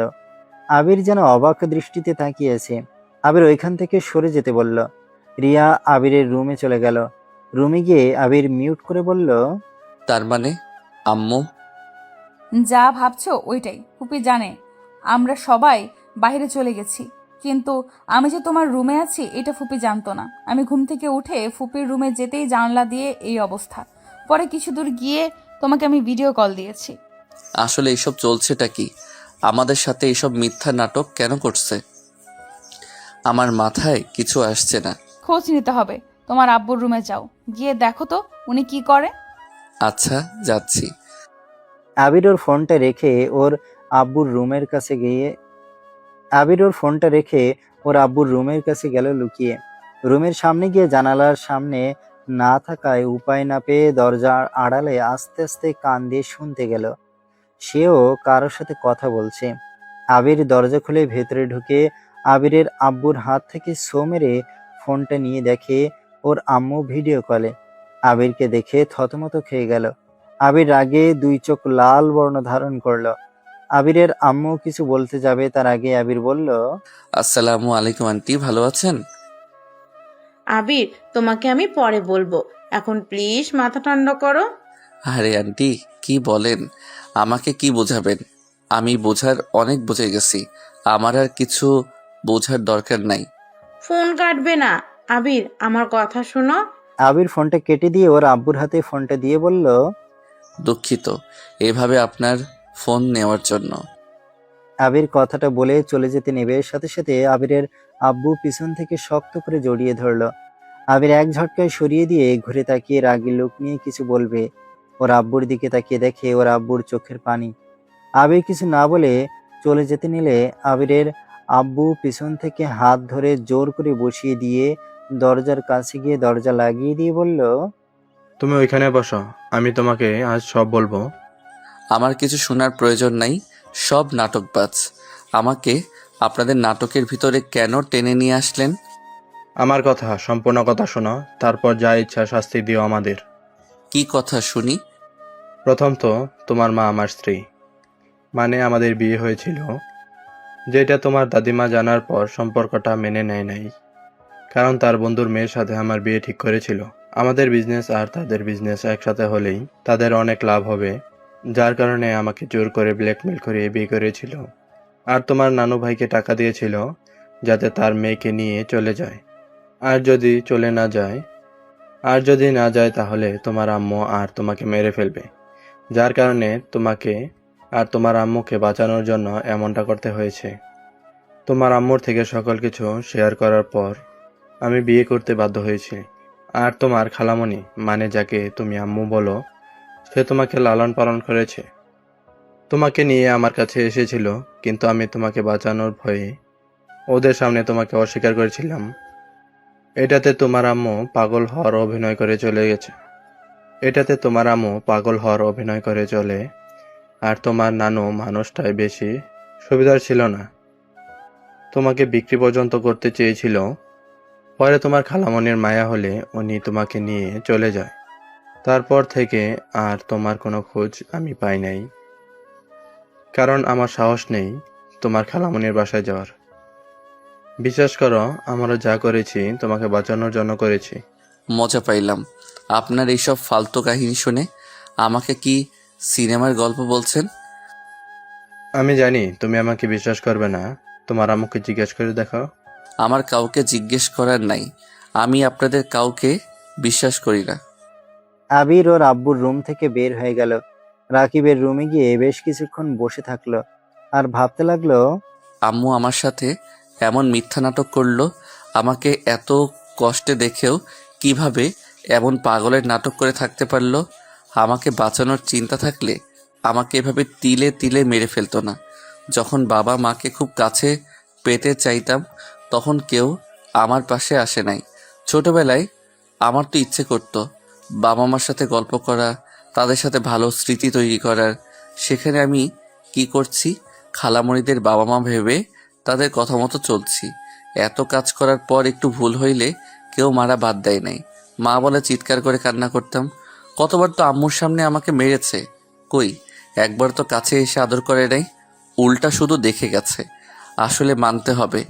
আবির যেন অবাক দৃষ্টিতে তাকিয়েছে। আবির ওইখান থেকে সরে যেতে বলল। রিয়া আবিরের রুমে চলে গেল। রুমে গিয়ে আবির মিউট করে বলল, তার মানে আম্মু? যা ভাবছো ওইটাই। ফুপি জানে আমরা সবাই বাইরে চলে গেছি, কিন্তু আমি যে তোমার রুমে আছি এটা ফুপি জানতো না। আমি ঘুম থেকে উঠে ফুপির রুমে যেতেই জানলা দিয়ে এই অবস্থা। পরে কিছু দূর গিয়ে তোমাকে আমি ভিডিও কল দিয়েছি। আসলে এইসব চলছেটা কি? আমাদের সাথে এইসব মিথ্যা নাটক কেন করছে? আমার মাথায় কিছু আসছে না। খোঁজ নিতে হবে। তোমার আব্বুর রুমে যাও, গিয়ে দেখো তো উনি কি করে। আচ্ছা, যাচ্ছি। আবির ওর ফোনটা রেখে ওর আব্বুর রুমের কাছে গিয়ে ওর আব্বুর রুমের কাছে গেল লুকিয়ে। রুমের সামনে গিয়ে জানালার সামনে না থাকায় উপায় না পেয়ে দরজার আড়ালে আস্তে আস্তে কান দিয়ে শুনতে গেল। সেও কারোর সাথে কথা বলছে। আবির দরজা খুলে ভেতরে ঢুকে আবিরের আব্বুর হাত থেকে ছো মেরে ফোনটা নিয়ে দেখে ওর আম্মু ভিডিও কলে। আবিরকে দেখে থতমত খেয়ে গেল। আবির রাগে দুই চোখ লাল বর্ণ ধারণ করলো। আবিরের আম্মু কিছু বলতে যাবে তার আগে আবির বলল, আসসালামু আলাইকুম আন্টি, ভালো আছেন? আবির, তোমাকে আমি পরে বলবো, এখন প্লিজ মাথা ঠান্ডা করো। আরে আন্টি কি বলেন, আমাকে কি বোঝাবেন? আমি বোঝার অনেক বুঝে গেছি, আমার আর কিছু বোঝার দরকার নাই। ফোন কাটবে না আবির, আমার কথা শোনো। আবির ফোনটা কেটে দিয়ে ওর আব্বুর হাতে ফোনটা দিয়ে বলল, দুঃখিত এভাবে আপনার ফোন নেওয়ার জন্য। আবির কথাটা বলে চলে যেতে নেবে, সাথে সাথে আবিরের আব্বু পিছন থেকে শক্ত করে জড়িয়ে ধরলো। আবির এক ঝটকায় সরিয়ে দিয়ে ঘুরে তাকিয়ে রাগী লোক নিয়ে কিছু বলবে, ওর আব্বুর দিকে তাকিয়ে দেখে ওর আব্বুর চোখের পানি। আবির কিছু না বলে চলে যেতে নিলে আবিরের আব্বু পিছন থেকে হাত ধরে জোর করে বসিয়ে দিয়ে দরজার কাছে গিয়ে দরজা লাগিয়ে দিয়ে বলল, তুমি ওইখানে বসো, আমি তোমাকে আজ সব বলবো। আমার কিছু শোনার প্রয়োজন নাই, সব নাটকবাজ। আমাকে আপনাদের নাটকের ভিতরে কেন টেনে নিয়ে আসলেন? আমার কথা, সম্পূর্ণ কথা শোনো, তারপর যা ইচ্ছা শাস্তি দিও আমাদের। কি কথা শুনি? প্রথম তো তোমার মা আমার স্ত্রী, মানে আমাদের বিয়ে হয়েছিল, যেটা তোমার দাদিমা জানার পর সম্পর্কটা মেনে নেয় নাই, কারণ তার বন্ধুর মেয়ের সাথে আমার বিয়ে ঠিক করেছিল। আমাদের বিজনেস আর তাদের বিজনেস একসাথে হলেই তাদের অনেক লাভ হবে, যার কারণে আমাকে জোর করে ব্ল্যাকমেল করে বিয়ে করেছিল। আর তোমার নানু ভাইকে টাকা দিয়েছিল যাতে তার মেয়েকে নিয়ে চলে যায়। আর যদি না যায় তাহলে তোমার আম্মু আর তোমাকে মেরে ফেলবে, যার কারণে তোমাকে আর তোমার আম্মুকে বাঁচানোর জন্য এমনটা করতে হয়েছে। তোমার আম্মুর থেকে সকল কিছু শেয়ার করার পর আমি বিয়ে করতে বাধ্য হয়েছি। আর তোমার খালামণি, মানে যাকে তুমি আম্মু বলো, সে তোমাকে লালন পালন করেছে। তোমাকে নিয়ে আমার কাছে এসেছিল, কিন্তু আমি তোমাকে বাঁচানোর ভয়ে ওদের সামনে তোমাকে অস্বীকার করেছিলাম। এটাতে তোমার আম্মু পাগল হওয়ার অভিনয় করে চলে। আর তোমার নানু মানুষটাই বেশি সুবিধার ছিল না, তোমাকে বিক্রি পর্যন্ত করতে চেয়েছিল। পরে তোমার খালামণির মায়া হলে উনি তোমাকে নিয়ে চলে যায়। তারপর থেকে আর তোমার কোনো খোঁজ আমি পাই নাই, কারণ আমার সাহস নেই তোমার খালামণির বাসায় যাওয়ার। বিশ্বাস করো, আমরা যা করেছি তোমাকে বাঁচানোর জন্য করেছি। মজা পাইলাম আপনার এইসব ফালতু কাহিনী শুনে। আমাকে কি সিনেমার গল্প বলছেন? আমি জানি তুমি আমাকে বিশ্বাস করবে না, তোমার আম্মুকে জিজ্ঞেস করে দেখো। আমার কাউকে জিজ্ঞেস করার নাই, আমি আপনাদের কাউকে বিশ্বাস করি না। আবির ওর আব্বুর রুম থেকে বের হয়ে গেল। রাকিবের রুমে গিয়ে বেশ কিছুক্ষণ বসে থাকলো আর ভাবতে লাগলো, আম্মু আমার সাথে এমন মিথ্যা নাটক করলো, আমাকে এত কষ্টে দেখেও কিভাবে এমন পাগলের নাটক করে থাকতে পারলো। আমাকে বাঁচানোর চিন্তা থাকলে আমাকে এভাবে তিলে তিলে মেরে ফেলতো না। যখন বাবা মাকে খুব কাছে পেতে চাইতাম তখন কেউ আমার পাশে আসে নাই। ছোটবেলায় আমার তো ইচ্ছে করতো বাবা মার সাথে গল্প করা, তাদের সাথে ভালো স্মৃতি তৈরি করার। সেখানে আমি কি করছি? খালামণিদের বাবা মা ভেবে তাদের কথা মতো চলছি। এত কাজ করার পর একটু ভুল হইলে কেউ মারা বাদ দেয় নাই। মা বলে চিৎকার করে কান্না করতাম। কতবার তো আম্মুর সামনে আমাকে মেরেছে, কই একবার তো কাছে এসে আদর করে নাই, উল্টা শুধু দেখে গেছে। আসলে মানতে হবে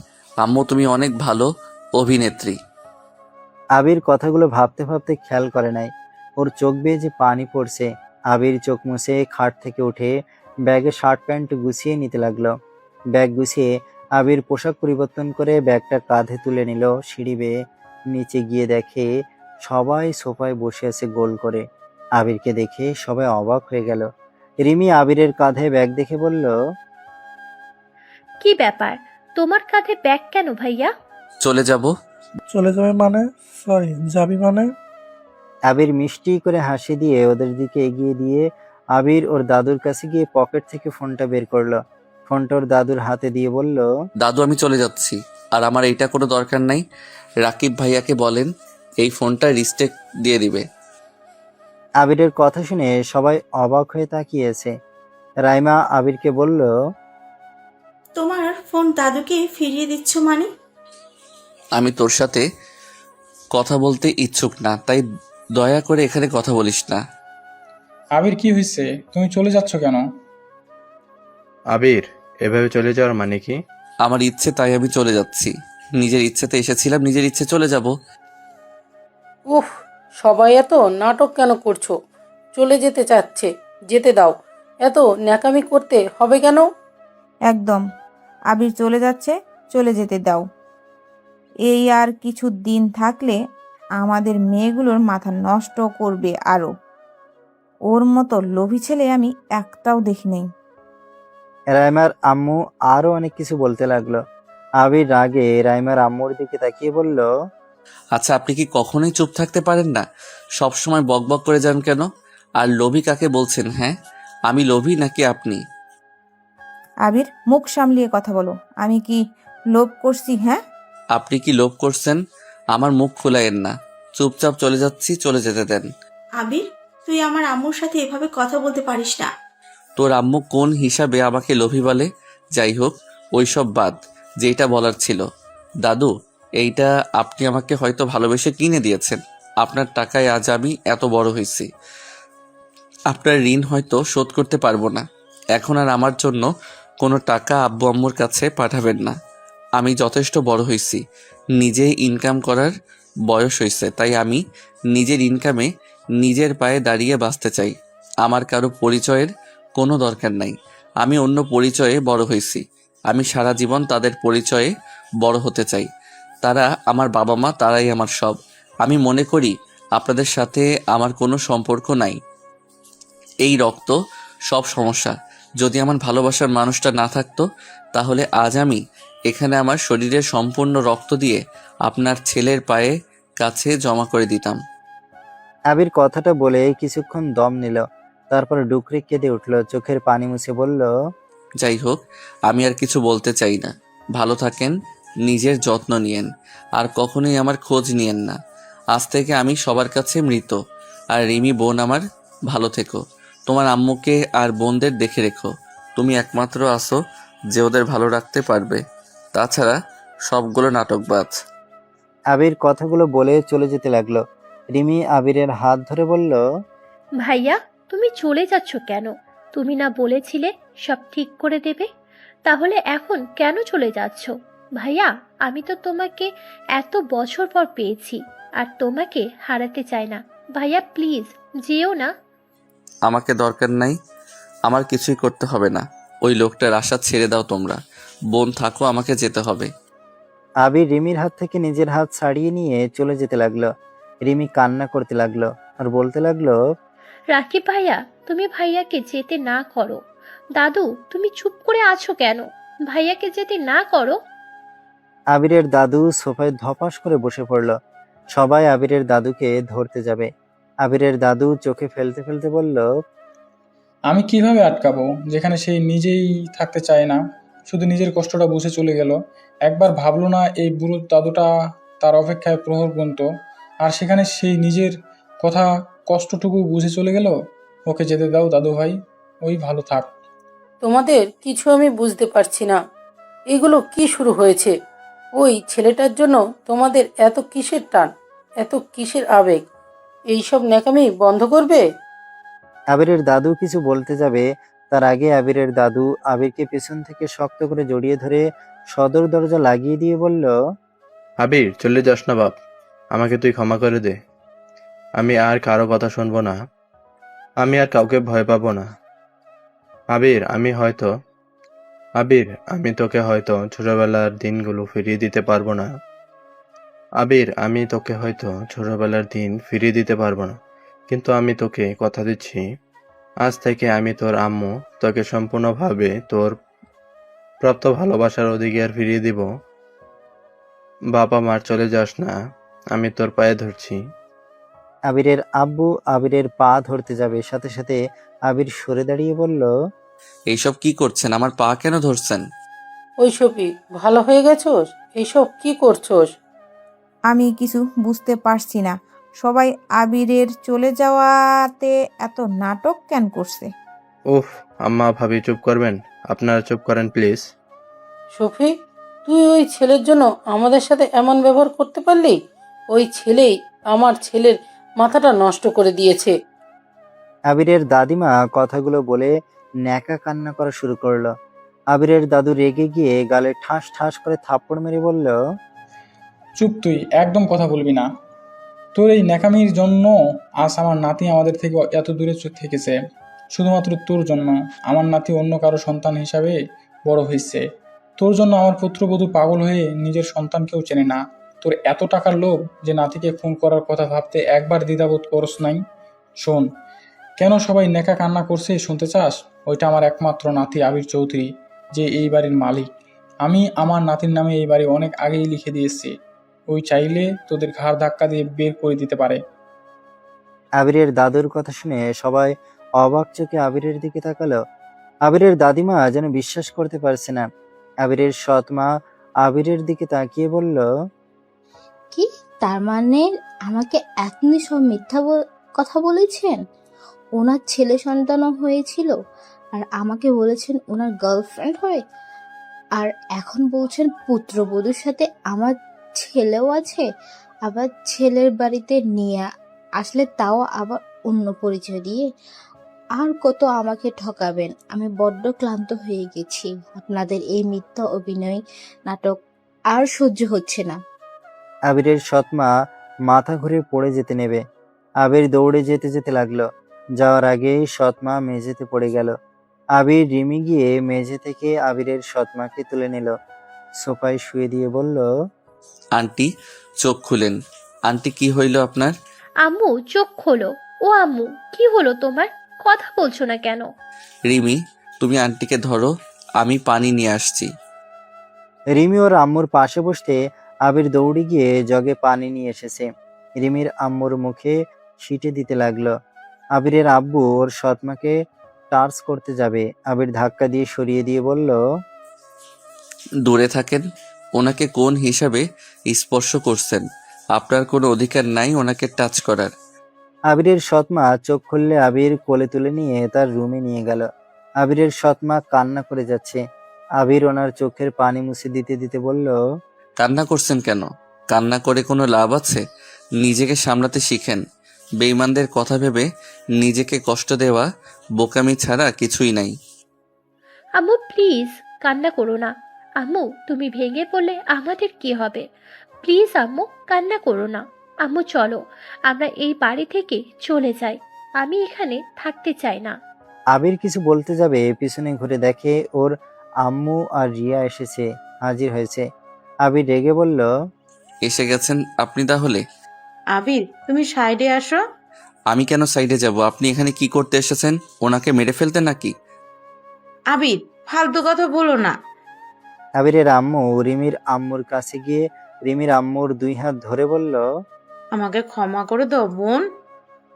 আম্মু তুমি অনেক ভালো অভিনেত্রী। আবির কথাগুলো ভাবতে ভাবতে খেয়াল করে নাই ওর চোখ বেয়ে যে পানি পড়ছে। আবির চোখ মুছে খাট থেকে উঠে ব্যাগে শার্ট প্যান্ট গুছিয়ে নিতে লাগলো। ব্যাগ গুছিয়ে আবির পোশাক পরিবর্তন করে ব্যাগটা কাঁধে তুলে নিল। সিঁড়ি বেয়ে নিচে গিয়ে দেখে সবাই সোফায় বসে আছে গোল করে। আবিরকে দেখে সবাই অবাক হয়ে গেল। রিমি আবিরের কাঁধে ব্যাগ দেখে বলল, কি ব্যাপার, তোমার কাঁধে ব্যাগ কেন ভাইয়া? চলে যাব। চলে যাবে মানে? সরি, যাবি মানে? আবির মিষ্টি করে হাসি দিয়ে ওদের দিকে এগিয়ে দিয়ে আবির ওর দাদুর কাছে গিয়ে পকেট থেকে ফোনটা বের করলো। ফোনটা ওর দাদুর হাতে দিয়ে বলল, দাদু আমি চলে যাচ্ছি, আর আমার এইটা কোনো দরকার নাই। রাকিব ভাইয়াকে বলেন এই ফোনটা রিস্টেক দিয়ে দিবে। আবিরের কথা শুনে সবাই অবাক হয়ে তাকিয়েছে। রাইমা আবিরকে বলল, তোমার ফোন দাদুকে ফিরিয়ে দিচ্ছ মানে? আমি তোর সাথে কথা বলতে ইচ্ছুক না, তাই দয়া করে এখানে কথা বলিস না। আবির কি হয়েছে, তুমি চলে যাচ্ছ কেন? আবির, এভাবে চলে যাওয়ার মানে কি? আমার ইচ্ছে তাই আমি চলে যাচ্ছি। নিজের ইচ্ছেতে এসেছিলাম, নিজের ইচ্ছে চলে যাব। উফ, সবাই এত নাটক কেন করছো? চলে যেতে চাচ্ছে, যেতে দাও। এত ন্যাকামি করতে হবে কেন? একদম, আবির চলে যাচ্ছে, চলে যেতে দাও। এই আর কিছু দিন থাকলে আমাদের মেয়েগুলোর মাথা নষ্ট করবে আরো। ওর মতো লোভী ছেলে আমি একটাও দেখি নাই। রাইমার আম্মু আরো অনেক কিছু বলতে লাগলো। আবির রাগে রাইমার আম্মুর দিকে তাকিয়ে বলল, আচ্ছা আপনি কি কখনোই চুপ থাকতে পারেন না? সব সময় বকবক করে যান কেন? আর লোভী কাকে বলছেন? হ্যাঁ, আমি লোভী নাকি আপনি? আবির, মুখ সামলিয়ে কথা বলো। আমি কি লোভ করছি? হ্যাঁ, আপনি কি লোভ করছেন? আমার মুখ খোলায়েন না। চুপচাপ চলে যাচ্ছি, চলে যেতে দেন। আবির, তুই আমার আম্মুর সাথে এভাবে কথা বলতে পারিস না। তোর আম্মু কোন হিসাবে আমাকে লোভী বলে? যাই হোক, ওইসব বাদ, যেটা বলার ছিল। দাদু, এইটা আপনি আমাকে হয়তো ভালোবেসে কিনে দিয়েছেন। আপনার টাকায় আজ আমি এত বড় হয়েছি। আপনার ঋণ হয়তো শোধ করতে পারবো না। এখন আর আমার জন্য কোনো টাকা আব্বু আম্মুর কাছে পাঠাবেন না। আমি যথেষ্ট বড় হয়েছি, নিজে ইনকাম করার বয়স হয়েছে, তাই আমি নিজের ইনকামে নিজের পায়ে দাঁড়িয়ে বাঁচতে চাই। আমার কারো পরিচয়ের কোনো দরকার নাই। আমি অন্য পরিচয়ে বড় হয়েছি। আমি সারা জীবন তাদের পরিচয়ে বড় হতে চাই। তারা আমার বাবা মা, তারাই আমার সব। আমি মনে করি আপনাদের সাথে আমার কোনো সম্পর্ক নাই। এই রক্ত সব সমস্যা। যদি আমার ভালোবাসার মানুষটা না থাকতো, তাহলে আজ আমি এখানে আমার শরীরের সম্পূর্ণ রক্ত দিয়ে আপনার ছেলের পায়ে কাছে জমা করে দিতাম। আবির কথাটা বলে কিছুক্ষণ দম নিল, তারপর ডুকরে কেঁদে উঠল, চোখের পানি মুছে বলল, যাই হোক, আমি আর কিছু বলতে চাই না। ভালো থাকেন, নিজের যত্ন নিয়েন, আর কখনোই আমার খোঁজ নিয়েন না। আজ থেকে আমি সবার কাছে মৃত। আর রিমি বোন আমার, ভালো থেকো। তোমার আম্মুকে আর বোনদের দেখে রেখো। তুমি একমাত্র আসো যে ওদের ভালো রাখতে পারবে। তাছাড়া সবগুলো নাটকবাজ। আবির কথাগুলো বলে চলে যেতে লাগলো। রিমি আবিরের হাত ধরে বলল, ভাইয়া, তুমি চলে যাচ্ছ কেন? তুমি না বলেছিলে সব ঠিক করে দেবে? তাহলে এখন কেন চলে যাচ্ছ? ভাইয়া, আমি তো তোমাকে এত বছর পর পেয়েছি, আর তোমাকে হারাতে চাই না। ভাইয়া প্লিজ যেও না। আমাকে দরকার নাই, আমার কিছুই করতে হবে না। ওই লোকটার আশা ছেড়ে দাও তোমরা। বোন থাকো, আমাকে যেতে হবে। আবির রিমির হাত থেকে নিজের হাত ছাড়িয়ে নিয়ে চলে যেতে লাগলো। রিমি কান্না করতে লাগলো আর বলতে লাগলো, রাকিব ভাইয়া, তুমি ভাইয়াকে যেতে না করো। দাদু, তুমি চুপ করে আছো কেন? ভাইয়াকে যেতে না করো। আবিরের দাদু সোফায় ধপাস করে বসে পড়ল। সবাই আবিরের দাদুকে ধরতে যাবে। আবিরের দাদু চোখে ফেলতে ফেলতে বলল, আমি কিভাবে আটকাবো যেখানে সেই নিজেই থাকতে চায় না, শুধু নিজের কষ্টটা বুঝে চলে গেল। একবার ভাবলো না এই বুড়ো দাদুটা তার অপেক্ষায় প্রহর গুনত, আর সেখানে সেই নিজের কথা কষ্টটুকু বুঝে চলে গেল। ওকে যেতে দাও দাদু ভাই, ওই ভালো থাক। তোমাদের কিছু আমি বুঝতে পারছি না। এগুলো কি শুরু হয়েছে? ওই ছেলেটার জন্য তোমাদের এত কিসের টান, এত কিসের আবেগ? এইসব ন্যাকামি বন্ধ করবে? আবিরের দাদু কিছু বলতে যাবে, তার আগে আবিরের দাদু আবিরকে পেছন থেকে শক্ত করে জড়িয়ে ধরে সদর দরজা লাগিয়ে দিয়ে বলল, আবির, চলে যাস না বাপ। আমাকে তুই ক্ষমা করে দে। আমি আর কারো কথা শুনবো না। আমি আর কাউকে ভয় পাবো না। আবির, আমি তোকে হয়তো ছোটবেলার দিনগুলো ফিরিয়ে দিতে পারবো না। কিন্তু আমি তোকে কথা দিচ্ছি, আজ থেকে আমি তোর আম্মু তোকে সম্পূর্ণভাবে তোর প্রাপ্ত ভালোবাসার অধিকার ফিরিয়ে দিব। বাবা মার চলে যাস না, আমি তোর পায়ে ধরছি। আবিরের আব্বু আবিরের পা ধরতে যাবে, সাথে সাথে আবির সরে দাঁড়িয়ে বলল, এইসব কি করছেন? আমার পা কেন ধরছেন? ওই সফি, ভালো হয়ে গেছোস? এইসব কি করছোস? আমি কিছু বুঝতে পারছি না। সবাই আবিরের চলে যাওয়াতে এত নাটক কেন করছে? উফ, আম্মা ভাবি চুপ করবেন? আপনারা চুপ করেন প্লিজ। সফি, তুই ওই ছেলের জন্য আমাদের সাথে এমন ব্যবহার করতে পারলি? ওই ছেলেই আমার ছেলের মাথাটা নষ্ট করে দিয়েছে। আবিরের দাদিমা কথাগুলো বলে ন্যাকা কান্না করা শুরু করলো। আবিরের দাদু রেগে গিয়ে গালে ঠাস ঠাস করে থাপ্পড় মেরে বলল, চুপ, তুই একদম কথা বলবি না। তোর এই ন্যাকামির জন্য আজ আমার নাতি আমাদের থেকে এত দূরে থেকেছে। শুধুমাত্র তোর জন্য আমার নাতি অন্য কারো সন্তান হিসাবে বড় হয়েছে। তোর জন্য আমার পুত্রবধূ পাগল হয়ে নিজের সন্তানকেও চেনে না। তোর এত টাকার লোভ যে নাতিকে খুন করার কথা ভাবতে একবার দ্বিধাবোধ করস নাই? শোন, কেন সবাই নেকা কান্না করছে শুনতে চাস? ওইটা আমার একমাত্র নাতি আবির চৌধুরী, যে এই বাড়ির মালিক। আমি আমার নাতির নামে এই বাড়ি অনেক আগেই লিখে দিয়েছি। ওই চাইলে তোদের ঘাড় ধাক্কা দিয়ে বের করে দিতে পারে। আবিরের দাদুর কথা শুনে সবাই অবাক চোখে আবিরের দিকে তাকালো। আবিরের দাদিমা যেন বিশ্বাস করতে পারছে না। আবিরের সৎ মা আবিরের দিকে তাকিয়ে বলল, কি, তার মানে আমাকে এখনই সব মিথ্যা কথা বলেছেন? ওনার ছেলে সন্তানও হয়েছিল আর আমাকে বলেছেন ওনার গার্লফ্রেন্ড হয়ে, আর এখন বলছেন পুত্রবধূর সাথে আমার ছেলেও আছে, আবার ছেলের বাড়িতে নিয়ে আসলে তাও আবার অন্য পরিচয় দিয়ে। আর কত আমাকে ঠকাবেন? আমি বড্ড ক্লান্ত হয়ে গেছি। আপনাদের এই মিথ্যা অভিনয় নাটক আর সহ্য হচ্ছে না। আবিরের সৎ মা মাথা ঘুরে পড়ে যেতে নেবে। আবির দৌড়ে যেতে যেতে লাগলো। যাওয়ার আগেই সৎ মা মেঝেতে পড়ে গেল। আবির রিমি গিয়ে মেঝে থেকে আবিরের সৎ মাকে তুলে নিল, সোফায় শুয়ে দিয়ে বলল, আন্টি, চোখ খুলেন। আন্টি, কি হইল আপনার? আম্মু চোখ খোলো। ও আম্মু, কি হলো তোমার? কথা বলছো না কেন? রিমি, তুমি আন্টিকে ধরো, আমি পানি নিয়ে আসছি। রিমি ওর আম্মুর পাশে বসতে আবির দৌড়ে গিয়ে জগে পানি নিয়ে এসেছে। রিমির আম্মুর মুখে ছিটে দিতে লাগলো। আবিরের আব্বু ওর সৎমাকে টার্চ করতে যাবে, আবির ধাক্কা দিয়ে সরিয়ে দিয়ে বলল, দূরে থাকেন। ওনাকে কোন হিসাবে স্পর্শ করছেন? আপনার কোনো অধিকার নাই ওনাকে টাচ করার। আবিরের সৎমা চোখ খুললে আবির কোলে তুলে নিয়ে তার রুমে নিয়ে গেল। আবিরের সৎমা কান্না করে যাচ্ছে। আবির ওনার চোখের পানি মুছে দিতে দিতে বলল, কান্না করছেন কেন? কান্না করে কোনো লাভ আছে? নিজেকে সামলাতে শিখেন। বেঈমানদের কথা ভেবে নিজেকে কষ্ট দেওয়া বোকামি ছাড়া কিছুই নাই। আম্মু প্লিজ কান্না করো না। আম্মু, তুমি ভেঙে পড়লে আমাদের কি হবে? প্লিজ আম্মু, কান্না করো না। আম্মু চলো, আমরা এই বাড়ি থেকে চলে যাই। আমি এখানে থাকতে চাই না। আবির কিছু বলতে যাবে, পিছনে ঘুরে দেখে ওর আম্মু আর রিয়া এসেছে, হাজির হয়েছে। আবির রেগে বলল, এসে গেছেন আপনি তাহলে? আবির, তুমি সাইডে আসো। আমি কেন সাইডে যাব? আপনি এখানে কি করতে এসেছেন? ওনাকে মেরে ফেলতে নাকি? আবির, ফালতু কথা বলো না। আবিরের আম্মু রিমির আম্মুর কাছে গিয়ে রিমির আম্মুর 2 হাত ধরে বলল, আমাকে ক্ষমা করে দাও বোন।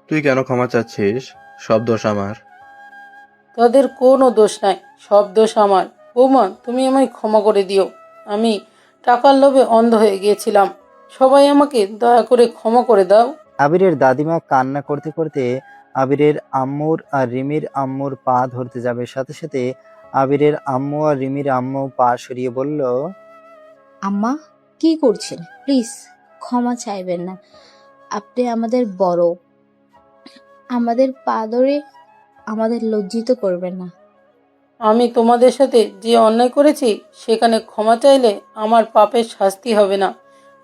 তুই কেন ক্ষমা চাচ্ছিস? সব দোষ আমার। তাদের কোনো দোষ নাই, সব দোষ আমার। বৌমা, তুমি আমায় ক্ষমা করে দিও। আমি টাকার লোভে অন্ধ হয়ে গিয়েছিলাম। সবাই আমাকে দয়া করে ক্ষমা করে দাও। আবিরের দাদিমা কান্না করতে করতে আবিরের আম্মুর আর রিমির আম্মুর পা ধরতে যাবে, সাথে সাথে আবিরের আম্মু আর রিমির আম্মু পা সরিয়ে বলল, আম্মা, কি করছেন? প্লিজ ক্ষমা চাইবেন না। আপনি আমাদের বড়, আমাদের পা ধরে আমাদের লজ্জিত করবেন না। আমি তোমাদের সাথে যে অন্যায় করেছি সেখানে ক্ষমা চাইলে আমার পাপের শাস্তি হবে না।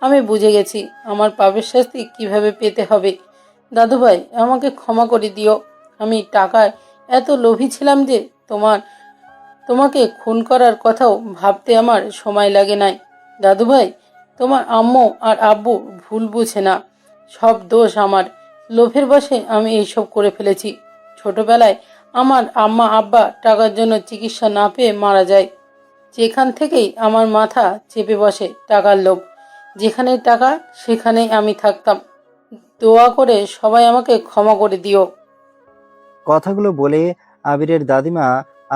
আমি বুঝে গেছি আমার পাপের শাস্তি কিভাবে পেতে হবে। দাদুভাই, আমাকে ক্ষমা করে দিও। আমি টাকায় এত লোভী ছিলাম যে তোমাকে খুন করার কথাও ভাবতে আমার সময় লাগে নাই। দাদুভাই, তোমার আম্মু আর আব্বু ভুল বুঝে না, সব দোষ আমার। লোভের বশে আমি এইসব করে ফেলেছি। ছোটবেলায় আমার আম্মা আব্বা টাকার জন্য চিকিৎসা না পেয়ে মারা যায়। যেখান থেকেই আমার মাথা চেপে বসে টাকার লোভ। যেখানেই টাকা সেখানেই আমি থাকতাম। দোয়া করে সবাই আমাকে ক্ষমা করে দিও। কথাগুলো বলে আবিরের দাদিমা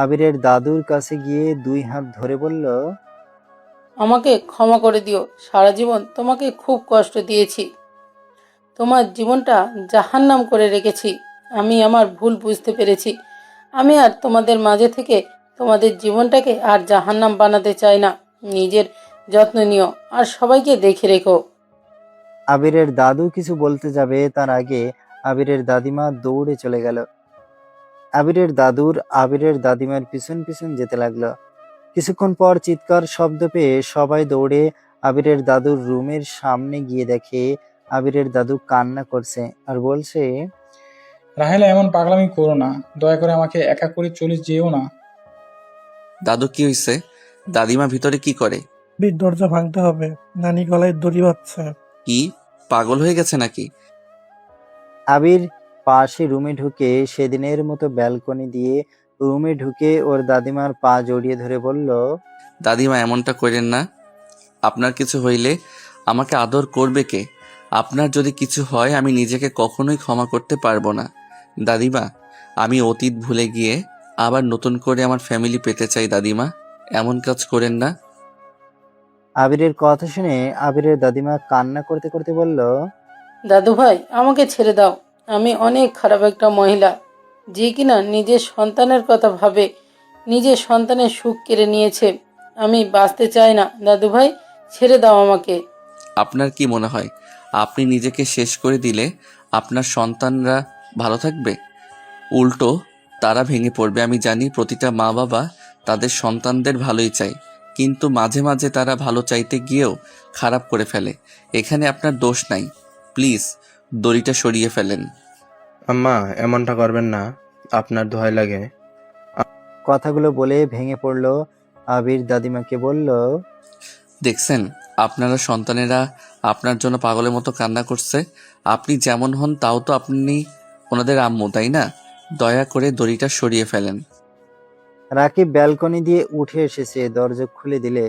আবিরের দাদুর কাছে গিয়ে 2 হাত ধরে বলল, আমাকে ক্ষমা করে দিও। সারা জীবন তোমাকে খুব কষ্ট দিয়েছি, তোমার জীবনটা জাহান্নাম করে রেখেছি। আমি আমার ভুল বুঝতে পেরেছি। আমি আর তোমাদের মাঝে থেকে তোমাদের জীবনটাকে আর জাহান্নাম বানাতে চাই না। নিজের যত্ন নিও আর সবাইকে দেখে রেখো। আবিরের দাদু কিছু বলতে যাবে, তার আগে আবিরের দাদিমা দৌড়ে চলে গেল। আবিরের দাদুর আবিরের দাদিমার পিছন পিছন যেতে লাগলো। কিছুক্ষণ পর চিৎকার শব্দ পেয়ে সবাই দৌড়ে আবিরের দাদুর রুমের সামনে গিয়ে দেখে আবিরের দাদু কান্না করছে আর বলছে, রাহেলা, এমন পাগলামি করো না। দয়া করে আমাকে একা করে চলে যেও না। দাদু, কি হইছে? দাদিমা ভিতরে কি করে? আবির, দরজা ভাঙতে হবে, নানি গলায় দড়ি বাঁধছে। কি পাগল হয়ে গেছে নাকি? আবির পাশে রুমে ঢুকে সেদিনের মতো ব্যালকনি দিয়ে রুমে ঢুকে ওর দাদিমার পা জড়িয়ে ধরে বলল, দাদিমা, এমনটা করেন না। আপনার কিছু হইলে আমাকে আদর করবে কে? আপনার যদি কিছু হয় আমি নিজেকে কখনোই ক্ষমা করতে পারবো না। দাদিমা, আমি অতীত ভুলে গিয়ে আবার নতুন করে আমার ফ্যামিলি পেতে চাই। দাদিমা, এমন কাজ করেন না। আবিরের কথা শুনে আবিরের দাদিমা কান্না করতে করতে বলল, দাদু ভাই, আমাকে ছেড়ে দাও। আমি অনেক খারাপ একটা মহিলা, যে কিনা নিজের সন্তানের কথা ভাবে নিজের সন্তানের সুখ কেড়ে নিয়েছে। আমি বাঁচতে চাই না দাদু ভাই, ছেড়ে দাও আমাকে। আপনার কি মনে হয় আপনি নিজেকে শেষ করে দিলে আপনার সন্তানরা ভালো থাকবে? উল্টো তারা ভেঙে পড়বে। আমি জানি প্রতিটা মা বাবা তাদের সন্তানদের ভালোই চায়, কিন্তু মাঝে মাঝে তারা ভালো চাইতে গিয়েও খারাপ করে ফেলে। এখানে আপনার দোষ নাই। প্লিজ দড়িটা সরিয়ে ফেলেন। আম্মা, এমনটা করবেন না, আপনার দোহাই লাগে। কথাগুলো বলে ভেঙে পড়ল। আবির দাদিমাকে বলল, দেখছেন, আপনারা সন্তানেরা আপনার জন্য পাগলের মতো কান্না করছে। আপনি যেমন হন তাও তো আপনি ওনাদের আম্মু, তাই না? দয়া করে দড়িটা সরিয়ে ফেলেন। রাকিব ব্যালকনি দিয়ে উঠে এসেছে। দরজা খুলে দিলে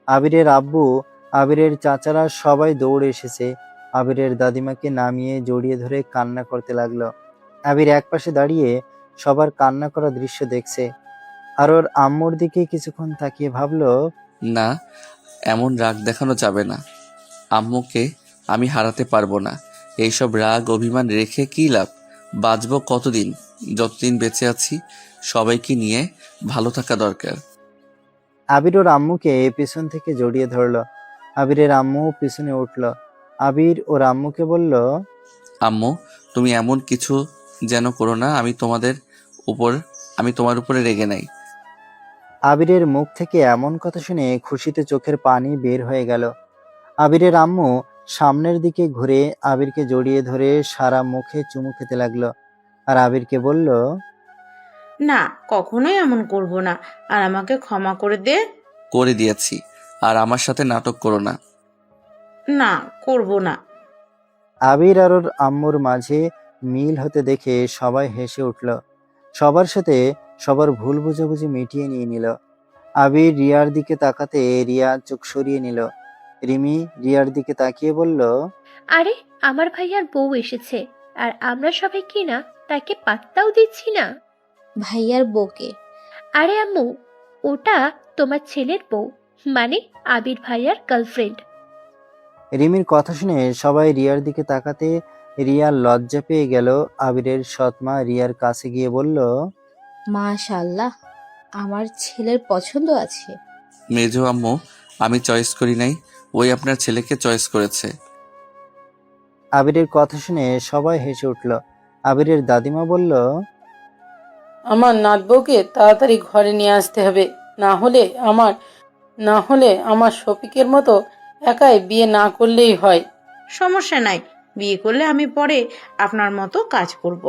আবিরের আব্বু, আবিরের চাচারা সবাই দৌড়ে এসেছে। আবিরের দাদিমাকে নামিয়ে জড়িয়ে ধরে কান্না করতে লাগলো। আবির একপাশে দাঁড়িয়ে সবার কান্না করা দৃশ্য দেখছে, আর ওর আম্মুর দিকে কিছুক্ষণ তাকিয়ে ভাবলো, না, এমন রাগ দেখানো যাবে না। আম্মুকে আমি হারাতে পারবো না। এইসব রাগ অভিমান রেখে কী লাভ? বাঁচবো কতদিন? যতদিন বেঁচে আছি সবাইকে নিয়ে ভালো থাকা দরকার। আবির ওর আম্মুকে পিছন থেকে জড়িয়ে ধরলো। আবিরের আম্মু পিছনে উঠল। আবির ওর আম্মুকে বলল, আম্মু, তুমি এমন কিছু যেন করো না। আমি তোমার উপরে রেগে নাই। আবিরের মুখ থেকে এমন কথা শুনে খুশিতে চোখের পানি বের হয়ে গেল। আবিরের আম্মু সামনের দিকে ঘুরে আবিরকে জড়িয়ে ধরে সারা মুখে চুমু খেতে লাগলো, আর আবিরকে বলল, না, কখনোই এমন করব না, আর আমাকে ক্ষমা করে দে। করে দিয়েছি, আর আমার সাথে নাটক করো না। না, করব না। আবির আর ওর আম্মুর মাঝে মিল হতে দেখে সবাই হেসে উঠল। সবার সাথে সবার ভুল বুঝাবুঝি মিটিয়ে নিয়ে নিল। আবির রিয়ার দিকে তাকাতে রিয়া চোখ সরিয়ে নিল। রিমি রিয়ার দিকে তাকিয়ে বলল, আরে, আমার ভাইয়ার বউ এসেছে, আর আমরা সবাই কি না তাকে পাত্তাও দিচ্ছি না। ভাইয়ার বউকে? আরে আম্মু, ওটা তোমার ছেলের বউ, মানে আবির ভাইয়ার গার্লফ্রেন্ড। রিমির কথা শুনে সবাই রিয়ার দিকে তাকাতে রিয়া লজ্জা পেয়ে গেল। আবিরের সৎমা রিয়ার কাছে গিয়ে বলল, মাশাআল্লাহ, আমার ছেলের পছন্দ আছে। মেজো আম্মু, আমি চয়েস করি নাই, ওই আপনার ছেলেকে চয়েস করেছে। আবিরের কথা শুনে সবাই হেসে উঠল। আবিরের দাদিমা বলল, আমার নাতবউকে তাড়াতাড়ি ঘরে নিয়ে আসতে হবে, না হলে আমার শফিকের মতো একাই বিয়ে না করলেই হয়। সমস্যা নাই, বিয়ে করলে আমি পরে আপনার মতো কাজ করব।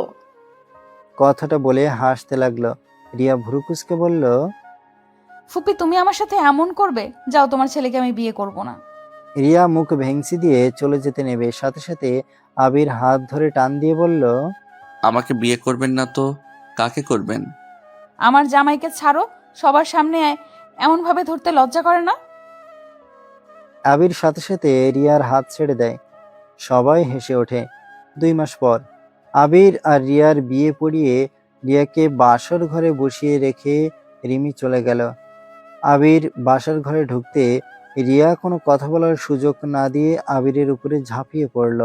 কথাটা বলে হাসতে লাগলো। রিয়া ভ্রুকুচকে বলল, ফুপি, তুমি আমার সাথে এমন করবে? যাও, তোমার ছেলেকে আমি বিয়ে করব না। রিয়া মুখ ভেংচি দিয়ে চলে যেতে নেবে, সাথে সাথে আবির হাত ধরে টান দিয়ে বলল, আমাকে বিয়ে করবেন না তো কাকে করবেন? আমার জামাইকে ছাড়ো। সবার সামনে এমন ভাবে ধরতে লজ্জা করে না? আবির সাথে সাথে রিয়ার হাত ছেড়ে দেয়। সবাই হেসে ওঠে। 2 মাস পর আবির আর রিয়ার বিয়ে পড়িয়ে রিয়াকে বাসর ঘরে বসিয়ে রেখে রিমি চলে গেল। আবির বাসর ঘরে ঢুকতে রিয়া কোনো কথা বলার সুযোগ না দিয়ে আবিরের উপরে ঝাঁপিয়ে পড়ল।